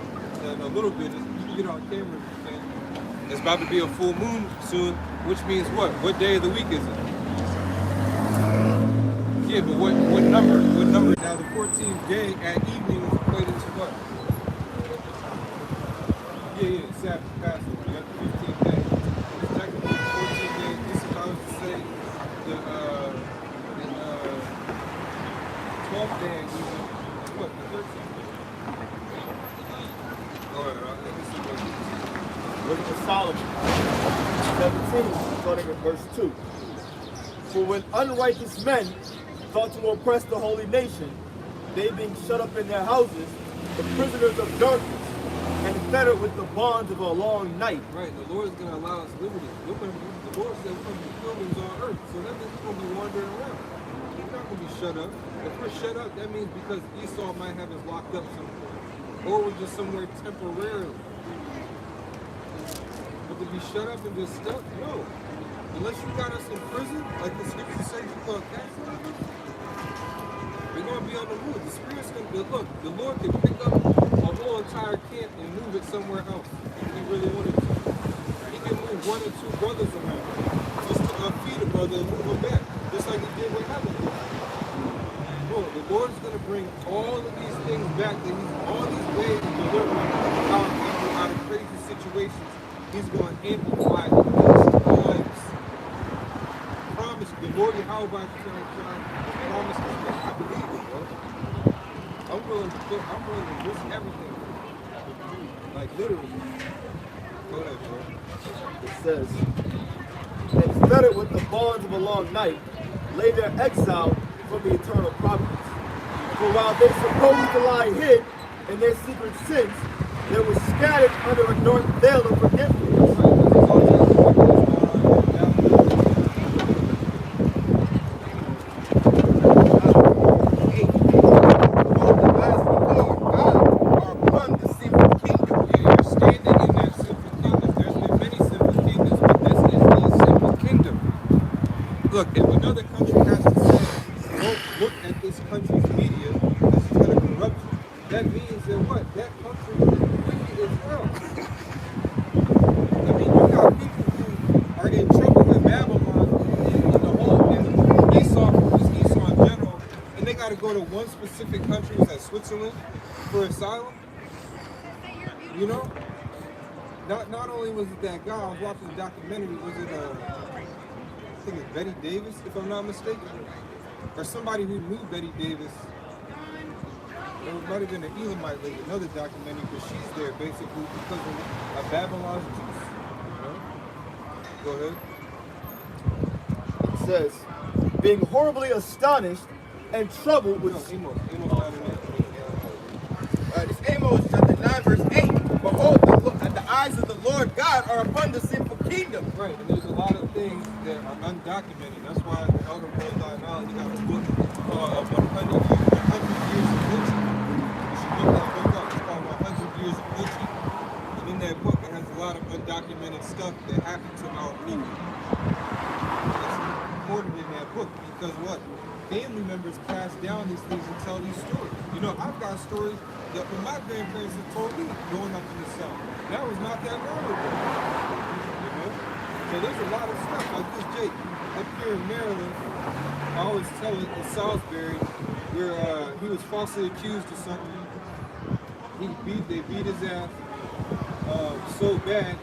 G: that a little bit. You can get on camera if you can. It's about to be a full moon soon, which means what? What day of the week is it? Yeah, but what number? What number? Now the 14th day at evening is equated to what? Yeah, Sabbath, Passover. You got the 15th day. It's technically the 14th day. This is how I was to say the 12th day at evening. What? The 13th day. All right, let me see what it is.
A: Look at Solomon 17, starting at verse 2. For when unrighteous men thought to oppress the holy nation, they being shut up in their houses, the prisoners of darkness, and fettered with the bonds of a long night.
G: Right, the Lord is going to allow us liberty. The Lord said we're going to be pilgrims on earth, so that means we're going to be wandering around. We're not going to be shut up. If we're shut up, that means because Esau might have us locked up somewhere, or we're just somewhere temporarily. But to be shut up and just stuck, no. Unless you got us in prison, like the scripture says you call captive, we're going to be on the move. The Spirit's going to look. The Lord can pick up a whole entire camp and move it somewhere else if He really wanted to. He can move one or two brothers around just to feed a brother and move them back, just like He did with Yahawashi. Bro, the Lord's going to bring all of these things back. All these ways of delivering our people out of crazy situations. He's going to amplify the lives. Promise, the Lord Yahawah promise me. I believe it, bro. I'm willing to risk everything. Like literally. Go ahead, bro.
A: It says, and fettered with the bonds of a long night, lay their exile from the eternal providence. For while they supposed to lie hid in their secret sins, they were scattered under a dark veil of forgiveness.
G: Look, if another country has to say, don't look at this country's media, this is going to corrupt you, that means that what? That country is wicked as hell. I mean, you got people who are in trouble with Babylon in the whole, and Esau in general, and they got to go to one specific country, was that Switzerland, for asylum? You know? Not only was it that guy, I was watching a documentary, was it I think it's Betty Davis, if I'm not mistaken, or somebody who knew Betty Davis. It might have been an Elamite lady, another documentary, because she's there basically because of Babylon's juice. You know? Go ahead.
A: It says, being horribly astonished and troubled with...
F: This Amos chapter 9 verse 8. Behold, the eyes of the Lord God are upon the sinful kingdom.
G: Right, and there's a lot of things that are undocumented. That's why the Elder Brother Knowledge got a book of 100 years of lynching. You should look that book up. It's called 100 Years of Lynching. And in that book, it has a lot of undocumented stuff that happened to our people. It's recorded in that book because what? Family members pass down these things and tell these stories. You know, I've got stories that when my grandparents had told me growing up in the South. That was not that long ago. You know? So there's a lot of stuff like this Jake up here in Maryland. I always tell it in Salisbury where he was falsely accused of something. They beat his ass so bad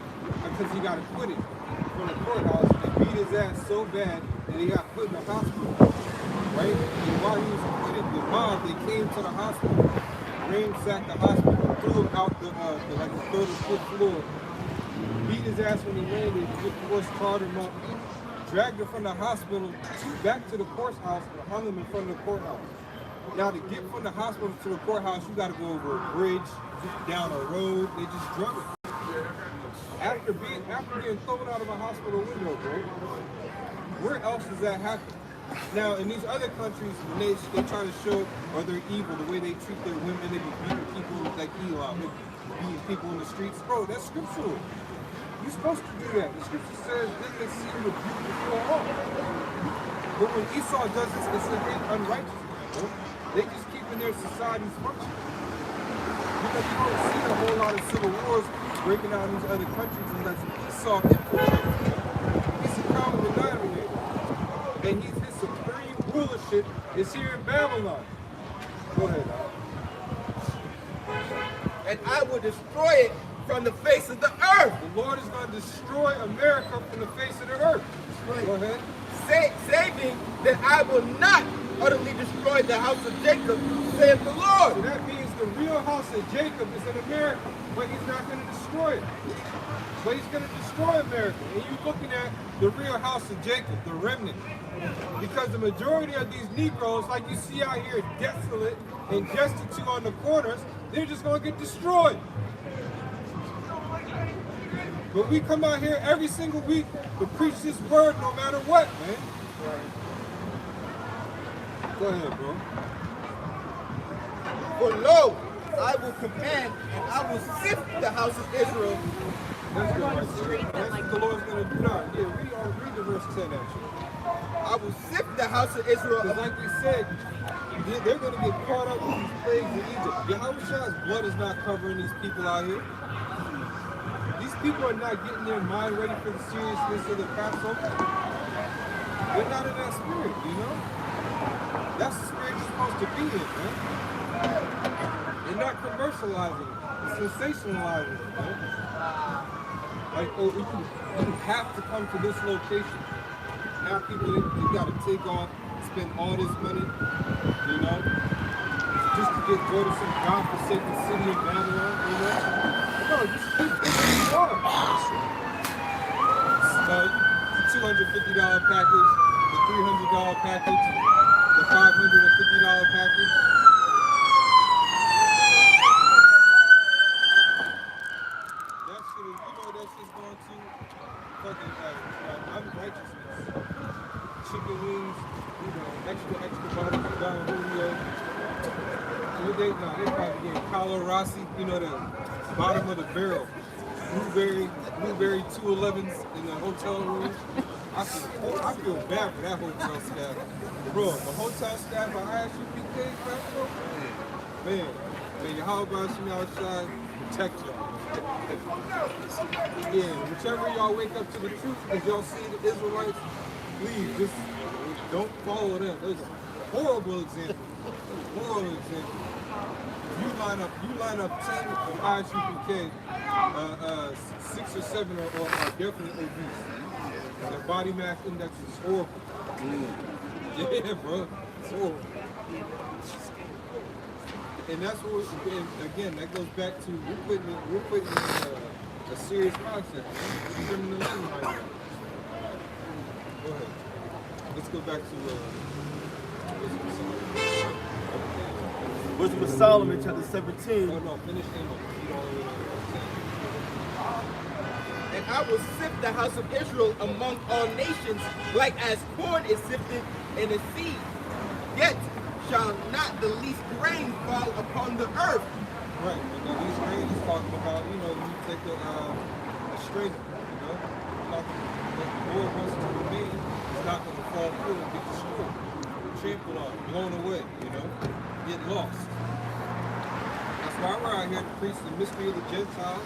G: because he got acquitted from the courthouse. They beat his ass so bad that he got put in the hospital, right? And while he was put in the mob, they came to the hospital, ransacked the hospital, threw him out the third or fifth floor, beat his ass when he landed, charred him up, dragged him from the hospital back to the courthouse and hung him in front of the courthouse. Now to get from the hospital to the courthouse, you gotta go over a bridge, down a road. They just drug him. After being thrown out of a hospital window, bro. Where else does that happen? Now in these other countries, when they try to show or they're evil, the way they treat their women, they be beating people like Eli, they be beating people in the streets. Bro, that's scriptural. You're supposed to do that. The scripture says they can see the beautiful all. But when Esau does this, it's unrighteousness, bro. They just keep in their societies functioning. Because you don't see a whole lot of civil wars breaking out in these other countries unless Esau infiltrates. He's a common denominator. And his supreme rulership is here in Babylon. Go ahead, Al.
F: And I will destroy it from the face of the earth.
G: The Lord is going to destroy America from the face of the earth. Right. Go ahead.
F: Saving that I will not utterly destroy the house of Jacob, saith the Lord.
G: So that means the real house of Jacob is in America, but he's not going to destroy it. But he's going to destroy America. And you're looking at the real house of Jacob, the remnant. Because the majority of these Negroes, like you see out here, desolate and destitute on the corners, they're just going to get destroyed. But we come out here every single week to preach this word no matter what, man. Go ahead, bro.
F: For lo, I will command and I will sift the house of Israel.
G: That's good. That's what the Lord's going to do now. Yeah, read the verse 10 actually.
F: I will sift the house of Israel.
G: Because like we said, they're going to get caught up with these plagues in Egypt. Yahawah's blood is not covering these people out here. These people are not getting their mind ready for the seriousness of the Passover. They're not in that spirit, you know? That's the spirit you're supposed to be in, man. They're not commercializing it, sensationalizing it, man. Like, oh, you have to come to this location. Now people, they gotta take off, spend all this money, you know, just to go to some godforsaken city in Babylon, you know? No, just keep it in the water. The $250 package, the $300 package, the $550 package. That shit is, you know, that's just going to fucking unrighteousness. Chicken wings, you know, extra barbecue down Julio. They probably getting Carlo Rossi, you know, the bottom of the barrel. Blueberry 211s in the hotel room. I feel bad for that hotel staff. Bro, the hotel staff at ISUPK, bro, man, Yahawah Bahasham outside, protect y'all. Yeah, whichever y'all wake up to the truth, as y'all see the Israelites, please just don't follow them. There's a horrible example. Horrible example. You line up 10 from ISUPK, 6 or 7 are definitely obese. Their body mass index is horrible. Yeah, bro, it's horrible. And that's what, again, that goes back to we're putting in a serious concept. We're criminalizing right now. Go ahead. Let's go back to
A: Wisdom of Solomon, chapter 17.
G: No, finish Amos.
F: And I will sift the house of Israel among all nations, like as corn is sifted in a sea. Yet shall not the least grain fall upon the earth.
G: Right, and the least grain is talking about, you know, you take a string, you know, like the Lord wants to remain, it's not going to fall through and get destroyed, trampled on, blown away, you know, get lost. That's why we're out here to preach the mystery of the Gentiles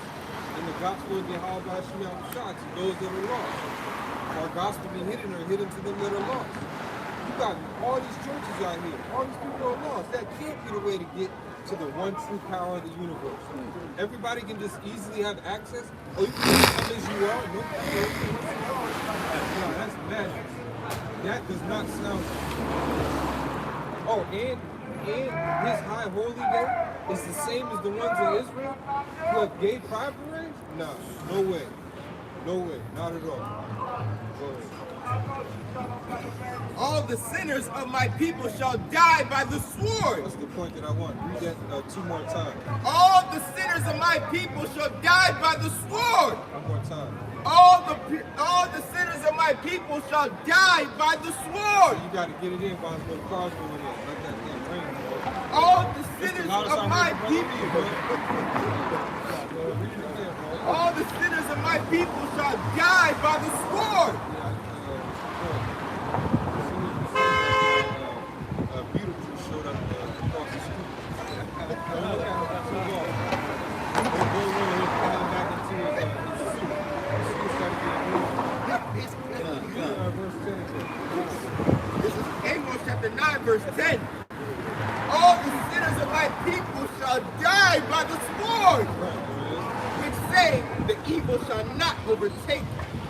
G: and the gospel of Yahawah Bahasham to those that are lost. Our gospel be hidden or hidden to them that are lost. You got all these churches out here, all these people are lost. That can't be the way to get to the one true power of the universe. Everybody can just easily have access, or you can just come as you are, no that's madness. That does not sound. Oh, and his high holy day is the same as the ones in Israel who have gay pride parades? Nah, no way. No way, not at all. Go ahead.
F: All the sinners of my people shall die by the sword.
G: That's the point that I want. Read that 2 more times.
F: All the sinners of my people shall die by the sword.
G: 1 more time.
F: All the sinners of my people shall die by the sword.
G: You got to get it in by the little cross going in. Let that damn rain, bro.
F: All the sinners of my people. All the sinners of my people shall die by the sword.
G: Beautiful showed up across the street.
F: This is Amos chapter 9, verse 10. All the sinners of my people shall die by the sword, which say the evil shall not overtake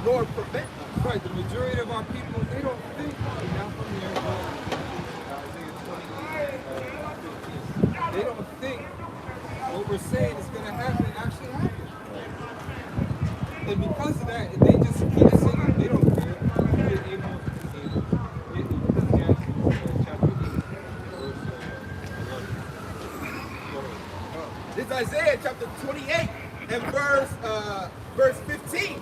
F: nor prevent us.
G: Right, the majority of our people, they don't think, now from here, Isaiah 28, 15. They don't think what we're saying is going to happen actually happen. And because of that, they just keep singing. They don't care.
F: This is Isaiah chapter 28 and verse 15.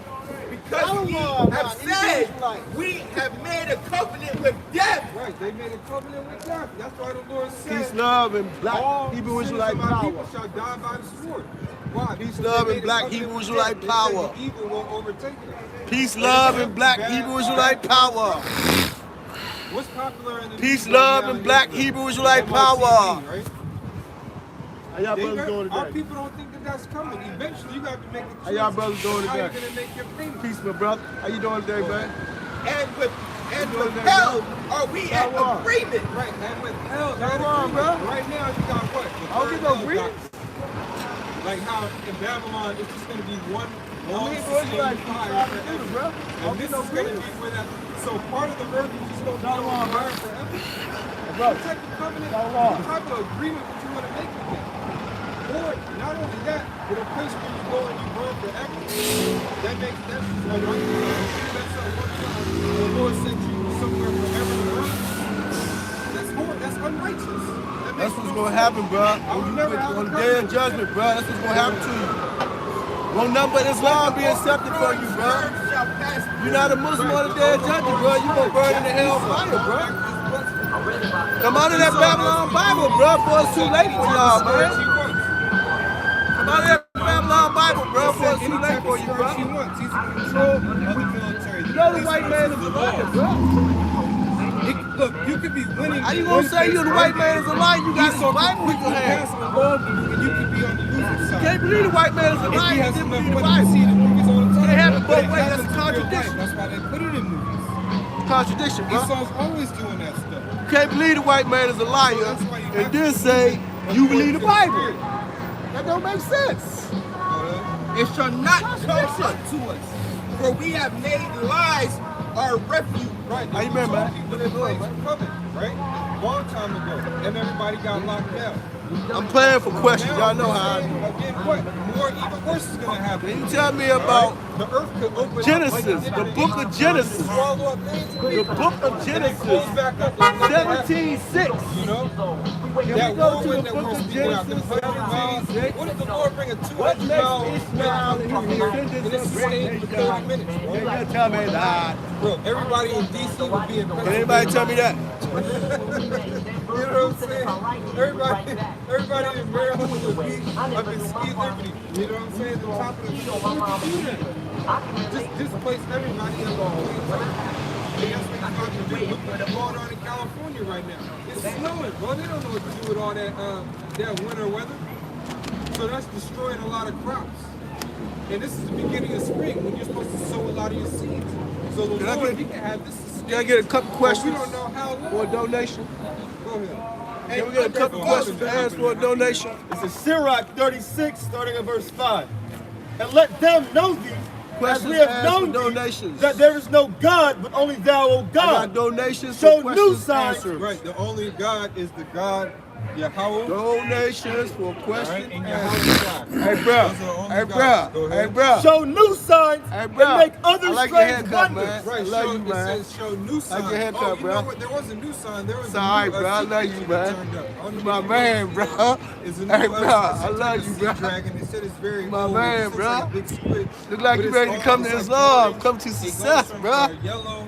F: Because ye have said, we have made a covenant with death.
G: Right, they made a covenant with death. That's why the Lord said,
H: Peace, love, and black Hebrew Israelite power.
G: People shall die by the sword. Why?
H: Peace, love, and black Hebrew Israelite power.
G: The evil won't overtake them.
H: Peace, love, and black Hebrew Israelite power.
G: What's popular in the
H: Peace, love, and black Hebrew Israelite power.
G: Right?
H: How y'all brothers doing
G: Our
H: today?
G: people don't think that that's coming. Eventually, you got to make a choice.
H: How y'all brothers doing
G: how
H: today?
G: you're gonna make your payment.
H: Peace, my brother. How you doing today, man?
F: And with hell are we at agreement.
G: Right, and with hell,
H: Come on, bro.
G: right now you got what?
H: I don't get no greetings.
G: Like how in Babylon, it's just going to be one long
H: Hebrew Israelite
G: fire forever.
H: bro.
G: And this is going to be where that. So part of the earth is just going to be on fire forever. What type of covenant, what type of agreement would you want to make with that? Or not only that, but a place where you go and you burn forever. That makes sense. Like one time, the Lord sent you somewhere forever and earth. That's unrighteous.
H: That's what's going to happen, bro. On the day of judgment, bro. That's what's going to happen to you. Won't none but Islam be accepted for you, bro. You're not a Muslim on the day of judgment, bro. You're going to burn in the hell fire, bro. Come out of that Babylon Bible, bro, before it's too late for y'all, man. Come out of that Babylon Bible, bro, before it's too late for you, bro.
G: He's in control of the military.
H: You know the white man is a liar, bro.
G: Look, you could be winning.
H: How you gonna say you the white man is a liar? You got his Bible in your hand.
G: And you could be on the losing side.
H: Can't believe the white man is a liar. You didn't believe the Bible. They have it both ways. That's a contradiction.
G: That's why they put it in movies.
H: Contradiction, bro.
G: Esau's always doing that stuff.
H: You can't believe the white man is a liar and then say you believe the Bible. That don't make sense.
F: It shall not come unto us, for we have made lies our refuge.
G: Right.
H: How you remember, man?
G: People that played coming, right? Long time ago. And everybody got locked down.
H: I'm playing for questions. Y'all know how I do.
G: Again, what? More even worse is going to happen.
H: Can you tell me about
G: the earth could open
H: Genesis,
G: up like
H: the book of Genesis? The book of Genesis, 17:6.
G: You know?
H: Can
G: That
H: we go to
G: whirlwind
H: the
G: that
H: book
G: we're
H: of
G: speaking out,
H: Genesis,
G: 17:6? What if the Lord bring a
H: What
G: 200-mile
H: makes Ishmael
G: from here and it's sustained for 30 minutes?
H: You tell me that.
G: Bro, everybody in D.C. would be in
H: Can anybody tell me that?
G: You know what I'm saying? Everybody in Maryland would be up in Ski Liberty. You know what I'm saying? The top of the show. What would you do that? Just displace everybody in the whole way. And that's what he's about to do. Look what's going on in California right now. It's snowing, bro. They don't know what to do with all that winter weather. So that's destroying a lot of crops. And this is the beginning of spring when you're supposed to sow a lot of your seeds. So the Lord, he can have this.
H: Can I get a couple questions
G: We don't know how long.
H: for a donation?
G: Go ahead.
H: Can we get a couple questions to ask for a donation?
A: This is Sirach 36, starting at verse 5. And let them know thee,
H: questions
D: we have
H: asked for
D: known thee,
H: donations.
D: that there is no God but only thou, O
H: I got
D: God.
H: donations
D: Show
H: for
D: new
H: questions
D: signs.
H: answered.
G: Right, the only God is the God Yahawah.
H: Donations for
G: Right,
H: questions
G: and
H: answered.
G: Yahawashi.
H: Hey, bro.
G: Those are the only
H: Hey,
G: gods. Go
H: bro. Hey,
G: ahead.
H: bro.
D: Show new signs
H: Hey,
D: and
H: bro.
D: make
H: I
D: other
H: like your
D: strange
H: haircut,
D: wonders.
H: man.
G: Right,
H: I love
G: show,
H: you,
G: it
H: man.
G: says show new signs.
H: your haircut,
G: oh, you
H: bro.
G: know what? There was a new sign. There was
H: It's
G: a
H: all right,
G: new,
H: bro. I love you,
G: secret
H: man.
G: turned up. I don't know
H: My
G: if you
H: man,
G: know
H: bro.
G: It's a new,
H: Hey, bro. I
G: some type
H: love
G: of
H: you,
G: sea
H: bro.
G: dragon. They said it's very
H: My
G: old.
H: man,
G: It looks
H: bro.
G: like a big squid.
H: Look like
G: But
H: you
G: it's
H: ready to
G: all-
H: come to
G: it's like
H: Islam,
G: orange.
H: come to
G: It goes
H: success,
G: from,
H: bro.
G: Yellow,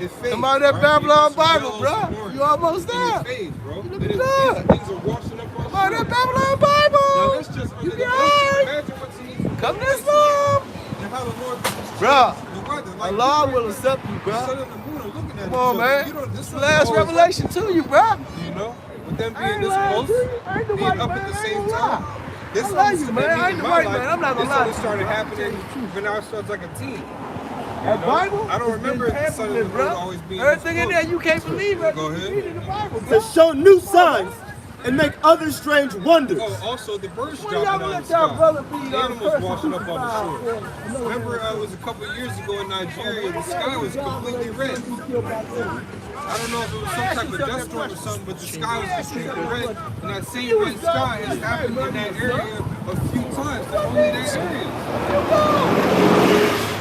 G: it fades.
H: Come out of that
G: right?
H: Babylon
G: It goes from
H: Bible,
G: yellow
H: bro.
G: to orange,
H: You almost
G: and
H: there.
G: it fades, bro.
H: You
G: And
H: looking
G: it,
H: good.
G: things are washing up on
H: Come out of
G: shore.
H: that Babylon Bible.
G: Now that's just under
H: You
G: the
H: be
G: ocean.
H: alright.
G: Imagine what's in these
H: Come to
G: places.
H: Islam.
G: And how the Lord can just
H: Bruh,
G: change the weather. Like,
H: Allah
G: you
H: will
G: right
H: accept you,
G: now,
H: bro.
G: the sun and the moon are looking at
H: Come
G: each
H: on,
G: other.
H: man.
G: You don't, this
H: It's the
G: doesn't
H: last
G: always
H: revelation to you, bro.
G: happen, you know? With them
H: I
G: being
H: ain't
G: this
H: lying
G: close,
H: to you. I ain't the
G: being
H: white
G: up
H: man.
G: at the
H: I ain't
G: same
H: gonna
G: time.
H: lie.
G: This
H: I love
G: almost
H: you,
G: to
H: man.
G: me
H: I ain't
G: in
H: the
G: my
H: white
G: life,
H: man. I'm not gonna
G: this
H: lie
G: only
H: to you,
G: started
H: bro.
G: happening when I was like a teen.
H: That Bible?
G: I don't
H: it's
G: remember
H: been
G: the sun and the
H: tampered with,
G: moon
H: bro.
G: always being
H: Everything
G: this
H: in there
G: close.
H: you can't believe it.
G: Go ahead.
H: Read in the Bible, bro.
D: To show new signs and make other strange wonders.
G: Oh, also the birds
H: When y'all
G: dropping
H: gonna
G: out of
H: let
G: the
H: y'all
G: sky.
H: brother be
G: The animals
H: person
G: washing up on the shore.
H: crucified?
G: Remember, it was a couple of years ago in Nigeria, the sky was completely red. I don't know if it was some type of dust storm or something, but the sky was completely red. And that same red sky has happened in that area a few times, but only that area.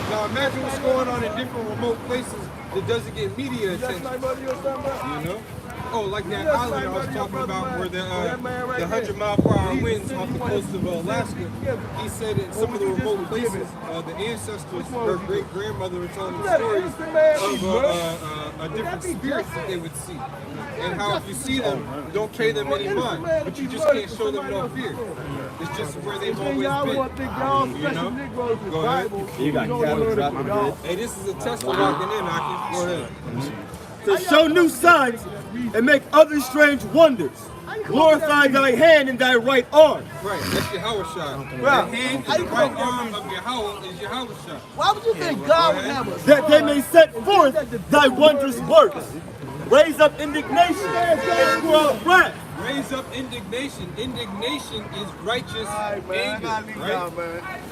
G: Now imagine what's going on in different remote places that doesn't get media attention. You know? Oh, like that island I was talking about where the 100-mile-per-hour winds off the coast of Alaska. He said in some of the remote places, the ancestors, her great-grandmother, were telling the stories of different spirits that they would see. And how if you see them, don't pay them any mind, but you just can't show them no fear. It's just where they've always been. You know? Go ahead.
A: You got cattle dropping dead.
G: Hey, this is a Tesla walking in, Aki. Go ahead.
D: To show new signs and make other strange wonders. Glorify thy hand and thy right arm.
G: Right, that's Yahawashi. The
H: Right.
G: hand and the right arm of Yahawah is Yahawashi.
H: Why would you think God would have us?
D: That they may set forth thy wondrous works. Raise up indignation and pour out wrath.
G: Raise up indignation. Indignation is righteous anger, right?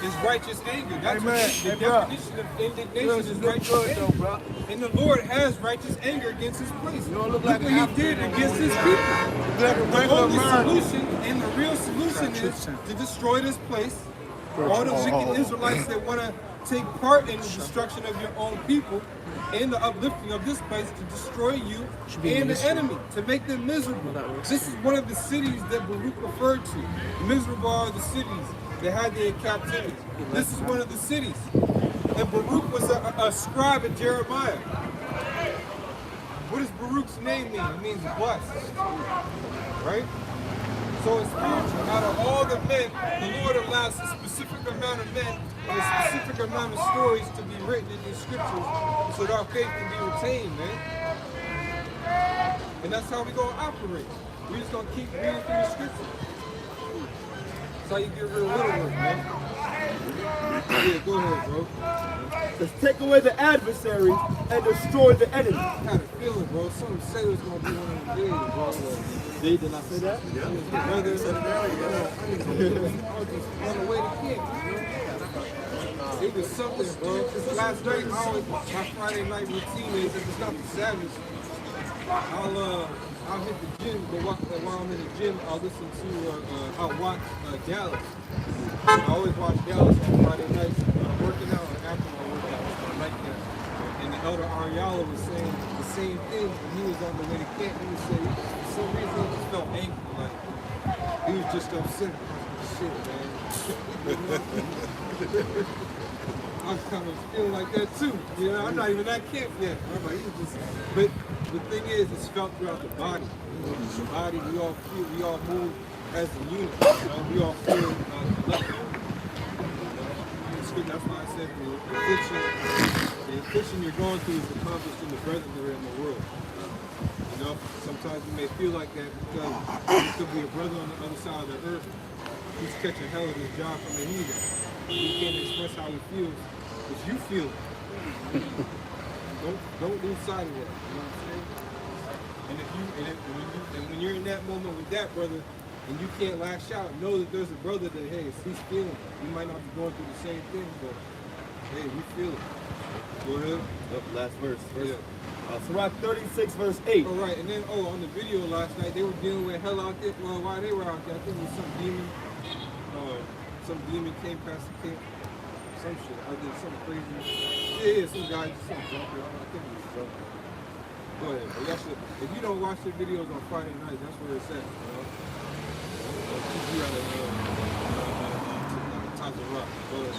G: It's righteous anger. That's the definition of indignation is righteous anger. And the Lord has righteous anger against his place. Look what he did against his people. The only solution and the real solution is to destroy this place. All the wicked Israelites that want to take part in the destruction of your own people and the uplifting of this place to destroy you and the enemy, to make them miserable. This is one of the cities that Baruch referred to. Miserable are the cities that had their captivity. This is one of the cities. And Baruch was a scribe of Jeremiah. What does Baruch's name mean? It means blessed, right? So it's spiritual. Out of all the men, the Lord allows a specific amount of men and a specific amount of stories to be written in these scriptures so that our faith can be retained, man. And that's how we're going to operate. We're just going to keep reading through the scriptures. That's how you get rid of little work, man. Yeah, go ahead, bro.
D: Let's take away the adversary and destroy the enemy.
G: I had a feeling, bro. Something said it was going to be one of them days, bro.
D: Did I say that?
G: Yeah. Brother, I said it earlier. I was just on the way to camp, you know? It was something, bro. Last night, my Friday night routine is, if it's not the Sabbath, I'll hit the gym, but while I'm in the gym, I'll listen to, I'll watch Dallas. I always watch Dallas on Friday nights when I'm working out or after my workout with my nightcap. And the elder Ariala was saying the same thing when he was on the way to camp. He was saying, for some reason, he just felt angry. Like, he was just upset. Shit, man. I was kind of feeling like that too. You know, I'm not even at camp yet. I'm like, he was just, but the thing is, it's felt throughout the body. The body, we all feel, we all move as a unit. We all feel collective. That's why I said the affliction you're going through is accomplished in the brethren that are in the world. You know, sometimes you may feel like that because there could be a brother on the other side of the earth who's catching hell in his job from the heathen. He can't express how he feels, but you feel it. Don't lose sight of that. You know what I'm saying? And when you're in that moment with that brother, and you can't lash out, know that there's a brother that, hey, he's feeling it. You might not be going through the same thing, but Hey, we feel it. Go ahead.
A: Last verse.
G: Yeah.
A: Sirach 36, verse 8.
G: All right, and then on the video last night, they were dealing with hell out there. Well, while they were out there, I think it was some demon. Some demon came past the camp. Some shit. I did something crazy. Yeah, some guy, some junker. I think it was a junker. Go ahead. But y'all should, if you don't watch the videos on Friday night, that's where it's at. You gotta Tazarah. Go ahead.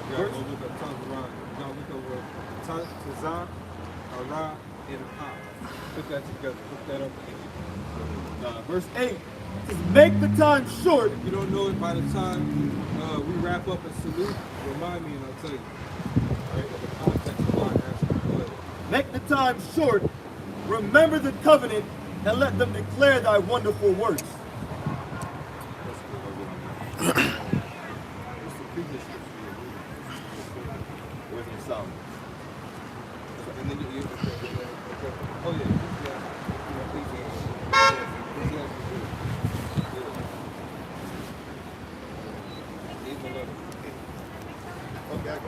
G: You gotta go look up Tazarah. You gotta look over Tazah, Ara, and Ha. Put that together. Look that up.
A: Verse 8 says, make the time short.
G: If you don't know it by the time we wrap up and salute, remind me and I'll tell you. All right, the context of why I asked you. Go ahead.
A: Make the time short. Remember the covenant and let them declare thy wonderful works.
G: What's the previous scripture?
A: Wisdom of Solomon.
G: And then you oh yeah.
C: Okay, I got it.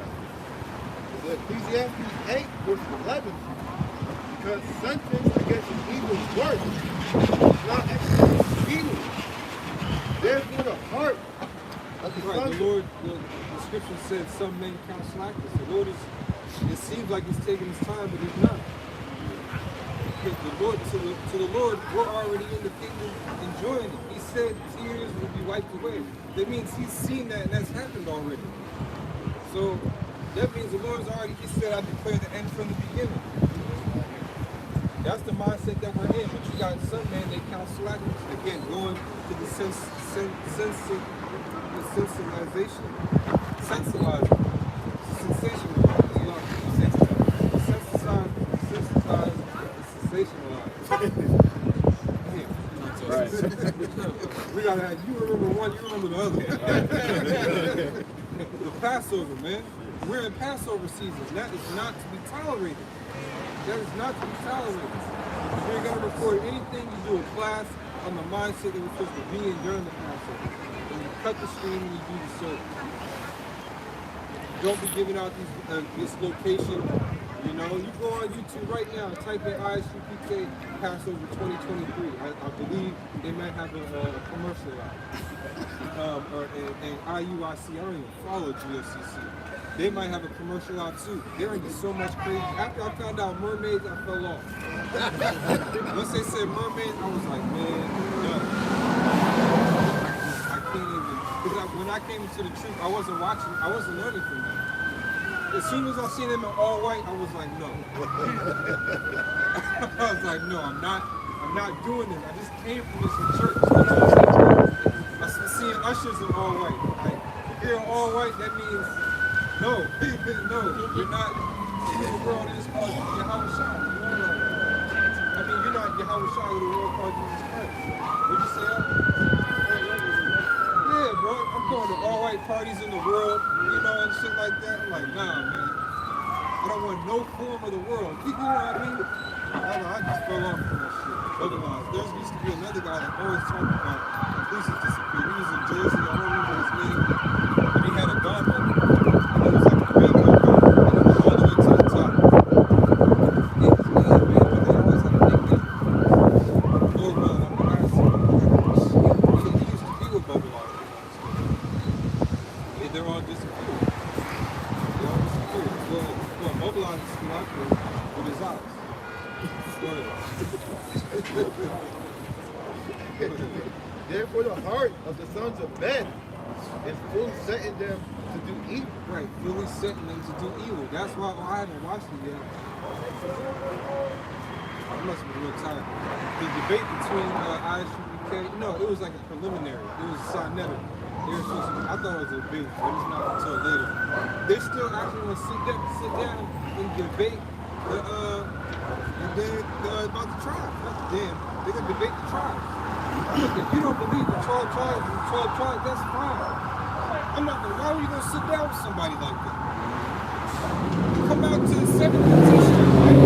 C: It's Ecclesiastes 8, verse 11. Because sentence against an evil work is not executed speedily. Therefore, the heart of the
G: Right,
C: sons
G: the Lord, the scripture said some men count slackness. The Lord is, it seems like he's taking his time, but he's not. Because the Lord, to the Lord, we're already in the kingdom enjoying it. He said tears will be wiped away. That means he's seen that and that's happened already. So that means the Lord's already, he said, I declare the end from the beginning. That's the mindset that we're in. But you got some men, they count slackness. Again, going to the sensationalizing. Sensationalizing.
A: Right.
G: We gotta have, you remember one, you remember the other. The Passover, man. We're in Passover season. That is not to be tolerated. That is not to be tolerated. If you're gonna record anything, you do a class on the mindset that we're supposed to be in during the Passover. And you cut the stream and you do the service. Don't be giving out these this location. You know, you go on YouTube right now, type in ISUPK Passover 2023. I believe they might have a commercial out. And IUIC, I don't even follow GFCC. They might have a commercial out too. They're into so much crazy. After I found out mermaids, I fell off. Once they said mermaids, I was like, man, no. I can't even. Because when I came into the truth, I wasn't watching, I wasn't learning from them. As soon as I seen them in all white, I was like, no. I was like, no, I'm not doing this. I just came from this in church. I was seeing ushers in all white. Like, if you're in all white, that means no, no, you're not. The world is called Yahawashi. I mean, you're not Yahawashi, the world called Jesus Christ. What'd you say? Yeah, bro, I'm going to all white parties in the world, you know, and shit like that. I'm like, nah, man. I don't want no form of the world. You know what I mean? I just fell off from that shit. Otherwise, there used to be another guy that always talked about police disappeared. He was in Jersey, I don't remember his name, but he had a gun on him. And it was like a big gun, and it was all the way to the top. It was man, but they always had a nickname. Lord willing, I'm gonna ask him. He used to be with Bubble Lock. Yeah, they're all disappeared. They all disappeared. Well, Bubble Lock is still out there with his eyes.
C: Therefore, the heart of the sons of men is fully setting them to do evil.
G: Right, fully setting them to do evil. That's why I haven't watched it yet. I must be real tired. The debate between ISUPK, no, it was like a preliminary. It was a Sinetta. They were supposed to, I thought it was a debate, but it's not until later. They still actually want to sit down and debate about the tribes. Damn, they can debate the tribes. Look, if you don't believe the 12 tribes, that's fine. I'm not gonna, why are you gonna sit down with somebody like that? Come out to the 7th petition, right?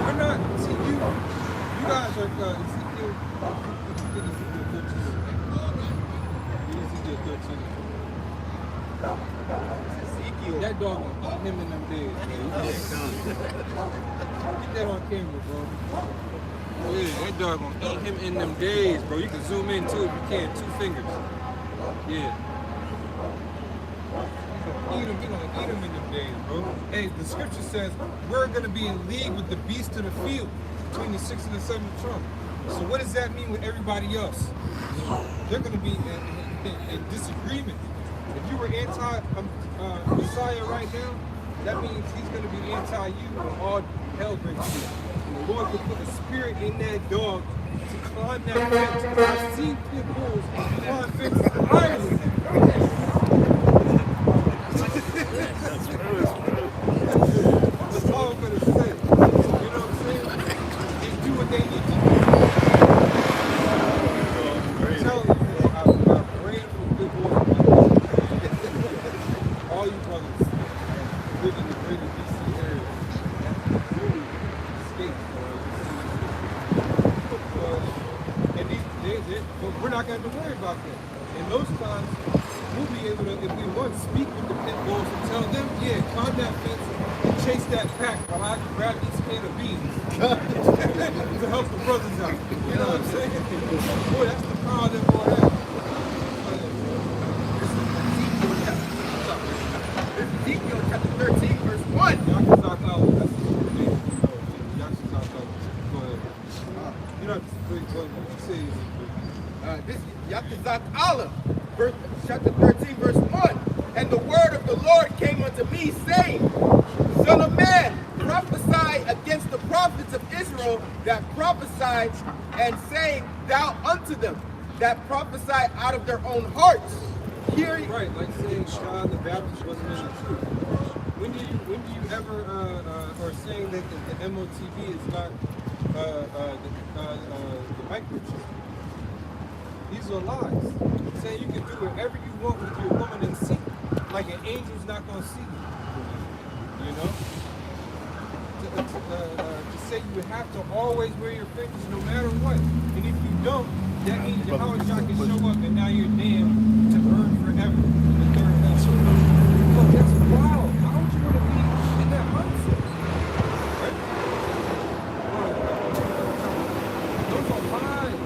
G: We're not, see, you guys are, Ezekiel 13. Ezekiel 13. that on camera, bro. Yeah, that dog gonna eat him in them days, bro. You can zoom in too if you can, 2 fingers. Yeah. He gonna eat him in them days, bro. Hey, the scripture says we're gonna be in league with the beast of the field between the 6th and the 7th trump. So what does that mean with everybody else? They're gonna be in disagreement. If you were anti-Messiah right now, that means he's gonna be anti-you when all hell breaks loose. And the Lord will put a spirit in that dog to climb that fence. I've seen pit bulls climb fences higher than that. That's all I'm gonna say. You know what I'm saying? They do what they need to do. I'm telling you, I'm praying for good boys. All you brothers live in the greater DC area. Really escape. And but we're not going to worry about that. And those times, we'll be able to, if we want, speak with the pit bulls and tell them, yeah, climb that fence and chase that pack while I can grab this can of beans to help the brothers out. You know what I'm saying? Boy, that's the power that we'll have.
F: Ezekiel chapter 13, verse 1. This Yakazak Allah, chapter 13, verse 1. And the word of the Lord came unto me, saying, Son of man, prophesy against the prophets of Israel that prophesied, and saying, Thou unto them that prophesy out of their own hearts. Hear ye.
G: Right, like saying John the Baptist wasn't in the truth. When do you ever, or saying that the MOTV is not the microchip? These are lies. Saying you can do whatever you want with your woman in secret, like an angel's not going to see you. You know? To say you have to always wear your fingers no matter what. And if you don't, that means Yahawashi can show up and now you're damned to burn forever in the third heaven. Look, that's wild. How would you want to be in that mindset? Right? Those are lies.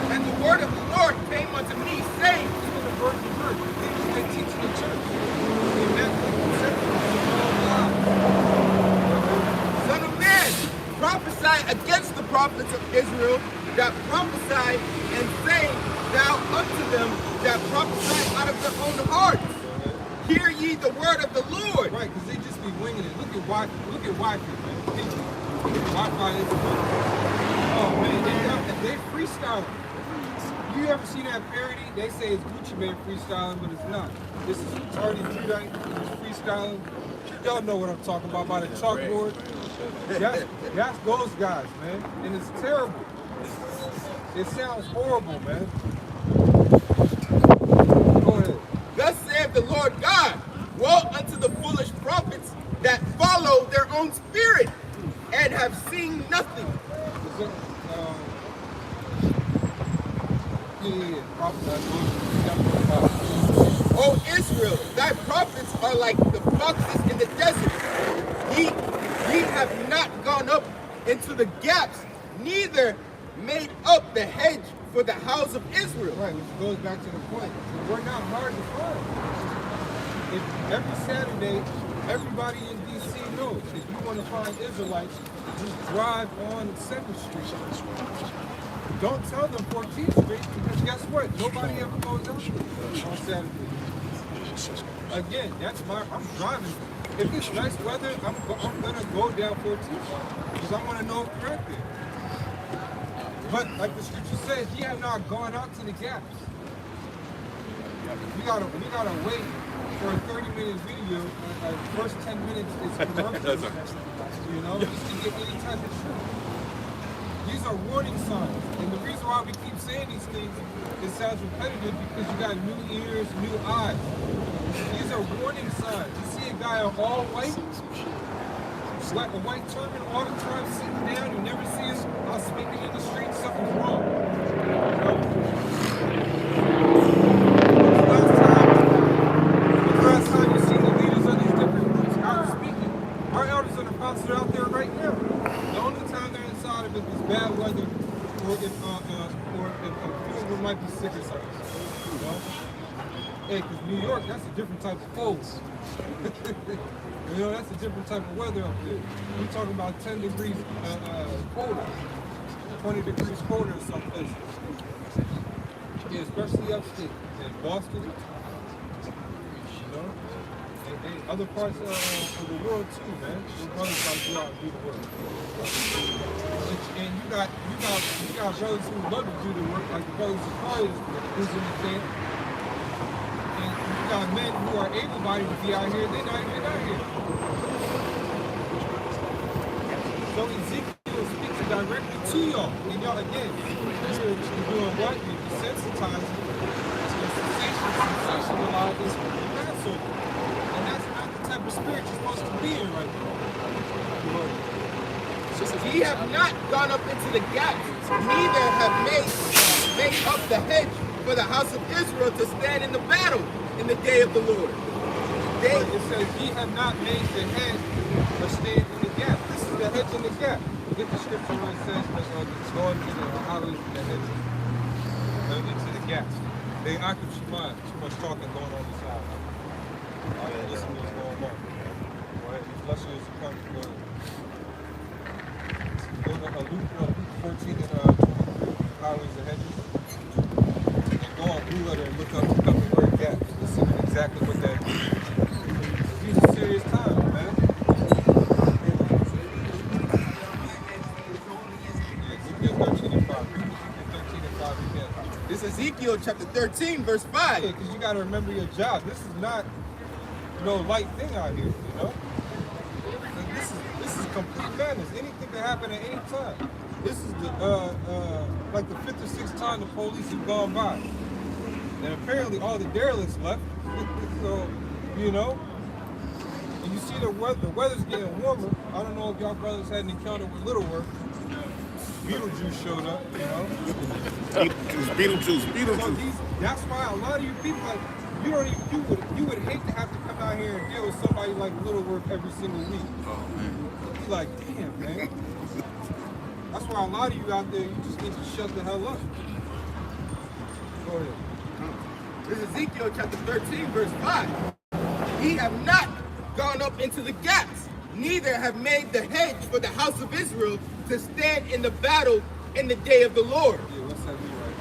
F: And the word of the Lord came unto me, saying,
G: This was a virgin birth. They just been teaching the church. In Matthew 7, all lies.
F: Son of man, prophesy against the prophets of Israel that prophesy, and saying, Thou unto them that prophesy out of their own hearts. Hear ye the word of the Lord.
G: Right, because they just be winging it. Look at Wi-Fi, man. Wi-Fi is oh man, they freestyling. You ever see that parody? They say it's Gucci Mane freestyling, but it's not. This is retarded Judite freestyling. Y'all know what I'm talking about by the chalkboard. That's those guys, man. And it's terrible. It sounds horrible, man. Go ahead.
F: Thus saith the Lord God, woe unto the foolish prophets that follow their own spirit and have seen nothing. O Israel, thy prophets are like the foxes in the desert. Ye have not gone up into the gaps, neither made up the hedge for the house of Israel.
G: Right, which goes back to the point. We're not hard to find. If every Saturday, everybody in DC knows if you want to find Israelites, just drive on 7th Street. Don't tell them 14th Street, because guess what? Nobody ever goes out there on Saturday. Again, I'm driving. If it's nice weather, I'm gonna go down 14th because I want to know correct there. But like the scripture says, ye have not gone out to the gaps. We gotta wait for a 30-minute video. First 10 minutes is commercials. You know, just to get any type of truth. These are warning signs, and the reason why we keep saying these things, it sounds repetitive because you got new ears, new eyes. These are warning signs. You see a guy in all white, like a white turban all the time, sitting down, you never see us out speaking in the street, something's wrong. You know? When's the last time you see the leaders of these different groups out speaking? Our elders are the pastors out out there right now. The only time they're inside of it is bad weather, or if people might be sick or something. You know? Hey, because New York, that's a different type of cold. You know, that's a different type of weather up there. We're talking about 10 degrees colder, 20 degrees colder in some places. Yeah, especially upstate in Boston. You know, and other parts of the world too, man. Your brothers got to go out and do the work. And you got brothers who love to do the work, like the brothers who's in the camp. And you got men who are able-bodied to be out here. They're not even out here. So Ezekiel speaks directly to y'all. And y'all, again, you're doing what? You're desensitizing, sensationalizing Passover. And that's not the type of spirit you're supposed to be in right now.
F: Ye have not gone up into the gaps, neither have made up the hedge for the house of Israel to stand in the battle in the day of the Lord.
G: It says, ye have not made the hedge or stand in the gap. This is the hedge in the gap. Get the scripture where it says it's going to the highways and the hedges into the gaps. They occupy too much talking going on this side. I didn't listen to what's going on. Go ahead, bless you as you come to go to Luke 14 and 23, highways and hedges. And go on Blue Letter and look up the couple word gaps to see exactly what that means. These are serious times, man.
F: This is Ezekiel chapter 13, verse 5.
G: Yeah, because you got to remember your job. This is not no light thing out here, you know? This is complete madness. Anything can happen at any time. This is the like the 5th or 6th time the police have gone by. And apparently all the derelicts left. So, you know, and you see the weather's getting warmer. I don't know if y'all brothers had an encounter with Little Work. Beetlejuice showed up, you know. Beetlejuice. So that's why a lot of you people, like, you would hate to have to come out here and deal with somebody like Little Work every single week. Oh man. You'd be like, damn, man. That's why a lot of you out there, you just need to shut the hell up. Go ahead.
F: This is Ezekiel chapter 13, verse 5. Ye have not gone up into the gaps, neither have made the hedge for the house of Israel to stand in the battle in the day of the Lord.
G: Yeah, what's that mean right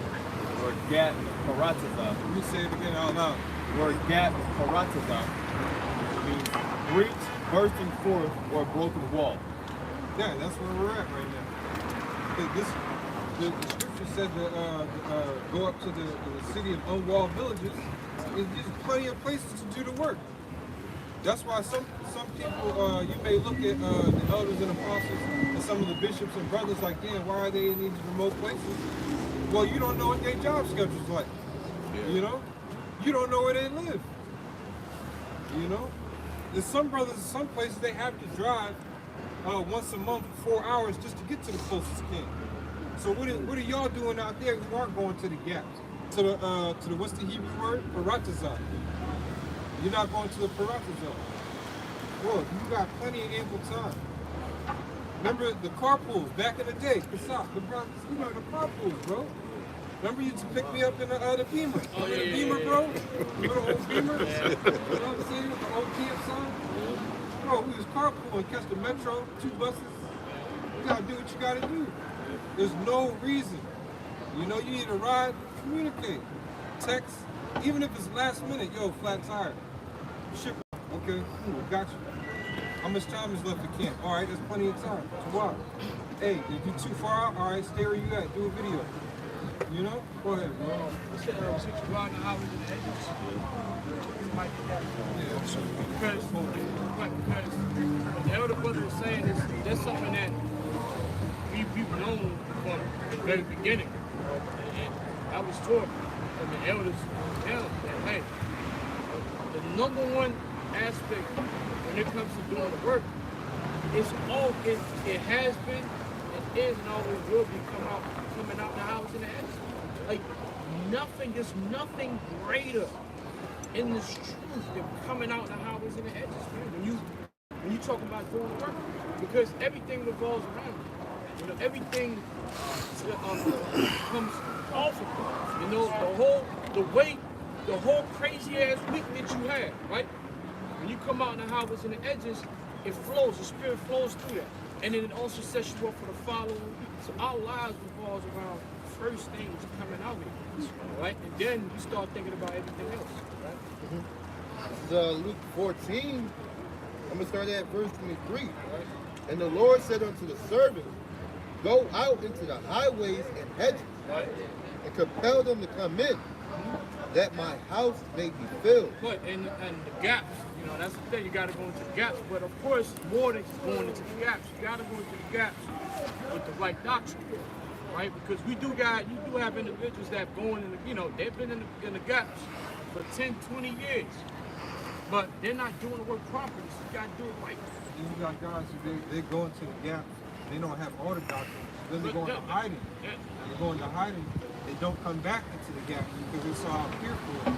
G: there?
A: Or gat parataza.
G: Let me say it again out loud.
A: Word gat parataza means breach, bursting forth, or broken wall.
G: Yeah, that's where we're at right now. The scripture said to go up to the city of unwalled villages. There's plenty of places to do the work. That's why some people, you may look at the elders and apostles and some of the bishops and brothers like, damn, why are they in these remote places? Well, you don't know what their job schedule's like. Yeah. You know? You don't know where they live. You know? There's some brothers in some places they have to drive once a month for 4 hours just to get to the closest camp. So what are y'all doing out there who aren't going to the gaps? To the what's the Hebrew word? Paratazah. You're not going to the Paratazah. Well, you got plenty of ample time. Remember the carpools back in the day, Kasab, the carpools, bro. Remember you used to pick me up in the Beamer? The Beamer, bro? The little old Beamer? You know what I'm saying? With the old camp sign? Bro, we was carpooling, catch the metro, 2 buses. You gotta do what you gotta do. There's no reason. You know, you need a ride, communicate. Text, even if it's last minute, yo, flat tire. Ship, okay, cool, got you. How much time is left to camp? All right, there's plenty of time. So why? Hey, if you're too far out, all right, stay where you at, do a video. You know? Go ahead, bro.
B: Since you go out in the hours and the edges, you might get that. Because what the elder brother was saying is that's something that we've known from the very beginning. And I was taught from the elders down that, hey, the number one aspect when it comes to doing the work, it has been, it is, and always will be coming out the house and the edges. Like there's nothing greater in this truth than coming out in the highways and the edges, man. when you talk about doing work, because everything revolves around it. You know, everything comes off of it. You know, the whole crazy ass week that you have, right? When you come out in the highways and the edges, it flows, the spirit flows through that. And then it also sets you up for the following week. So our lives revolves around first things coming out here, right? And then you start thinking about everything else, right?
C: This is Luke 14. I'm going to start at verse 23. Right? And the Lord said unto the servant, go out into the highways and hedges, right? And compel them to come in, that my house may be filled.
B: But and the gaps, you know, that's the thing, you gotta go into the gaps. But of course, more than just going into the gaps, you gotta go into the gaps with the right doctrine, right? Because you do have individuals that have gone in the, you know, they've been in the gaps for 10, 20 years. But they're not doing the work properly, so you gotta do it right.
G: You got guys who they go into the gaps, they don't have all the doctrine, then they go into hiding.
B: Yeah.
G: And they go into hiding, they don't come back into the gaps because they're so out fearful.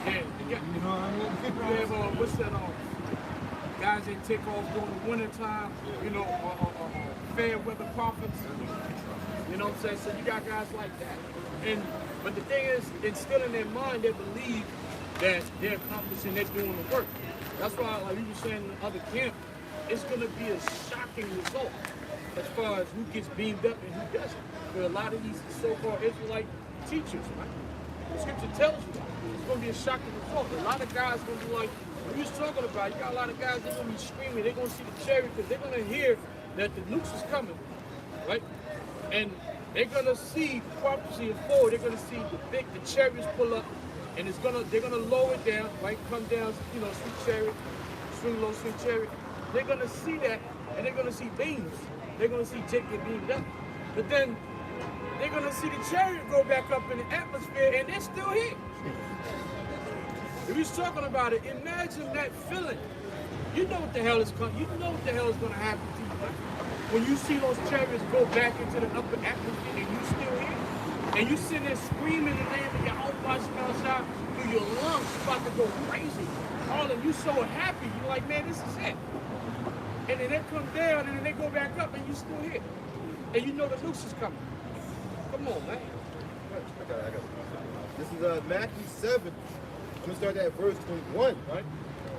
B: Yeah,
G: You know what I mean?
B: you have, what's that, guys that take off during the winter time, you know, fair weather prophets. You know what I'm saying? So you got guys like that. But the thing is, it's still in their mind, they believe that they're accomplishing, they're doing the work. That's why, like you were saying in the other camp, it's going to be a shocking result as far as who gets beamed up and who doesn't. For a lot of these so-called Israelite teachers, right? The scripture tells you that. It's going to be a shocking result. A lot of guys going to be like, what you was talking about, you got a lot of guys, they're going to be screaming, they're going to see the chariot because they're going to hear that the nukes is coming, right? And they're going to see prophecy forward. They're going to see the chariots pull up, and they're gonna lower it down, right? Come down, you know, sweet chariot, swing low, sweet chariot. They're gonna see that, and they're gonna see beams. They're gonna see Jake get beamed up. But then they're gonna see the chariot go back up in the atmosphere, and they're still here. If he's talking about it, imagine that feeling. You know what the hell is coming. You know what the hell is gonna happen to you, right? When you see those chariots go back into the upper atmosphere, and you still here. And you sitting there screaming the name of Yahawashi through your lungs, about to go crazy. All of you so happy, you're like, man, this is it. And then they come down, and then they go back up, and you still here. And you know the noose is coming. Come on, man.
C: I got it. This is Matthew 7. I'm going to start at verse 21. Right?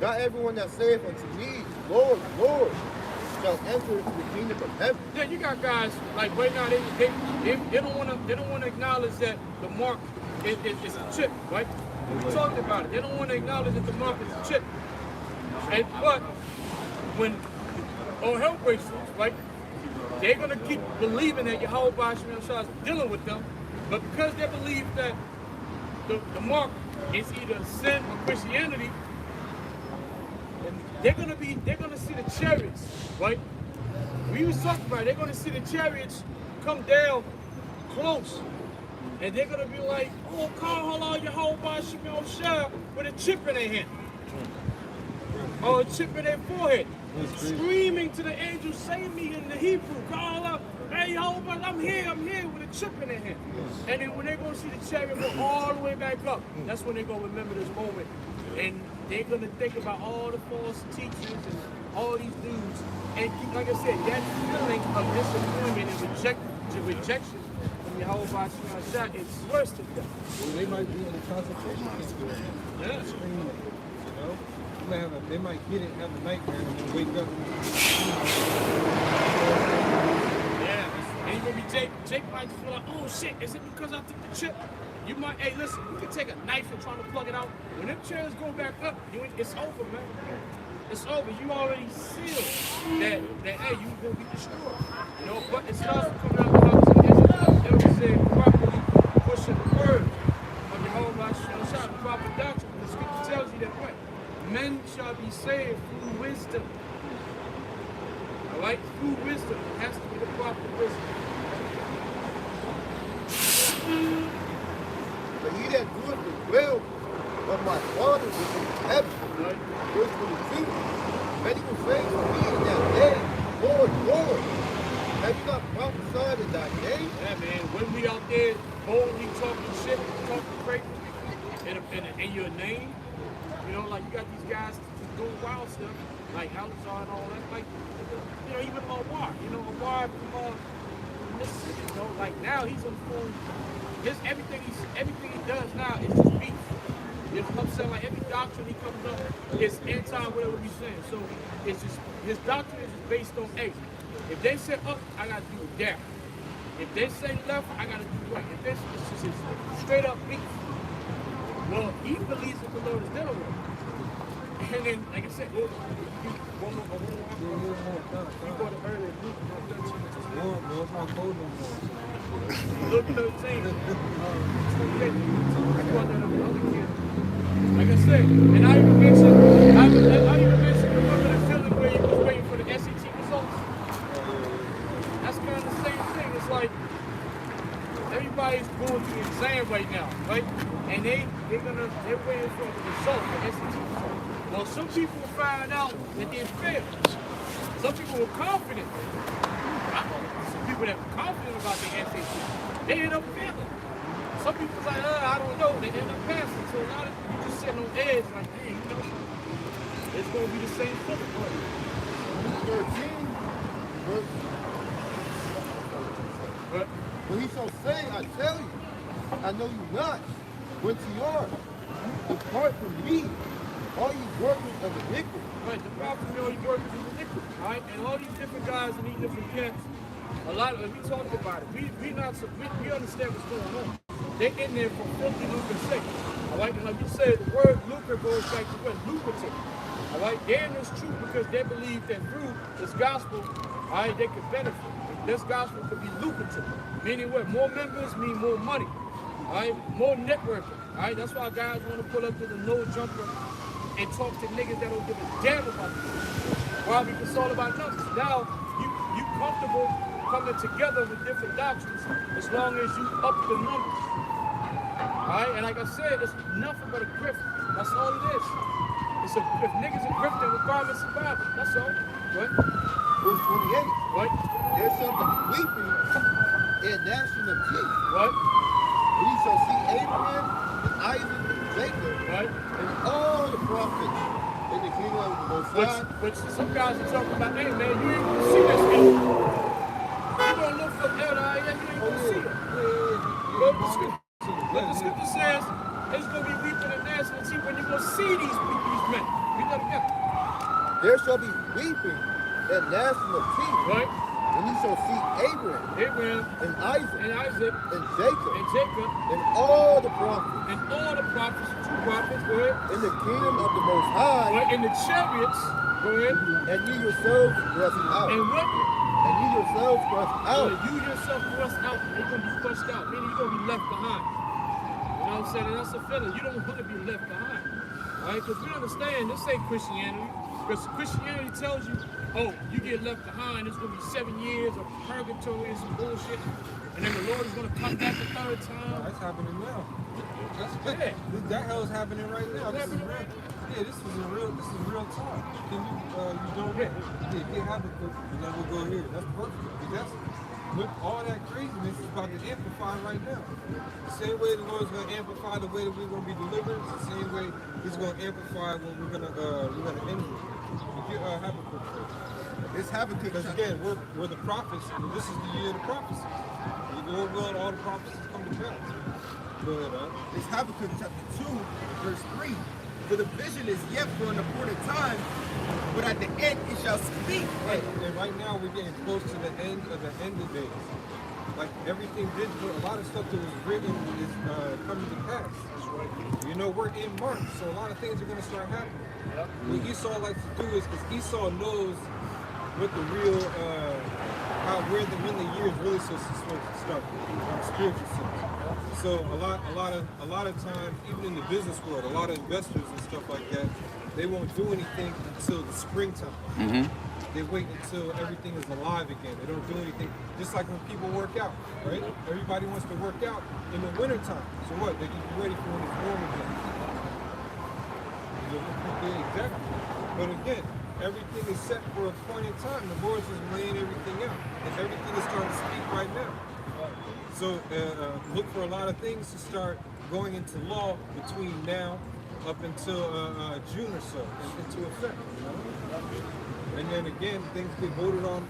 C: Not everyone that saith unto me, Lord, Lord, shall enter into the kingdom of heaven.
B: Yeah, you got guys like right now. They don't want to acknowledge that the mark is a chip, right? We talked about it. They don't want to acknowledge that the mark is a chip. But when all hell breaks loose, right? They're gonna keep believing that Yahawashi is dealing with them, but because they believe that the mark is either sin or Christianity, they're gonna see the chariots, right? We was talking about it, they're gonna see the chariots come down close. And they're gonna be like, oh, call halal Yahawashi with a chip in their hand. Or a chip in their forehead. Screaming to the angels, save me in the Hebrew. Call up, hey Yahawashi, I'm here with a chip in their hand. And then when they're gonna see the chariot go all the way back up, that's when they're gonna remember this moment. And they're gonna think about all the false teachers and all these dudes. And like I said, that feeling of disappointment and rejection from Yahawashi is worse to them.
G: They might be in the concentration camp.
B: Yeah.
G: Screaming, you know? They might get it, have a nightmare, and then wake up.
B: Yeah, and you're gonna be Jake might feel like, oh shit, is it because I took the chip? You might, hey listen, you can take a knife and try to plug it out. When them chairs go back up, it's over, man. It's over. You already sealed that hey, you gonna be destroyed. You know, but it starts to come out of the house of Israel. They would say properly pushing the word of the whole Bahasham, the proper doctrine. The scripture tells you that way. Men shall be saved through wisdom. Alright? Through wisdom. It has to be the proper wisdom.
C: But he that doeth the will of my Father which is in heaven. Right? Verse 22. Many will say to me in that day, Lord, Lord, have you not prophesied in thy name?
B: Yeah, man. When we out there boldly talking shit, talking crazy in your name,
J: You know, like you got these guys just doing wild stuff, like Alazar and all that. Like, you know, even Awar, from Mississippi, you know, like now he's on full. Everything he does now is just beef. You know what I'm saying? Like every doctrine he comes up is anti whatever he's saying. So it's just his doctrine is just based on A. If they say up, I gotta do it down. If they say left, I gotta do right. If this it's just his straight up beef. Well, he believes that the Lord is dealing with him. And then, like I said, one more. You brought it earlier, Luke 13. Luke 13. I brought that up the other kid. Like I said, and I even mentioned, remember that feeling where you was waiting for the SAT results? That's kind of the same thing. It's like everybody's going through the exam right now, right? And they're waiting for the result, the SAT result. Well, some people find out that they failed. Some people were confident. Some people that were confident about their SAT, they end up failing. Some people's like, I don't know, they end up passing. So a lot of people just sitting on edge, like, hey, you know, it's going to be the same feeling.
C: 13, verse. But he shall say, I tell you, I know you not, whence you are. Depart from me, all you workers of iniquity.
J: Right, the prophet know you workers of iniquity. All right, and all these different guys in these different camps, a lot of we talked about it. We understand what's going on. They're in there for filthy lucre's sake. All right, and like you said, the word lucre goes back to what? Lucrative. All right, they're in this truth because they believe that through this gospel, all right, they could benefit. This gospel could be lucrative. Meaning what? More members mean more money. All right, more networking. All right, that's why guys want to pull up to the no jumper and talk to niggas that don't give a damn about this. Why? Because it's all about numbers. Now, you comfortable coming together with different doctrines as long as you up the numbers. Alright, and like I said, it's nothing but a grift. That's all it is. It's a if niggas are grifting, requirements survival. That's all. What?
C: Verse 28.
J: What?
C: There shall be weeping and gnashing of teeth.
J: What?
C: And ye shall see Abraham and Isaac and Jacob
J: What?
C: and all the prophets in the kingdom of the Most High.
J: Which some guys are talking about, hey man, you ain't gonna see this guy. You gonna look for L.I., you ain't gonna see it. But the scripture says it's gonna be weeping and gnashing of teeth when you're gonna see these men. You gotta get it.
C: There shall be weeping and gnashing of teeth.
J: Right?
C: And ye shall see Abraham and Isaac
J: and
C: Jacob
J: and
C: all the prophets
J: two prophets, go ahead.
C: in the kingdom of the Most High.
J: Right, in the chariots, go ahead.
C: And ye yourselves thrust out.
J: And what?
C: And ye yourselves thrust out.
J: You yourself thrust out. You're going to be thrust out, meaning you're going to be left behind. You know what I'm saying? And that's a feeling. You don't want to be left behind. All right? Because we understand this ain't Christianity. Because Christianity tells you, oh, you get left behind, it's going to be 7 years of purgatory and some bullshit. And then the Lord is going to come back the third time.
G: That's happening now.
J: Yeah.
G: That hell is happening right now. This is real. Yeah, this is real talk. Can you don't get Habakkuk, and then we'll go here. That's perfect. That's with all that craziness is about to amplify right now. The same way the Lord's going to amplify the way that we're going to be delivered. It's the same way He's going to amplify when we're going to end it. Get Habakkuk first.
C: It's Habakkuk.
G: Because again, we're the prophets. And this is the year of the prophecy. The Lord will, all the prophecies come to pass. Go ahead,
F: It's Habakkuk chapter 2, verse 3. For the vision is yet for an appointed time, but at the end it shall speak.
G: Right, and right now we're getting close to the end of days. Like everything digital, a lot of stuff that was written is coming to pass. You know, we're in March, so a lot of things are going to start happening. Yep. What Esau likes to do is, because Esau knows what the real, when the year is really supposed to start, on a spiritual sense. So a lot of times, even in the business world, a lot of investors and stuff like that, they won't do anything until the springtime. Mm-hmm. They wait until everything is alive again. They don't do anything. Just like when people work out, right? Everybody wants to work out in the wintertime. So what? They can be ready for when it's warm again. Exactly. But again, everything is set for a point in time. The Lord's just laying everything out. And everything is starting to speak right now. So look for a lot of things to start going into law between now up until June or so into effect. You know? And then again, things get voted on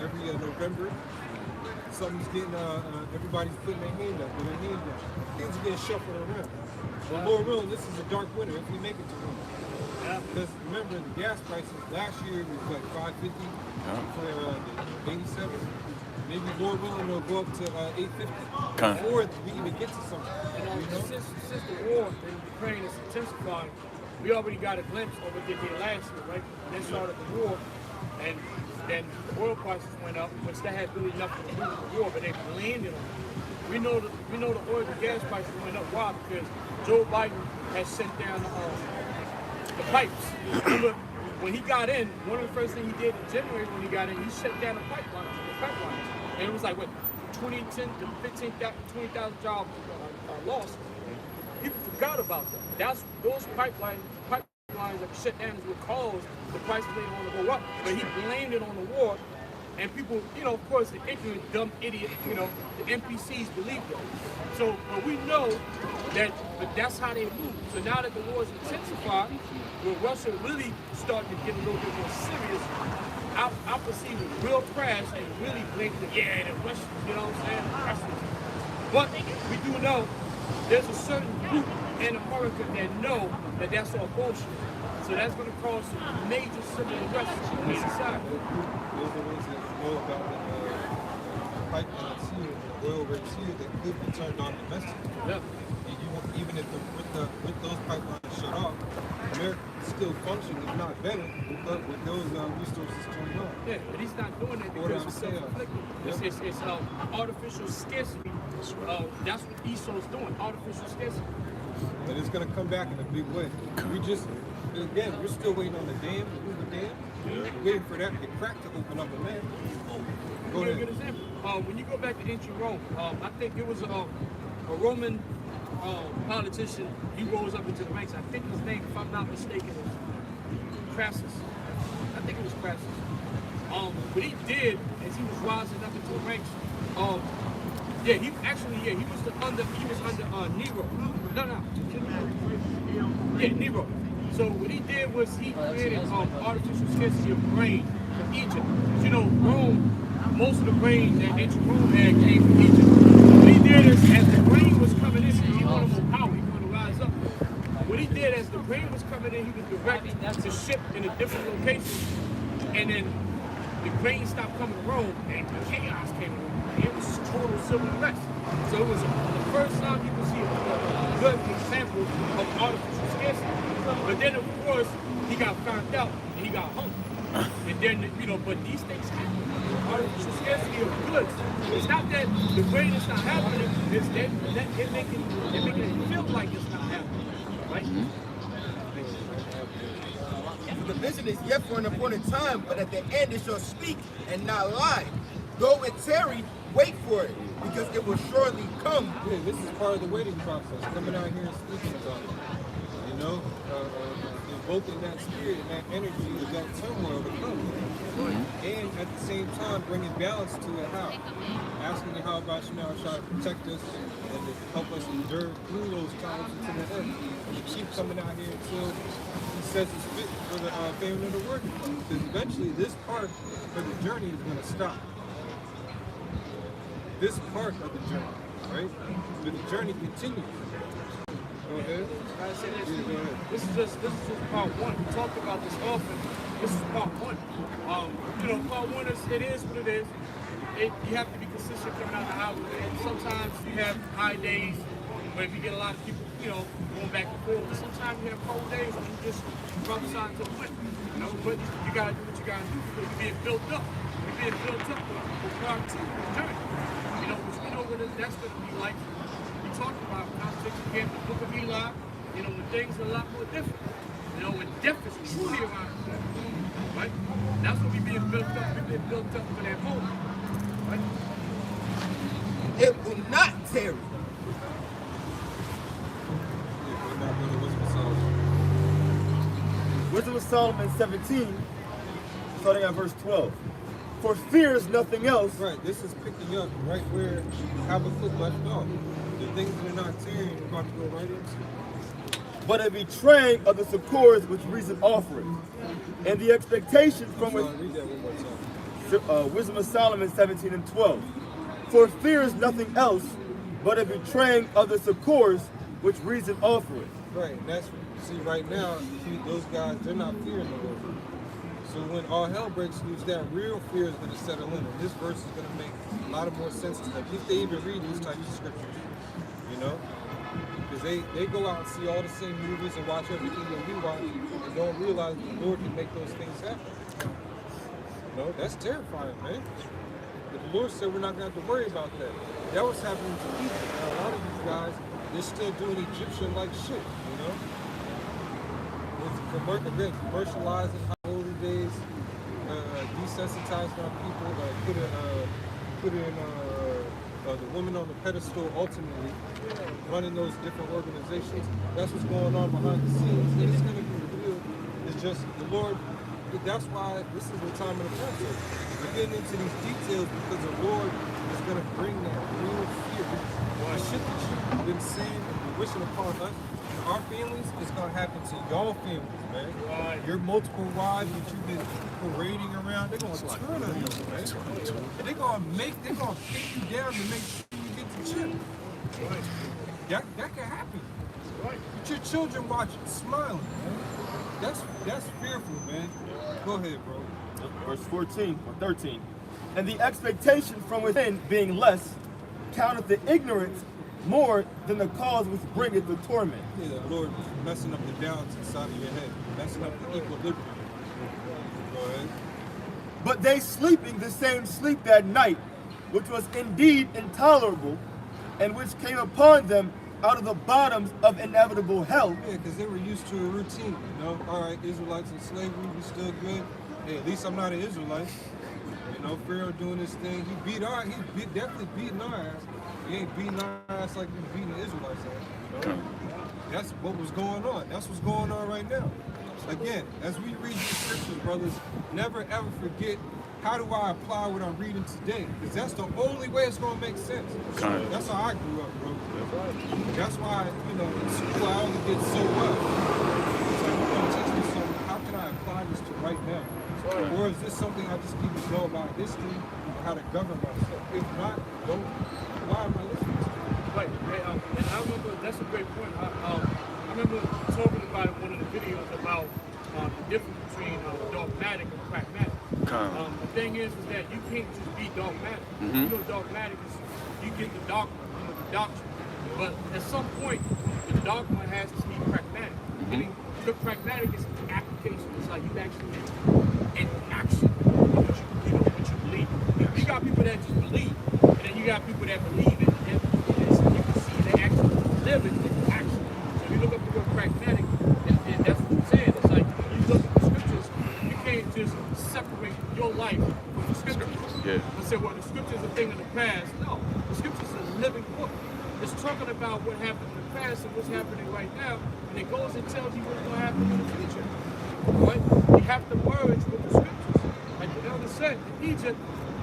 G: every November. Something's getting, everybody's putting their hand up with their hand down. Things are getting shuffled around. But Lord willing, this is a dark winter if we make it to winter. Because remember, the gas prices last year was like $5.50 for the 87. Maybe Lord willing, they'll go up to $8.50 before we even get to something.
J: You know? Since the war in Ukraine is intensifying, we already got a glimpse of what they did last year, right? They started the war, and then the oil prices went up, which that had really nothing to do with the war, but they blamed it on it. We know the oil and gas prices went up. Why? Because Joe Biden has sent down the pipes. Remember, when he got in, one of the first things he did in January when he got in, he shut down the pipelines. And it was like, what, 20,000 to 20,000 jobs lost. People forgot about that. Those pipelines that were shut down is what caused the price of oil to go up. But he blamed it on the war. And people, of course, the ignorant, dumb idiot, the NPCs believed it. So, but we know but that's how they move. So now that the war is intensified, where Russia really starting to get a little bit more serious, I perceive a real crash and really blink the Russians, you know what I'm saying? Russians. But we do know there's a certain group in America that know that that's all bullshit. So that's going to cause some major civil unrest in society.
G: Those are the ones that know about the pipelines here, the oil rigs here that could be turned on domestically.
J: Yeah.
G: And even if with those pipelines shut off, America still function, if not better, with those resources turned on.
J: Yeah, but he's not doing it because it's self-inflicted. It's artificial scarcity. That's what Esau's doing, artificial scarcity.
G: But it's going to come back in a big way. We're still waiting on the dam, the Hoover Dam. We're waiting for that to get cracked to open up a land.
J: Go ahead. A good example. When you go back to ancient Rome, I think it was a Roman politician. He rose up into the ranks. I think his name, if I'm not mistaken, is Crassus. I think it was Crassus. What he did as he was rising up into the ranks, he was under Nero. Nero. So what he did was he created artificial scarcity of grain from Egypt. Rome, most of the grain that ancient Rome had came from Egypt. What he did is, as the grain was coming in, he wanted more power, he wanted to rise up. What he did as the grain was coming in, he was directing the ship in a different location. And then the grain stopped coming to Rome, and chaos came to Rome. It was total civil unrest. So it was the first time you could see a good example of artificial scarcity. But then, of course, he got found out and he got hung. And then, but these things happen. Artificial scarcity of goods. It's not that the grain is not happening, it's that they're making it feel like it's not happening. Right?
F: The vision is yet for an appointed time, but at the end it shall speak and not lie. Though it tarry, wait for it, because it will surely come.
G: Yeah, this is part of the waiting process, coming out here and speaking about it. Invoking that spirit and that energy of that turmoil to come. And at the same time, bringing balance to it. How? Asking the Yahawashi now to protect us and to help us endure through those times until the end. And to keep coming out here until he says it's fit for the family to work. Because eventually this part of the journey is going to stop. This part of the journey, right? But the journey continues. Go ahead.
J: This is just part one. We talked about this often. This is part one. Part one is it is what it is. You have to be consistent coming out the highway. And sometimes you have high days where you get a lot of people, going back and forth. But sometimes you have cold days when you just prophesy to the wind. But you gotta do what you gotta do because you're being built up. You're being built up for part two of the journey. Which we know what that's gonna be like. We talked about context again, the book of Eli, when things are a lot more different. When death is truly around the corner. Right? That's what we're being built up. We've been built up for that moment. Right?
F: It will not tarry.
A: Wisdom of Solomon 17, starting at verse 12. For fear is nothing else.
G: Right, this is picking up right where Habakkuk left off. The things that are not tearing, we're about to go right into.
A: but a betraying of the succors which reason offereth, and the expectation from which.
G: Read that one more time.
A: Wisdom of Solomon 17 and 12. For fear is nothing else but a betraying of the succors which reason offereth.
G: Right, and that's, see, right now, those guys, they're not fearing the Lord. So when all hell breaks loose, that real fear is going to settle in. And this verse is going to make a lot of more sense to them, if they even read these types of scriptures, you know? Because they go out and see all the same movies and watch everything that we watch and don't realize the Lord can make those things happen. You know, that's terrifying, man. But the Lord said we're not going to have to worry about that. That was happening to people. Now, a lot of these guys, they're still doing Egyptian-like shit, you know? It's commercializing holy days, desensitizing our people, put in the woman on the pedestal, ultimately running those different organizations. That's what's going on behind the scenes, and it's going to be revealed. It's just the Lord. That's why this is the time of the council. We're getting into these details because the Lord is going to bring that real fear. The shit that you've been saying and wishing upon us, our families, is going to happen to y'all families, man. Your multiple wives that you've been parading around, they're going to turn on you, man. And they're going to take you down to make sure you get the chip. That can happen. But your children watching, smiling, man. That's fearful, man. Go ahead, bro.
A: Verse 14 or 13. And the expectation from within being less, counteth the ignorance more than the cause which bringeth the torment.
G: Yeah, the Lord messing up the balance inside of your head, messing up the equilibrium. Go ahead.
A: But they sleeping the same sleep that night, which was indeed intolerable, and which came upon them out of the bottoms of inevitable hell.
G: Yeah, because they were used to a routine, you know? All right, Israelites in slavery, we still good. Hey, at least I'm not an Israelite. You know, Pharaoh doing his thing. He's definitely beating our ass. He ain't beating our ass like he's beating the Israelites ass. You know? That's what was going on. That's what's going on right now. Again, as we read these scriptures, brothers, never ever forget, how do I apply what I'm reading today? Because that's the only way it's going to make sense. That's how I grew up, bro. That's why, you know, in school I only did so well. It's like, you're going to teach me something. How can I apply this to right now? Or is this something I just need to know about history and how to govern myself? If not, why am I listening to it?
J: Right. And I remember, that's a great point. I remember talking about in one of the videos about the difference between dogmatic and pragmatic. The thing is that you can't just be dogmatic. You know, dogmatic is you get the dogma, you know, the doctrine. But at some point, the dogma has to be pragmatic. Meaning, the pragmatic is application. It's like you actually in action what you believe. You got people that just believe, and then you got people that believe it, and you can see they actually live it in action. So if you look up the word pragmatic, and that's what you're saying. It's like you look at the scriptures, you can't just separate your life from the scriptures.
K: Yeah.
J: And say, well, the scriptures are a thing of the past. No, the scriptures is a living book. It's talking about what happened in the past and what's happening right now, and it goes and tells you what's going to happen in the future. Right? You have to merge with the scriptures. Like the elder said, in Egypt,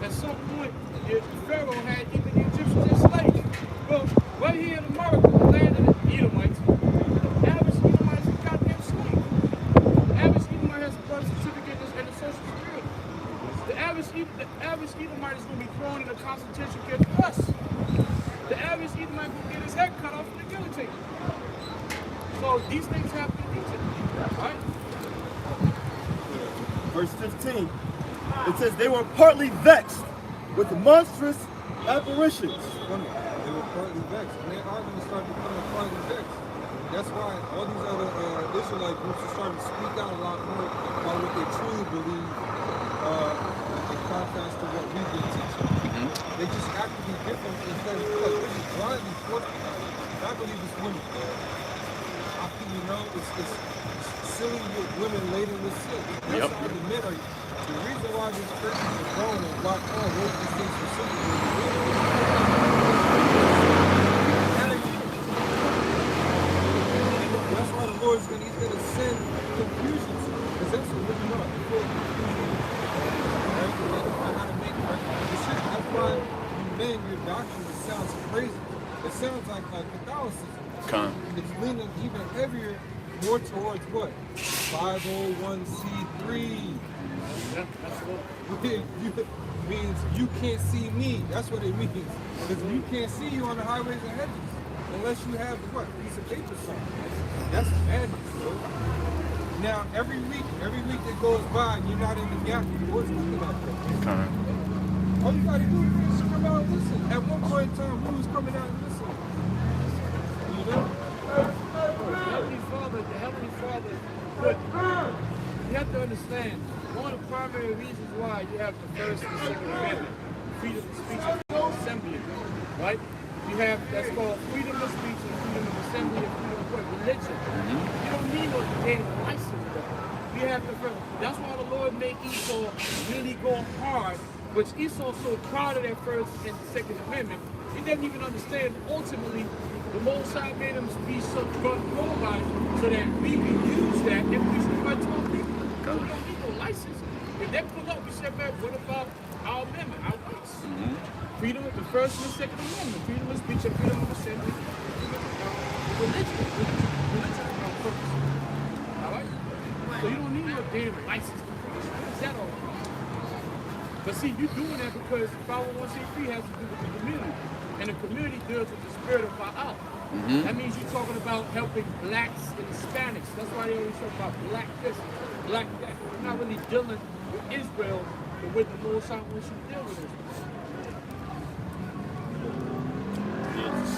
J: at some point, the Pharaoh had even the Egyptians enslaved. Well, right here in America, the land of the Edomites, the average Edomite is a goddamn slave. The average Edomite has a birth certificate and a social security. The average Edomite is going to be thrown in a concentration camp plus. The average Edomite will get his head cut off in the guillotine. So these things happen in Egypt, right?
A: Verse 15, it says they were partly vexed with monstrous apparitions.
G: They were partly vexed, and they are going to start becoming partly vexed. That's why all these other Israelite groups are starting to speak out a lot more about what they truly believe in contrast to what we've been teaching. They just have to be different instead of, look, this is blindly forced. I believe it's women. I think, you know, it's silly with women laden with sin. That's how the men are. The reason why these churches are growing and why Paul wrote these things specifically that's why the Lord is going to send confusion, because that's what women are. People are confusion. How to make it. That's why you men, your doctrine, it sounds crazy. It sounds like Catholicism. It's leaning even heavier, more towards what? 501c3.
J: Yeah, absolutely.
G: Means you can't see me. That's what it means. Because you can't see you on the highways and hedges unless you have what? A piece of paper sign. That's madness, bro. Now every week that goes by and you're not in the gap, the Lord's looking at that. All you gotta do is just come out and listen. At one point in time, who was coming out and listening? You know?
J: The Heavenly Father, but you have to understand, one of the primary reasons why you have the first and second amendment, freedom of speech and freedom of assembly, right? You have, that's called freedom of speech and freedom of assembly and freedom of what? Religion. You don't need no debate license, though. You have to, that's why the Lord made Esau really go hard, which Esau's so proud of that first and second amendment, he doesn't even understand ultimately the Most High made him be so glorified so that we can use that if we should by 12 people. So we don't need no license. If they pull up, we said, man, what about our amendment, our rights? Freedom of the first and the second amendment, freedom of speech and freedom of assembly, religion on purpose. All right? So you don't need no damn license. Is that all? But see, you're doing that because 501c3 has to do with the community. And the community deals with the spirit of Baal. That means you're talking about helping blacks and Hispanics. That's why they always talk about black this, black that. You're not really dealing with Israel the way the Most High wants you to deal with Israel.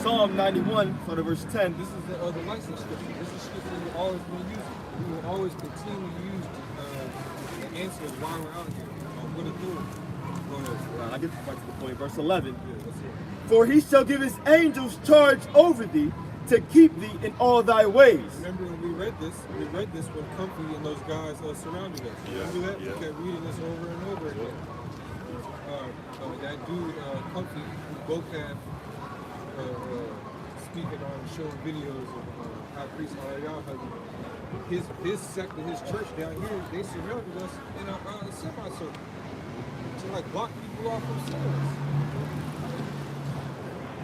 A: Psalm 91, so verse 10.
G: This is the license scripture. This is scripture we've always been using. We will always continue to use the answers why we're out here. What it do? Go ahead.
A: I get right to the point. Verse 11. For he shall give his angels charge over thee to keep thee in all thy ways.
G: Remember when we read this when Comfy and those guys surrounded us. Remember that? We kept reading this over and over again. That dude, Comfy, who both have speaking on and showing videos of High Priest Yahawah, his sect and his church down here, they surrounded us in a semicircle to like block people off from seeing us.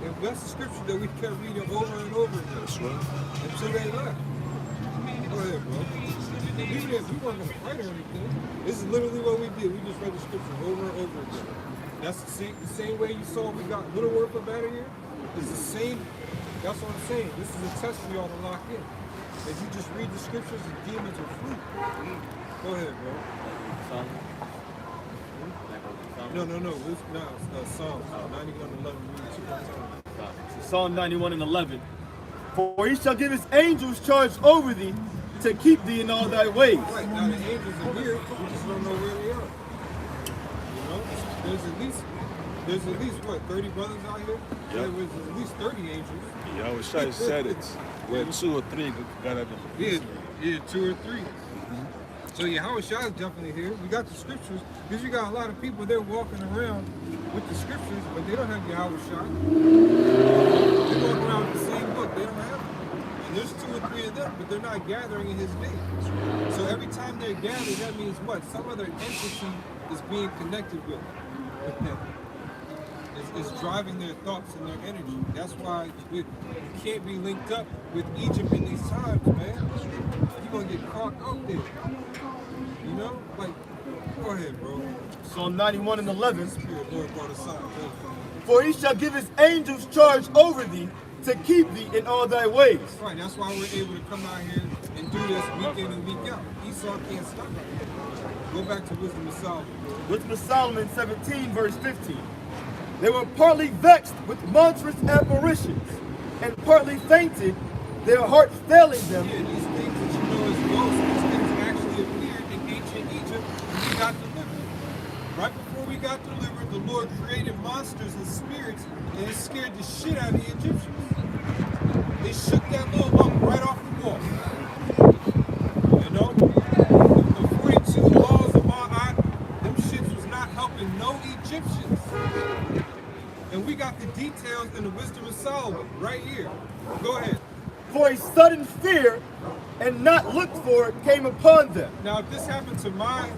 G: And that's the scripture that we kept reading over and over again. That's right. Until they left. Go ahead, bro. And even if we weren't going to fight or anything, this is literally what we did. We just read the scripture over and over again. That's the same way you saw we got little work of out of here. It's the same. That's what I'm saying. This is a test for y'all to lock in. If you just read the scriptures, the demons will flee. Go ahead, bro. No. It's Psalm 91:11.
A: Psalm 91:11. For he shall give his angels charge over thee to keep thee in all thy ways.
G: Right, now the angels are here, we just don't know where they are. You know, there's at least what, 30 brothers out here? Yeah. There was at least 30 angels.
K: Yahawashi said it. Where 2 or 3 gotta be.
G: Yeah, 2 or 3. So Yahawashi is definitely here. We got the scriptures, because you got a lot of people there walking around with the scriptures, but they don't have Yahawashi. They walk around with the same book, they don't have it. And there's 2 or 3 of them, but they're not gathering in his name. So every time they're gathered, that means what? Some other entity is being connected with them. It's driving their thoughts and their energy. That's why you can't be linked up with Egypt in these times, man. You're gonna get caught out there. You know? Like, go ahead, bro.
A: Psalm 91:11. For he shall give his angels charge over thee to keep thee in all thy ways.
G: Right, that's why we're able to come out here and do this week in and week out. Esau can't stop it. Go back to Wisdom of Solomon.
A: Wisdom of Solomon 17, verse 15. They were partly vexed with monstrous apparitions, and partly fainted, their hearts failing them.
G: Yeah, these things that you know as ghosts, these things actually appeared in ancient Egypt when we got delivered. Right before we got delivered, the Lord created monsters and spirits, and it scared the shit out of the Egyptians. They shook that little lump right off the wall. You know? The 42 laws of Ma'at, them shits was not helping no Egyptians. And we got the details in the Wisdom of Solomon right here. Go ahead.
A: For a sudden fear and not looked for came upon them.
G: Now, if this happened to my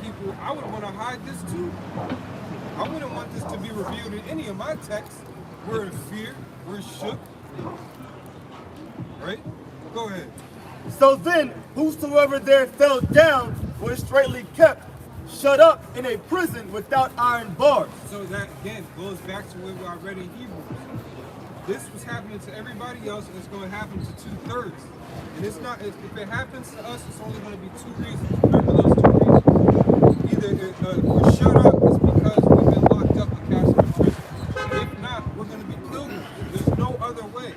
G: people, I would want to hide this too. I wouldn't want this to be revealed in any of my texts. We're in fear. We're shook. right? Go ahead.
A: So then, whosoever there fell down was straightly kept, shut up in a prison without iron bars.
G: So that, again, goes back to what I read in Hebrews. This was happening to everybody else, and it's going to happen to 2/3. And it's not, if it happens to us, it's only going to be 2 reasons. Remember those 2 reasons. Either we're shut up, it's because we've been locked up and cast in prison. If not, we're going to be pilgrims. There's no other way.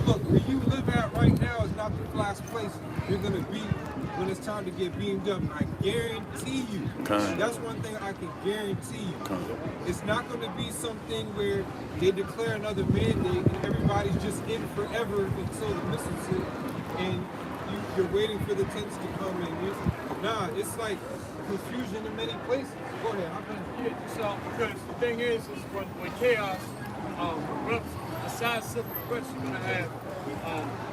G: Look, where you live at right now is not the last place you're going to be when it's time to get beamed up. And I guarantee you, that's one thing I can guarantee you. It's not going to be something where they declare another mandate and everybody's just in forever until the missiles hit, and you're waiting for the tents to come in. Nah, it's like confusion in many places. Go ahead.
J: Yeah, so because the thing is when chaos erupts, besides civil threats, you're gonna have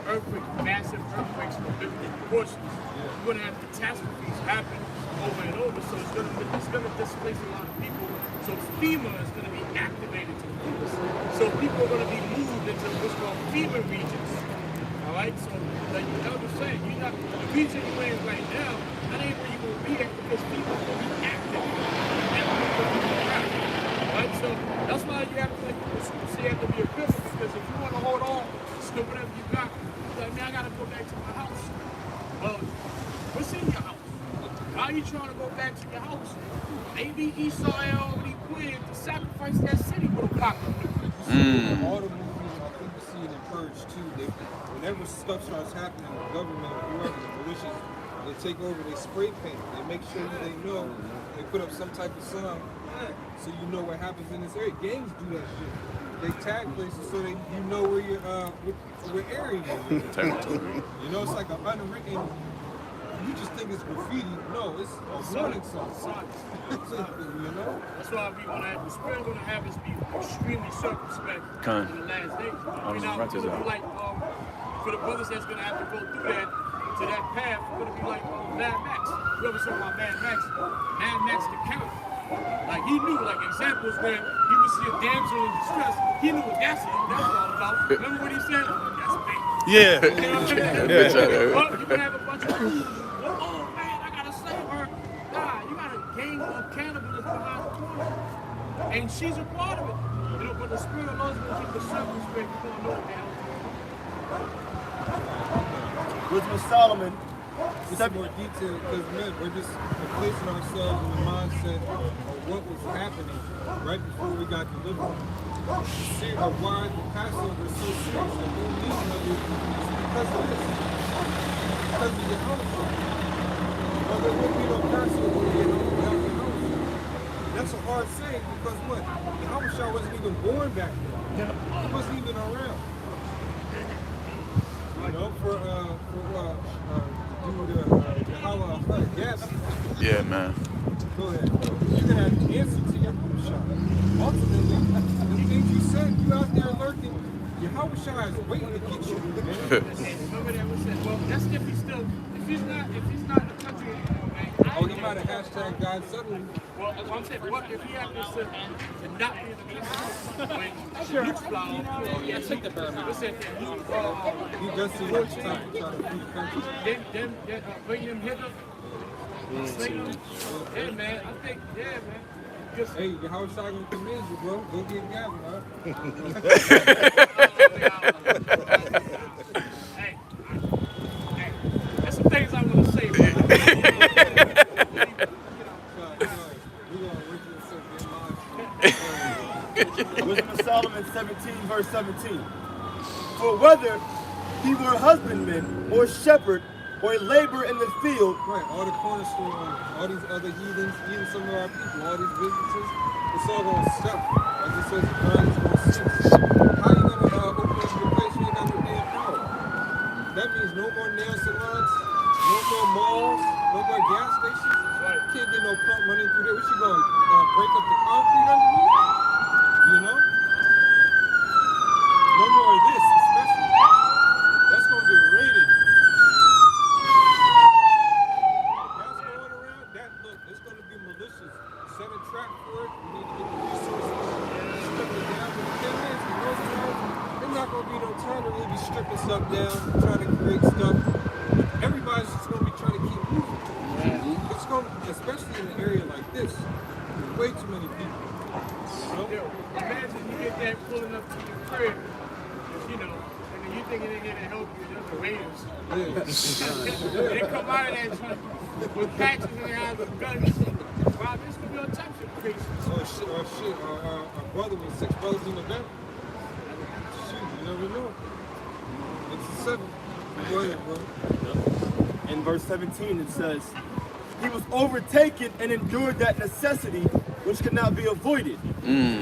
J: earthquakes, massive earthquakes of different proportions. You're gonna have catastrophes happen over and over. So it's gonna displace a lot of people. So FEMA is gonna be activated to do this. So people are gonna be moved into what's called FEMA regions. All right. So like the elder saying, you're not the region you're in right now. That ain't where you're gonna be at because people are gonna be active. Right? So that's why you have to you have to be a Christian, because if you want to hold on to whatever you got, like, man, I gotta go back to my house. Well, what's in your house? Why are you trying to go back to your house? Maybe Esau already planned to sacrifice that city with a pocket.
G: All the movies, I think you see it in Purge too. Whenever stuff starts happening, the government, whoever, the militias, they take over, they spray paint, they make sure that they know, they put up some type of sign so you know what happens in this area. Gangs do that shit. They tag places so that you know where your what area you're in. You know, it's like an unwritten. You just think it's graffiti. No, it's a warning sign. You know.
J: That's why we gonna have the spirit gonna have us be extremely circumspect in the last days. We're not gonna be like for the brothers that's gonna have to go through that to that path. We're gonna be like Mad Max. Whoever saw about Mad Max the count. Like he knew, like examples where he would see a damsel in distress, he knew what that's all about. Remember what he said? That's big.
K: Yeah.
J: You know what I'm saying? Well, you can have a bunch of people, oh man, I gotta save her. Nah, you got a gang of cannibals behind the corner. And she's a part of it. You know, but the spirit of the Lord is gonna keep the circumspect, you're gonna know what the hell.
A: Wisdom of Solomon.
G: It's more detailed because we're just placing ourselves in the mindset of what was happening right before we got delivered. See why the Passover is so serious. The whole reason of it is because of this. Because of Yahawashi. Well, there would be no Passover without Yahawashi. That's a hard saying because what? Yahawashi wasn't even born back then. He wasn't even around. You know, for Yahawah, yes.
K: Yeah, man.
G: Go ahead. You're gonna have the answer to your shot. Ultimately, the things you said, you out there lurking, Yahawashi is waiting to get you.
J: Remember that was said. Well, that's if he's not in the country anymore, man.
G: Oh, he might have hashtag God suddenly.
J: Well, that's what I'm saying. What if he happens to not be in the country when Luke's flower? Yeah, take the burn. Listen,
G: He does see much time to try to free the country.
J: Then bring him hither. Yeah, man. I think, yeah, man.
G: Hey, Yahawashi gonna commend you, bro. Go get Gavin, huh?
J: Hey, there's some things I want to say, bro.
A: Wisdom of Solomon 17, verse 17. For whether he were husbandman or shepherd or labor in the field.
G: Right, all the cornerstone owners, all these other heathens, even some of our people, all these businesses, it's all going to stop. Like it says, the grind is going to cease. How are you going to open up your place when you got no damn power? That means no more nail salons, no more malls, no more gas stations. Right. You can't get no pump running through there. What you going to break up the concrete underneath? You know? No more of this, especially. That's going to get raided. That's going around. Look, it's going to be malicious. Set a trap for it. We need to get the resources. Stuff it down with 10 minutes. There's not going to be no time trying to really be stripping stuff down, trying to create stuff. Everybody's just going to be trying to keep moving. It's going to, especially in an area like this, there's way too many people. You know?
J: Yo, imagine you get that pulling up to your crib, you know, and then you thinking they're here to help you, just the Raiders.
G: Yeah.
J: They come out of that joint with patches in their eyes with guns. Wow, this could be all types of crazy.
G: Our brother was 6 brothers in the back. Shoot, you never know. It's a 7. Go ahead, bro.
A: In verse 17 it says, he was overtaken and endured that necessity which could not be avoided.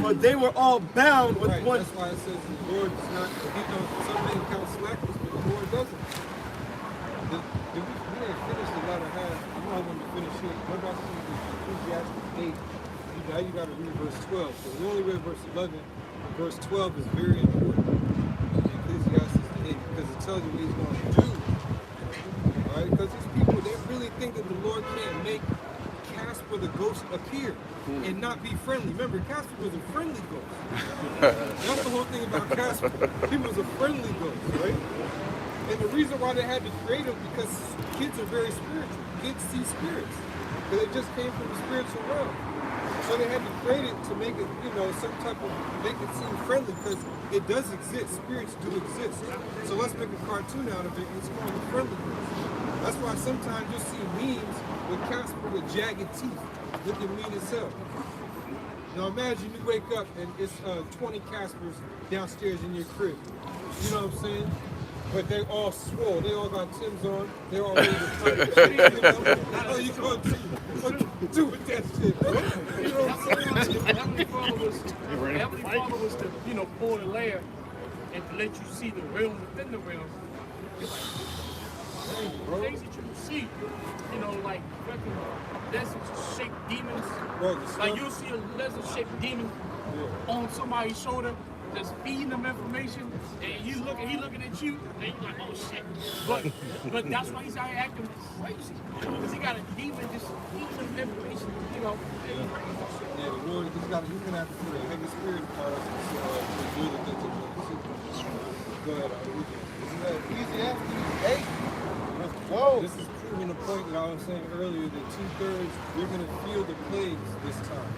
A: For they were all bound with one.
G: That's why it says the Lord is not, some men count slackness, but the Lord doesn't. We didn't finish the latter half. I'm not going to finish it. What about Ecclesiastes 8? Now you got to read verse 12. So we only read verse 11. Verse 12 is very important in Ecclesiastes 8 because it tells you what he's going to do. Alright? Because these people, they really think that the Lord can't make Casper the ghost appear and not be friendly. Remember, Casper was a friendly ghost. That's the whole thing about Casper. He was a friendly ghost, right? And the reason why they had to create him because kids are very spiritual. Kids see spirits. Because it just came from the spiritual realm. So they had to create it to make it, you know, some type of, make it seem friendly because it does exist. Spirits do exist. So let's make a cartoon out of it. It's called the friendly ghost. That's why sometimes you'll see memes with Casper with jagged teeth, looking mean as hell. Now imagine you wake up and it's 20 Caspers downstairs in your crib. You know what I'm saying? But they all swole. They all got Timbs on. They all ready to fight. You know? Oh, you going to do with that shit, bro? You know what I'm saying?
J: Heavenly Father was to, you know, pull the layer and to let you see the realm within the realm. Things that you can see, you know, like fucking lizard-shaped demons. Like you'll see a lizard-shaped demon on somebody's shoulder that's feeding them information, and he looking at you, and you're like, oh shit. But that's why he's out here acting crazy. Because he got a demon just feeding them information, you know.
G: Yeah, the Lord, he's gonna have to put a heavy spirit upon us to do the things that we see. Go ahead,
C: Isn't that Ecclesiastes 8? Whoa.
G: This is proving the point that I was saying earlier that 2/3 we're gonna feel the plagues this time.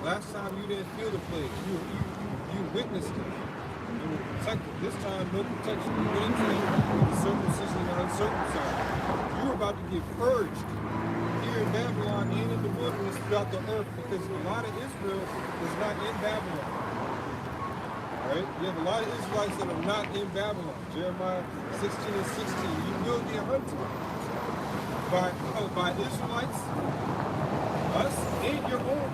G: Last time you didn't feel the plagues. You witnessed it. You were protected. This time, no protection. You went into it with the circumcision and uncircumcised. You were about to get purged here in Babylon and in the wilderness throughout the earth because a lot of Israel is not in Babylon. Alright? You have a lot of Israelites that are not in Babylon. Jeremiah 16 and 16. You will get hunted by Israelites, us, and your own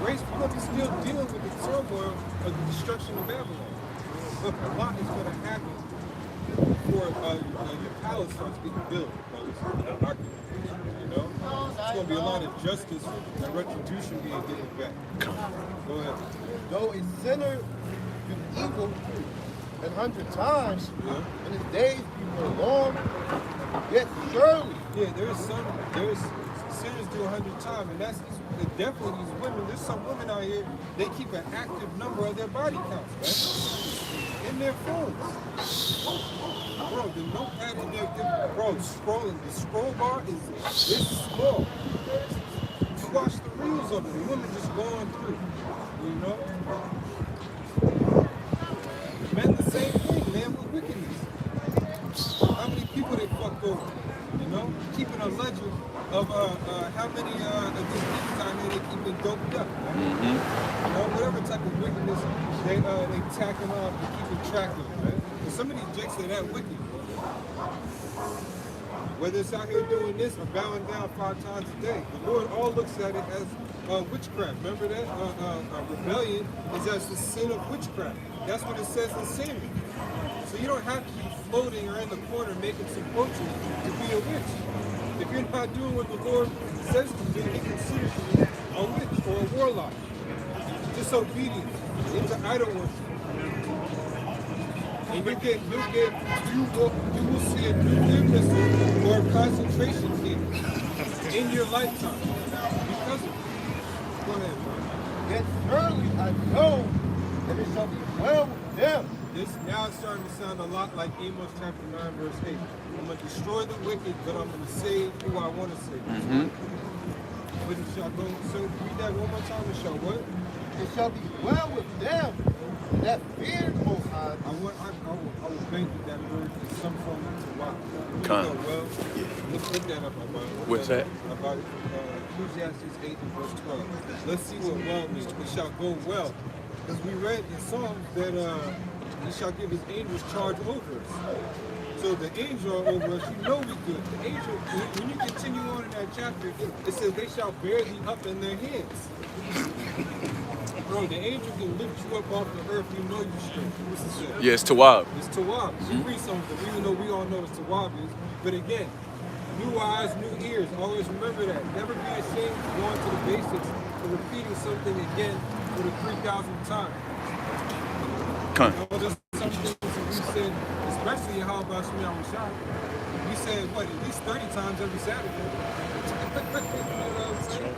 G: race. You're going to be still dealing with the turmoil of the destruction of Babylon. Look, a lot is going to happen before your palace starts getting built, brothers. You know? It's going to be a lot of justice and retribution being given back. Go ahead.
C: Though a sinner do evil 100 times, and his days be prolonged, yet surely.
G: Yeah, there's sinners do 100 times, and that's definitely these women. There's some women out here, they keep an active number of their body counts, right? In their phones. Bro, the notepad in their, bro, scrolling. The scroll bar is small. You watch the reels of it, the women just going through, you know? Men the same thing, man, with wickedness. How many people they fucked over, you know? Keeping a ledger of how many of these people out here they keeping doped up, right? You know, whatever type of wickedness they tacking on and keeping track of, right? And some of these jakes are that wicked. Whether it's out here doing this or bowing down 5 times a day, the Lord all looks at it as witchcraft. Remember that? Rebellion is as the sin of witchcraft. That's what it says in Samuel. So you don't have to be floating or in the corner making some potions to be a witch. If you're not doing what the Lord says to do, He considers you a witch or a warlock. Disobedience into idol worship. And you will see a nuclear missile or a concentration camp in your lifetime because of it. Go ahead, bro.
C: Yet surely I know and it shall be well with them.
G: This now it's starting to sound a lot like Amos chapter 9, verse 8. I'm going to destroy the wicked, but I'm going to save who I want to save. But it shall go. So read that one more time. It shall what?
C: It shall be well with them that fear the Most High.
G: I will bank with that word in some form to wow.
K: Come.
G: Well, look that up about it.
K: What's that?
G: About Ecclesiastes 8 and verse 12. Let's see what well means. It shall go well. Because we read in Psalms that he shall give his angels charge over us. So the angel are over us, you know we good. The angel, when you continue on in that chapter, it says they shall bear thee up in their hands. Bro, the angel can lift you up off the earth, you know you straight. What's it say?
K: Yeah, it's Tawab.
G: It's Tawab. You read something, even though we all know what Tawab is. But again, new eyes, new ears. Always remember that. Never be ashamed of going to the basics and repeating something again for the 3,000th time.
K: Come.
G: You know, there's some things that we said, especially in Bahasham, Yahawashi. We said, what, at least 30 times every Saturday. You know what I'm saying?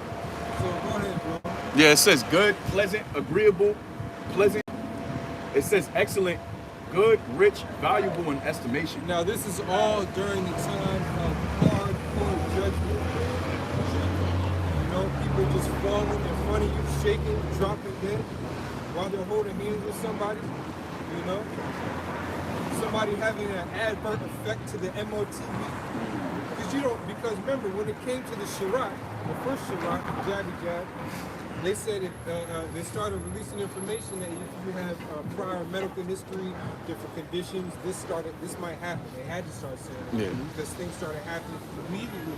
G: So go ahead, bro.
L: Yeah, it says good, pleasant, agreeable, pleasant. It says excellent, good, rich, valuable in estimation.
G: Now, this is all during the time of hardcore judgment. You know, people just falling in front of you, shaking, dropping dead while they're holding hands with somebody. You know, somebody having an adverse effect to the MOTV. Because remember, when it came to the Shirat, the first Shirat, Jabby Jab, they said they started releasing information that if you have prior medical history, different conditions, this might happen. They had to start saying it because things started happening immediately.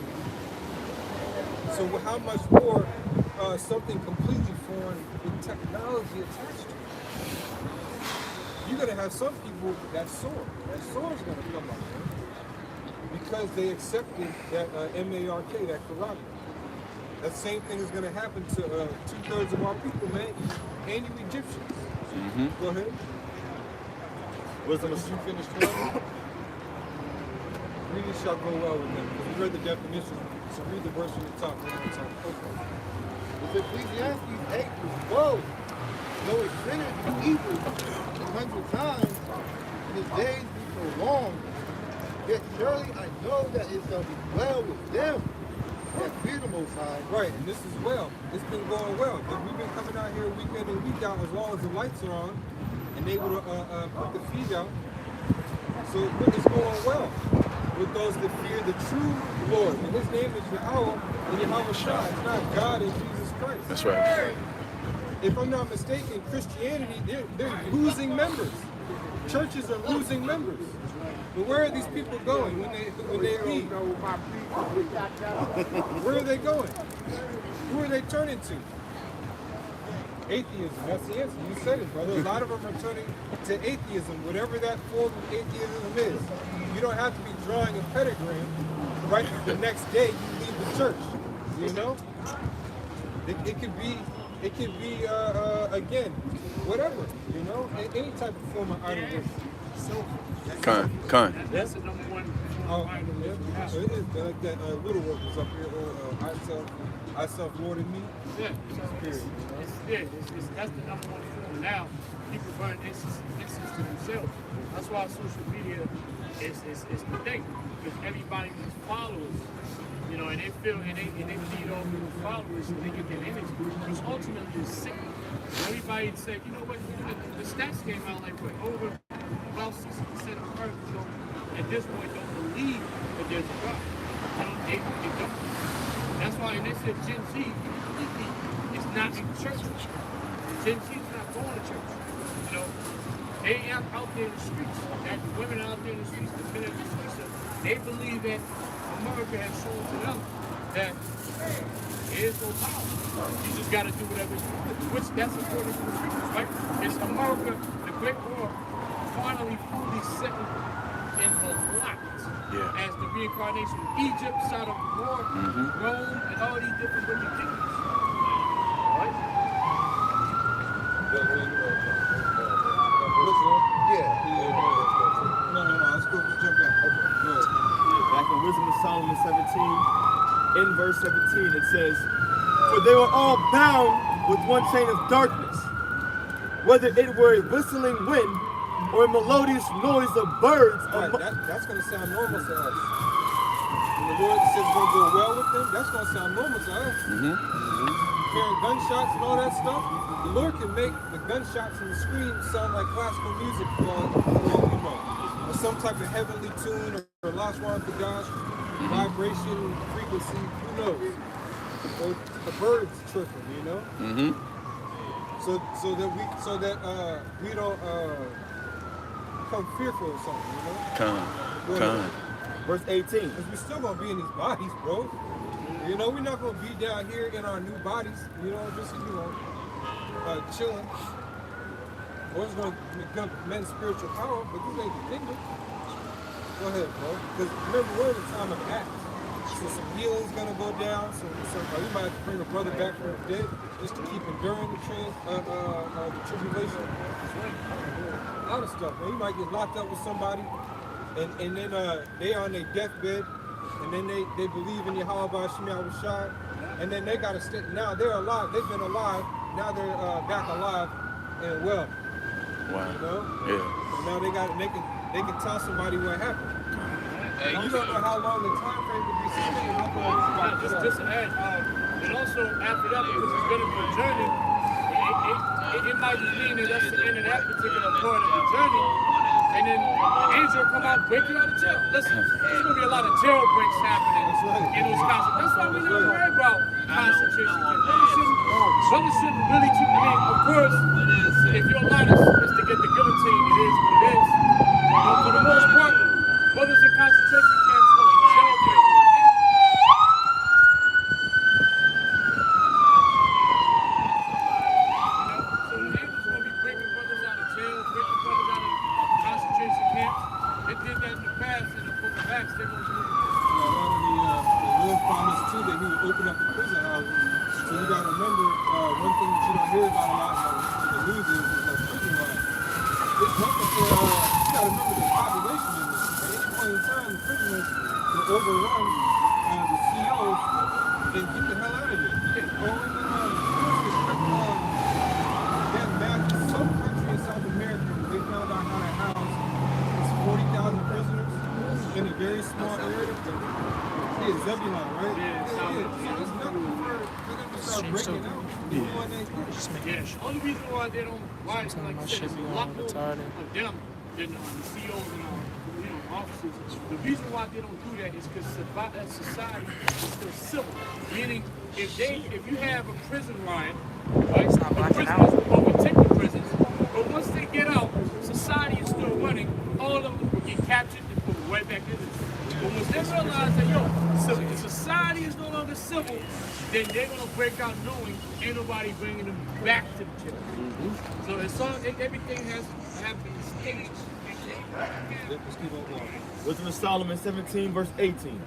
G: So how much more something completely foreign with technology attached to it? You're going to have some people that sword is going to come up because they accepted that MARK, that karate. That same thing is going to happen to 2/3 of our people, man, and you Egyptians. Go ahead. Did you finish 12? Read it shall go well with them. Because we read the definition. So read the verse from the top one more time. Okay.
C: It's Ecclesiastes 8 verse 12. Though a sinner do evil 100 times, and his days be prolonged, yet surely I know that it shall be well with them that fear the Most High.
G: Right, and this is well. It's been going well. We've been coming out here week in and week out as long as the lights are on and able to put the feed out. So it's going well with those that fear the true Lord. And his name is Yahawah and Yahawashi. It's not God and Jesus Christ.
K: That's right.
G: If I'm not mistaken, Christianity, they're losing members. Churches are losing members. But where are these people going when they leave? Where are they going? Who are they turning to? Atheism. That's the answer. You said it, brother. A lot of them are turning to atheism, whatever that form of atheism is. You don't have to be drawing a pentagram right the next day you leave the church. You know? It could be again, whatever, you know, any type of form of idleness.
K: Con.
J: That's the number one.
G: Yeah. So it is like that little work was up here, I self-lorded me.
J: Yeah. That's the number one form. Now, people burn incense to themselves. That's why social media is the thing. Because everybody is followers. You know, and they feel and they feed off the followers and they get their energy. Because ultimately it's sick. Everybody said, you know what, the stats came out like what, over about 60% of Americans at this point don't believe that there's a God. They don't. That's why, and they said Gen Z is not in church. Gen Z is not going to church. You know, they are out there in the streets. That women are out there in the streets, the men in the streets. They believe that America has shown to them that there is no power. You just got to do whatever you do, which that's according to the scriptures, right? It's America, the Great War, finally fully settled in the lot as the reincarnation of Egypt, Sodom and Gomorrah, Rome, and all these different wicked kingdoms. Right?
G: No, let's go. Let's jump back. Okay.
A: Back in Wisdom of Solomon 17, in verse 17, it says, "For they were all bound with one chain of darkness, whether it were a whistling wind or a melodious noise of birds.
F: Right, that's going to sound normal to us. When the Lord says it's going to go well with them, that's going to sound normal to us. Hearing gunshots and all that stuff, the Lord can make the gunshots and the screams sound like classical music or some type of heavenly tune or Lashwan Kadash, vibration, frequency, who knows? Or the birds chirping, you know? So that we don't become fearful of something, you know?
A: Verse 18.
F: Because we're still going to be in these bodies, bro. You know, we're not going to be down here in our new bodies, you know, just, chilling. Or it's going to become men's spiritual power, but this ain't the kingdom. Go ahead, bro. Because remember, we're in the time of Acts. So some healing's going to go down. So we might have to bring a brother back from the dead just to keep enduring the tribulation. A lot of stuff, man. You might get locked up with somebody, and then they on their deathbed, and then they believe in Yahawah, Bahasham, Yahawashi, and then they got to stay. Now they're alive. They've been alive. Now they're back alive and well.
K: Wow.
F: You know?
K: Yeah.
F: And now they can tell somebody what happened. Hey, you don't know how long the time frame would be sustained.
J: Just to add, and also after that, because it's going to be a journey, it might just mean that that's the end of that particular part of the journey. And then the angel will come out, break you out of jail. Listen, there's going to be a lot of jailbreaks happening in those concentrations. That's why we don't worry about concentration camps. Brothers shouldn't really keep the name. Of course, if your line is to get the guillotine, it is what it is. But for the most part, brothers in concentration camps go to jailbreaks. So the angel's going to be breaking brothers out of jail, breaking brothers out of concentration camps. They did that in the past in the book of Acts. They're going to do it.
F: The Lord promised too that He would open up the prison houses. So you got to remember one thing that you don't hear about a lot in the news is the prison line. It's nothing for you got to remember the population in this. At any point in time, the prisoners will overrun the COs and get the hell out of here. Some country in South America, they found out how to house 40,000 prisoners in a very small area. Yeah, Zebulon, right? Yeah. So it's nothing for them to start breaking out.
J: Yeah. Only reason why they don't, why it's like I said, it's a lot more of them than the CEOs and officers. The reason why they don't do that is because society is still civil. Meaning, if you have a prison line, right? The prisoners will overtake the prisons, but once they get out, society is still running. All of them will get captured and put right back in it. But once they realize that, the society is no longer civil, then they're going to break out knowing ain't nobody bringing them back to the jail. So as long as everything has to happen in stages.
A: Wisdom of Solomon 17, verse 18.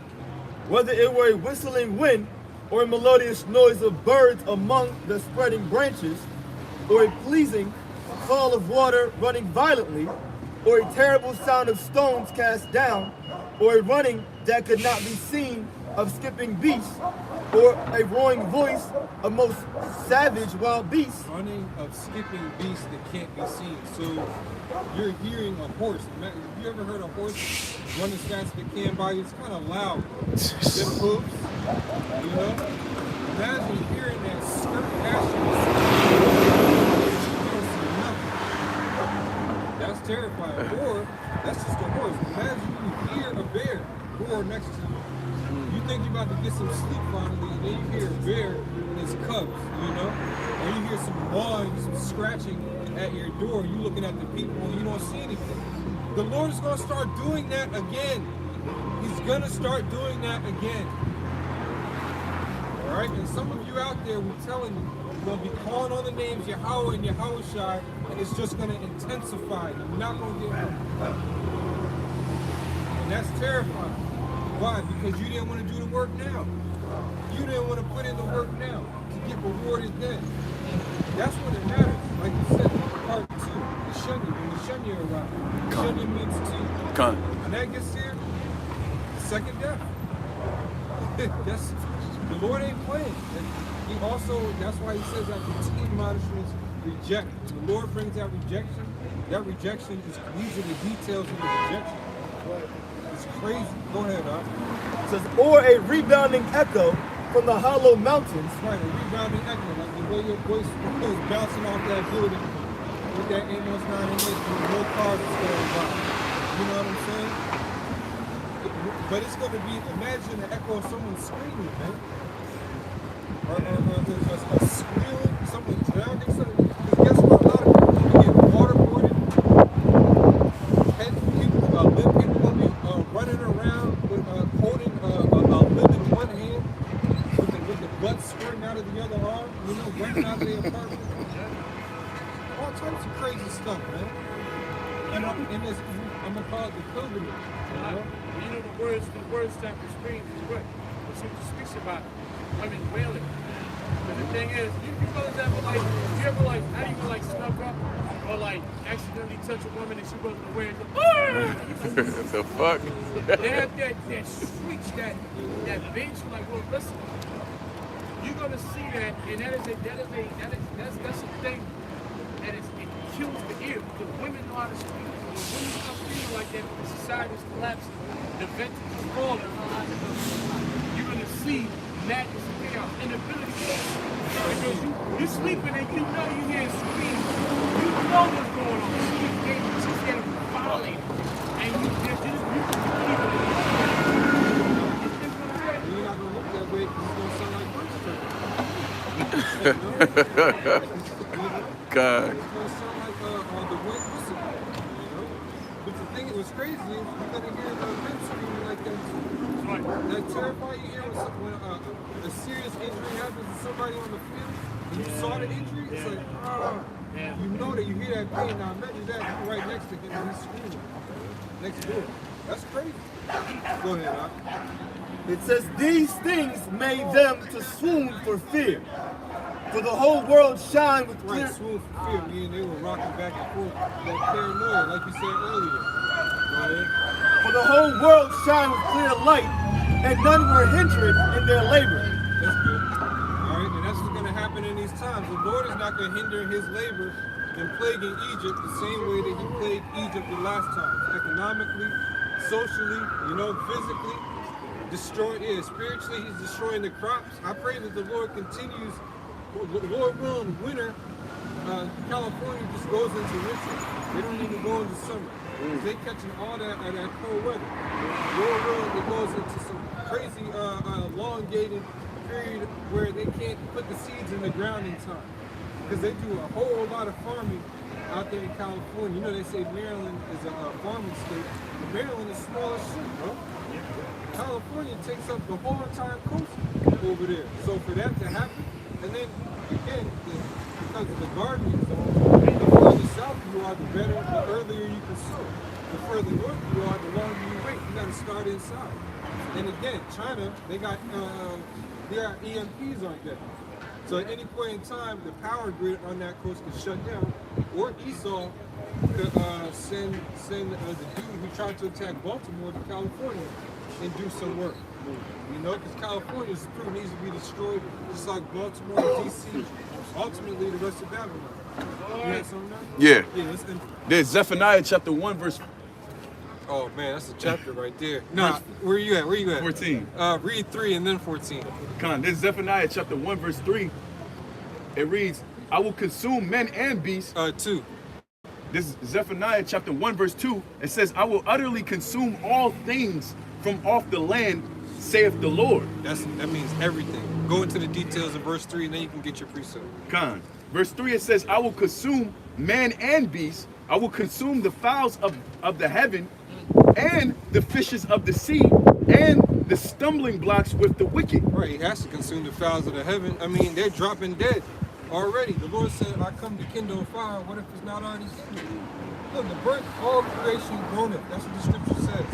A: Whether it were a whistling wind or a melodious noise of birds among the spreading branches, or a pleasing fall of water running violently, or a terrible sound of stones cast down, or a running that could not be seen of skipping beasts, or a roaring voice of most savage wild beasts.
F: Running of skipping beasts that can't be seen. So you're hearing a horse. Have you ever heard a horse run as fast as it can by you? It's kind of loud. It moves, you know? Imagine hearing that skirt past you. You don't see nothing. That's terrifying. Or that's just a horse. Imagine you hear a bear roar next to you. You think you're about to get some sleep finally, and then you hear a bear and its cubs, you know? Or you hear some gnawing, some scratching at your door, you looking at the people and you don't see anything. The Lord is going to start doing that again. He's going to start doing that again. All right? And some of you out there, we're telling you, you're going to be calling on the names Yahawah and Yahawashi, and it's just going to intensify. You're not going to get help. And that's terrifying. Why? Because you didn't want to do the work now. You didn't want to put in the work now to get rewarded then. That's what it matters. Like you said, part 2, the Shunya. When the Shunya arrives, Shunya means 2. When that gets here, second death. The Lord ain't playing. And He also, that's why He says that the 10 admonishments
G: reject. The Lord brings that rejection. That rejection is, these are the details of the rejection. It's crazy. Go ahead, Doc.
A: It says, or a rebounding echo from the hollow mountains.
G: Right, a rebounding echo, like the way your voice was bouncing off that building with that Amos 9 and 8, with no cars going by. You know what I'm saying? But it's going to be, imagine the echo of someone screaming, man. Or a squealing, someone drowning, something. Because guess what? A lot of people get waterboarded. And people will be running around with holding a lid in one hand with the blood squirting out of the other arm, you know, running out of their apartment. All types of crazy stuff, man. And this, I'm going to call it the pilgrimage. You know?
J: You know the words that we scream is what? The scripture speaks about women wailing. But the thing is, you fellas ever like, how do you like snuck up or like accidentally touch a woman and she wasn't aware?
K: The fuck?
J: They have that switch, that bench, like, well, listen, you're gonna see that, and that's a thing that it kills the ear because women know how to speak. When women start speaking like that, the society is collapsing, the venture is falling. You're gonna see madness and chaos, inability to sleep. Because you're sleeping and you know you hear screams. You know what's going on. She's getting violated. And you just keep it.
G: You're not going to look that way because it's going to sound like birds chirping.
K: God.
G: It's going to sound like the wind whistling. You know? But the thing that was crazy is you're going to hear the men screaming like that too. That terrifying you hear when a serious injury happens to somebody on the field and you saw the injury, it's like, you know that you hear that pain. Now imagine that right next to him and he's screaming next door. That's crazy. Go ahead, Doc.
A: It says, these things made them to swoon for fear. For the whole world shine with clear...
G: Right, swoon for fear, meaning they were rocking back and forth. That paranoia, like you said earlier. Go ahead.
A: For the whole world shine with clear light, and none were hindered in their labor.
G: That's good. All right, and that's what's going to happen in these times. The Lord is not going to hinder his labor in plaguing Egypt the same way that he plagued Egypt the last time. Economically, socially, you know, physically, spiritually, he's destroying the crops. I pray that the Lord continues, Lord willing, winter, California just goes into winter. They don't even go into summer. They catching all that cold weather. Lord willing, it goes into some crazy elongated period where they can't put the seeds in the ground in time. Because they do a whole lot of farming out there in California. You know, they say Maryland is a farming state, but Maryland is small as shit, bro. California takes up the whole entire coast over there. So for that to happen, and then again, because of the gardening zone, the further south you are, the better, the earlier you consume. The further north you are, the longer you wait. You got to start inside. And again, China, they got their EMPs on deck. So at any point in time, the power grid on that coast could shut down, or Esau could send the dude who tried to attack Baltimore to California and do some work. You know, because California needs to be destroyed, just like Baltimore, D.C., ultimately the rest of Babylon. You had something there?
K: Yeah. There's Zephaniah chapter 1, verse...
G: Oh man, that's a chapter right there. No, where you at?
K: 14.
G: Read 3 and then 14.
K: There's Zephaniah chapter 1, verse 3. It reads, I will consume men and beasts.
G: 2.
K: This is Zephaniah chapter 1, verse 2. It says, I will utterly consume all things from off the land, saith the Lord.
G: That means everything. Go into the details in verse 3 and then you can get your precept.
K: Verse 3, it says, I will consume man and beast. I will consume the fowls of the heaven and the fishes of the sea and the stumbling blocks with the wicked.
G: Right, he has to consume the fowls of the heaven. I mean, they're dropping dead already. The Lord said, I come to kindle a fire. What if it's not already kindled? Look, the birth, all creation groaneth. That's what the scripture says.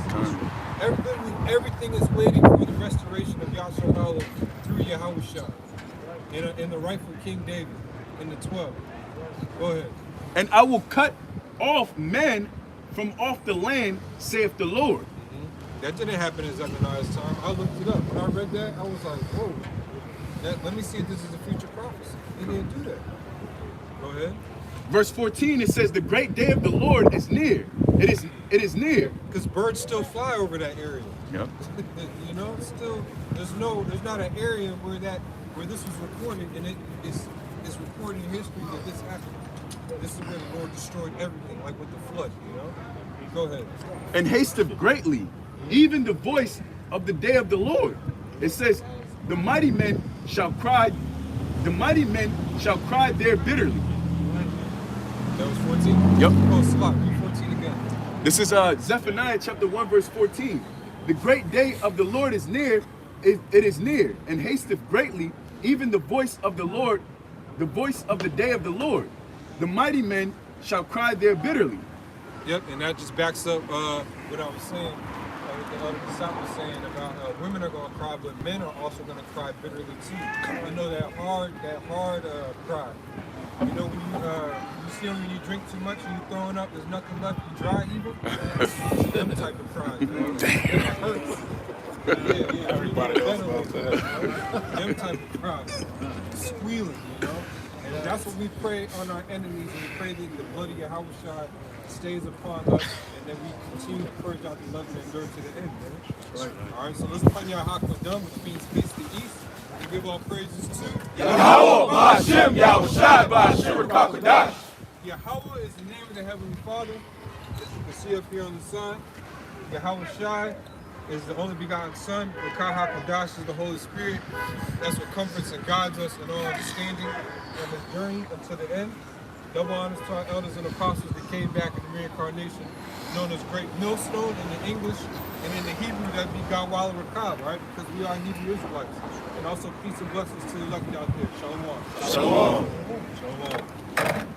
G: Everything is waiting for the restoration of Yahawah through Yahawashi in the rightful King David in the 12. Go ahead.
K: And I will cut off men from off the land, saith the Lord.
G: That didn't happen in Zephaniah's time. I looked it up. When I read that, I was like, whoa. Let me see if this is a future prophecy. He didn't do that. Go ahead.
K: Verse 14, it says, the great day of the Lord is near. It is near.
G: Because birds still fly over that area.
K: Yep.
G: You know, still there's not an area where this was recorded, and it's recorded in history that this happened. This is where the Lord destroyed everything, like with the flood, you know? Go ahead.
K: And hasteth greatly, even the voice of the day of the Lord. It says, the mighty men shall cry there bitterly.
G: That was 14?
K: Yep.
G: Oh, slot, read 14 again.
K: This is Zephaniah chapter 1, verse 14. The great day of the Lord is near, it is near, and hasteth greatly, even the voice of the Lord, the voice of the day of the Lord. The mighty men shall cry there bitterly.
G: Yep, and that just backs up what I was saying, what the other disciple was saying about women are going to cry, but men are also going to cry bitterly too. You know that hard cry. You know when you see when you drink too much and you're throwing up, there's nothing left, you dry even. Them type of cries. Man. It hurts. Yeah, everybody knows about that. Them type of cries, squealing, you know. And that's what we pray on our enemies, and we pray that the blood of Yahawashi stays upon us, and then we continue to purge out the love and endure to the end, man. Right. All right, so let's pray Yahawah, which means peace to east, and give all praises to
K: Yahawah, Bahasham, Yahawashi, Bahasham, Rakakadash.
G: Yahawah is the name of the Heavenly Father, as you can see up here on the sign. Yahawashi is the only begotten Son. Rakakadash is the Holy Spirit. That's what comforts and guides us in all understanding on this journey until the end. Double honors to our elders and apostles that came back in the reincarnation, known as Great Millstone in the English, and in the Hebrew that'd be Gawala Rakab, right? Because we are Hebrew Israelites. And also peace and blessings to the elect out there. Shalom.
K: Shalom.
G: Shalom.